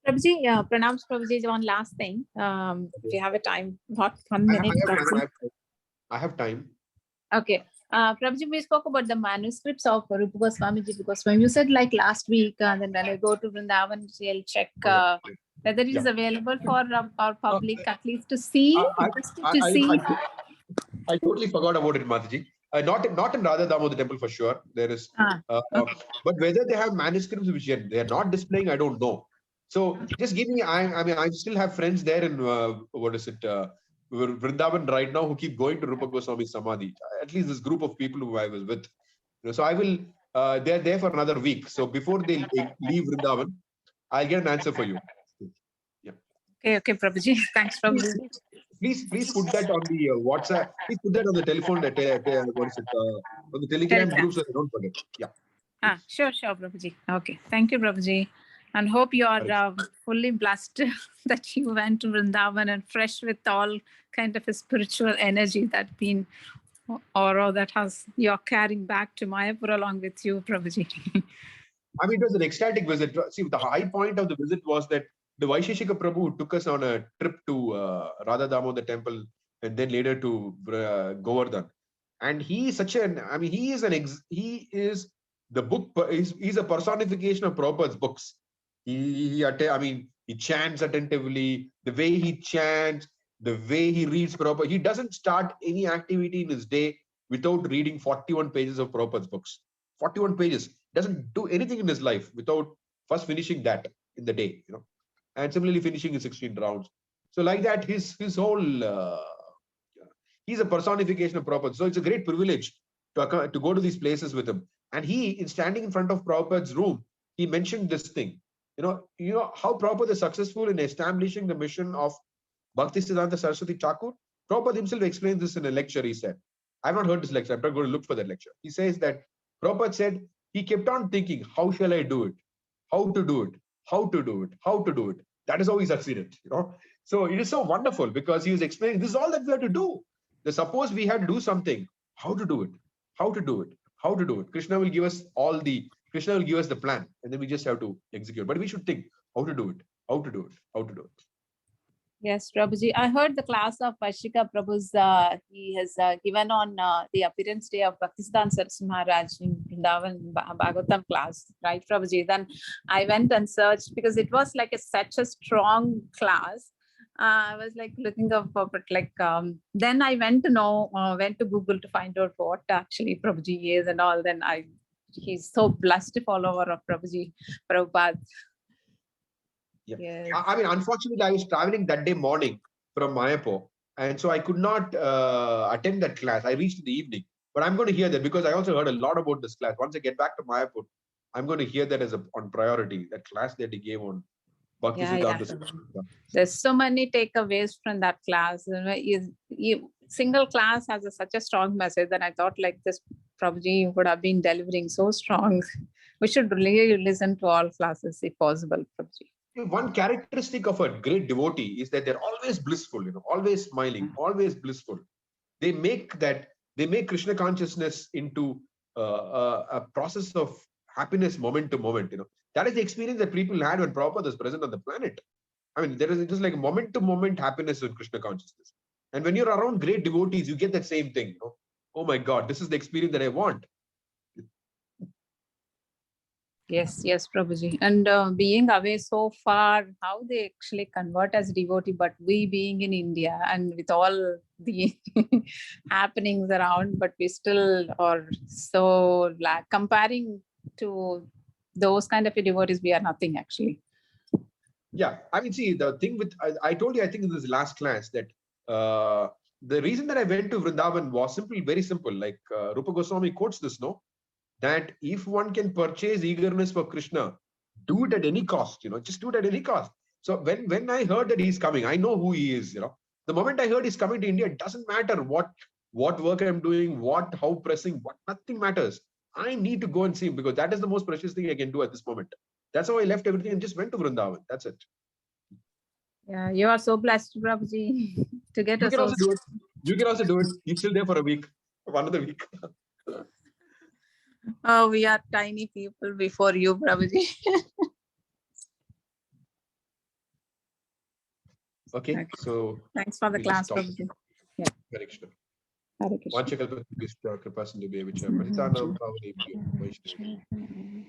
[SPEAKER 4] Prabhuji, pranams Prabhuji, one last thing. If you have a time, not 1 minute.
[SPEAKER 3] I have time.
[SPEAKER 4] Okay. Prabhuji, we spoke about the manuscripts of Rupa Goswamiji, because when you said like last week, then when I go to Vrindavan, I'll check whether it is available for our public at least to see.
[SPEAKER 3] I totally forgot about it, Mataji. Not in Radha Damodar temple for sure. There is,
[SPEAKER 4] Okay.
[SPEAKER 3] but whether they have manuscripts which they are not displaying, I don't know. So just give me. I mean, I still have friends there in what is it, Vrindavan right now, who keep going to Rupa Goswami Samadhi. At least this group of people who I was with. So I will. They're there for another week. So before they leave Vrindavan, I'll get an answer for you. Yeah.
[SPEAKER 4] Okay, Prabhuji. Thanks, Prabhuji.
[SPEAKER 3] Please put that on the WhatsApp. Please put that on the telephone. What is it? On the Telegram group, so I don't forget. Yeah.
[SPEAKER 4] Sure, Prabhuji. Okay. Thank you, Prabhuji. And hope you are fully blessed that you went to Vrindavan and fresh with all kind of a spiritual energy that been or that has you're carrying back to Mayapur along with you, Prabhuji.
[SPEAKER 3] I mean, it was an ecstatic visit. See, the high point of the visit was that the Vaisheshika Prabhu took us on a trip to Radha Damodar temple and then later to Govardhan. And he is such an, I mean, he is the book, he's a personification of Prabhupada's books. He chants attentively, the way he chants, the way he reads Prabhupada. He doesn't start any activity in his day without reading 41 pages of Prabhupada's books. 41 pages. Doesn't do anything in his life without first finishing that in the day, and similarly finishing his 16 rounds. So like that, his whole, he's a personification of Prabhupada. So it's a great privilege to go to these places with him. And he, in standing in front of Prabhupada's room, he mentioned this thing. You know how Prabhupada is successful in establishing the mission of Bhaktisiddhanta Saraswati Thakur. Prabhupada himself explains this in a lecture. He said, I've not heard this lecture. I'm not going to look for that lecture. He says that Prabhupada said, he kept on thinking, how shall I do it? How to do it? How to do it? How to do it? That is how he succeeded, So it is so wonderful because he was explaining, this is all that we have to do. Suppose we had to do something, how to do it? How to do it? How to do it? Krishna will give us the plan, and then we just have to execute. But we should think how to do it, how to do it, how to do it.
[SPEAKER 4] Yes, Prabhuji. I heard the class of Vaishika Prabhu's, he has given on the appearance day of Bhaktisiddhanta Saraswati Maharaj in Vrindavan Bhagavatam class, right, Prabhuji? Then I went and searched because it was like such a strong class. I was like looking up for it, like then I went to Google to find out what actually Prabhuji is and all. Then he's so blessed follower of Prabhuji, Prabhupada.
[SPEAKER 3] Yeah.
[SPEAKER 4] Yes.
[SPEAKER 3] I mean, unfortunately, I was traveling that day morning from Mayapur, and so I could not attend that class. I reached in the evening, but I'm going to hear that because I also heard a lot about this class. Once I get back to Mayapur, I'm going to hear that as on priority, that class that he gave on Bhaktisiddhanta.
[SPEAKER 4] There's so many takeaways from that class. Single class has such a strong message that I thought like this Prabhuji would have been delivering so strong. We should really listen to all classes if possible, Prabhuji.
[SPEAKER 3] One characteristic of a great devotee is that they're always blissful, always smiling, always blissful. They make Krishna consciousness into a process of happiness moment to moment. That is the experience that people had when Prabhupada was present on the planet. I mean, there is just like moment to moment happiness in Krishna consciousness. And when you're around great devotees, you get that same thing. Oh my God, this is the experience that I want.
[SPEAKER 4] Yes, Prabhuji. And being away so far, how they actually convert as devotee, but we being in India and with all the happenings around, but we still are so like comparing to those kind of devotees, we are nothing actually.
[SPEAKER 3] Yeah, I mean, see, the thing with, I told you, I think in this last class that the reason that I went to Vrindavan was very simple. Like Rupa Goswami quotes this, that if one can purchase eagerness for Krishna, do it at any cost, just do it at any cost. So when I heard that he's coming, I know who he is, the moment I heard he's coming to India, it doesn't matter what work I'm doing, how pressing, nothing matters. I need to go and see him because that is the most precious thing I can do at this moment. That's how I left everything and just went to Vrindavan. That's it.
[SPEAKER 4] Yeah, you are so blessed, Prabhuji, to get
[SPEAKER 3] You can also do it. You can also do it. You're still there for a week, another week.
[SPEAKER 4] Oh, we are tiny people before you, Prabhuji.
[SPEAKER 3] Okay, so
[SPEAKER 4] thanks for the class, Prabhuji. Yeah. Hare Krishna.
[SPEAKER 3] Vanchakalpatrubyascha kripasindhubhya vicha patitanam pavanebhyo Vaishnavibhyo.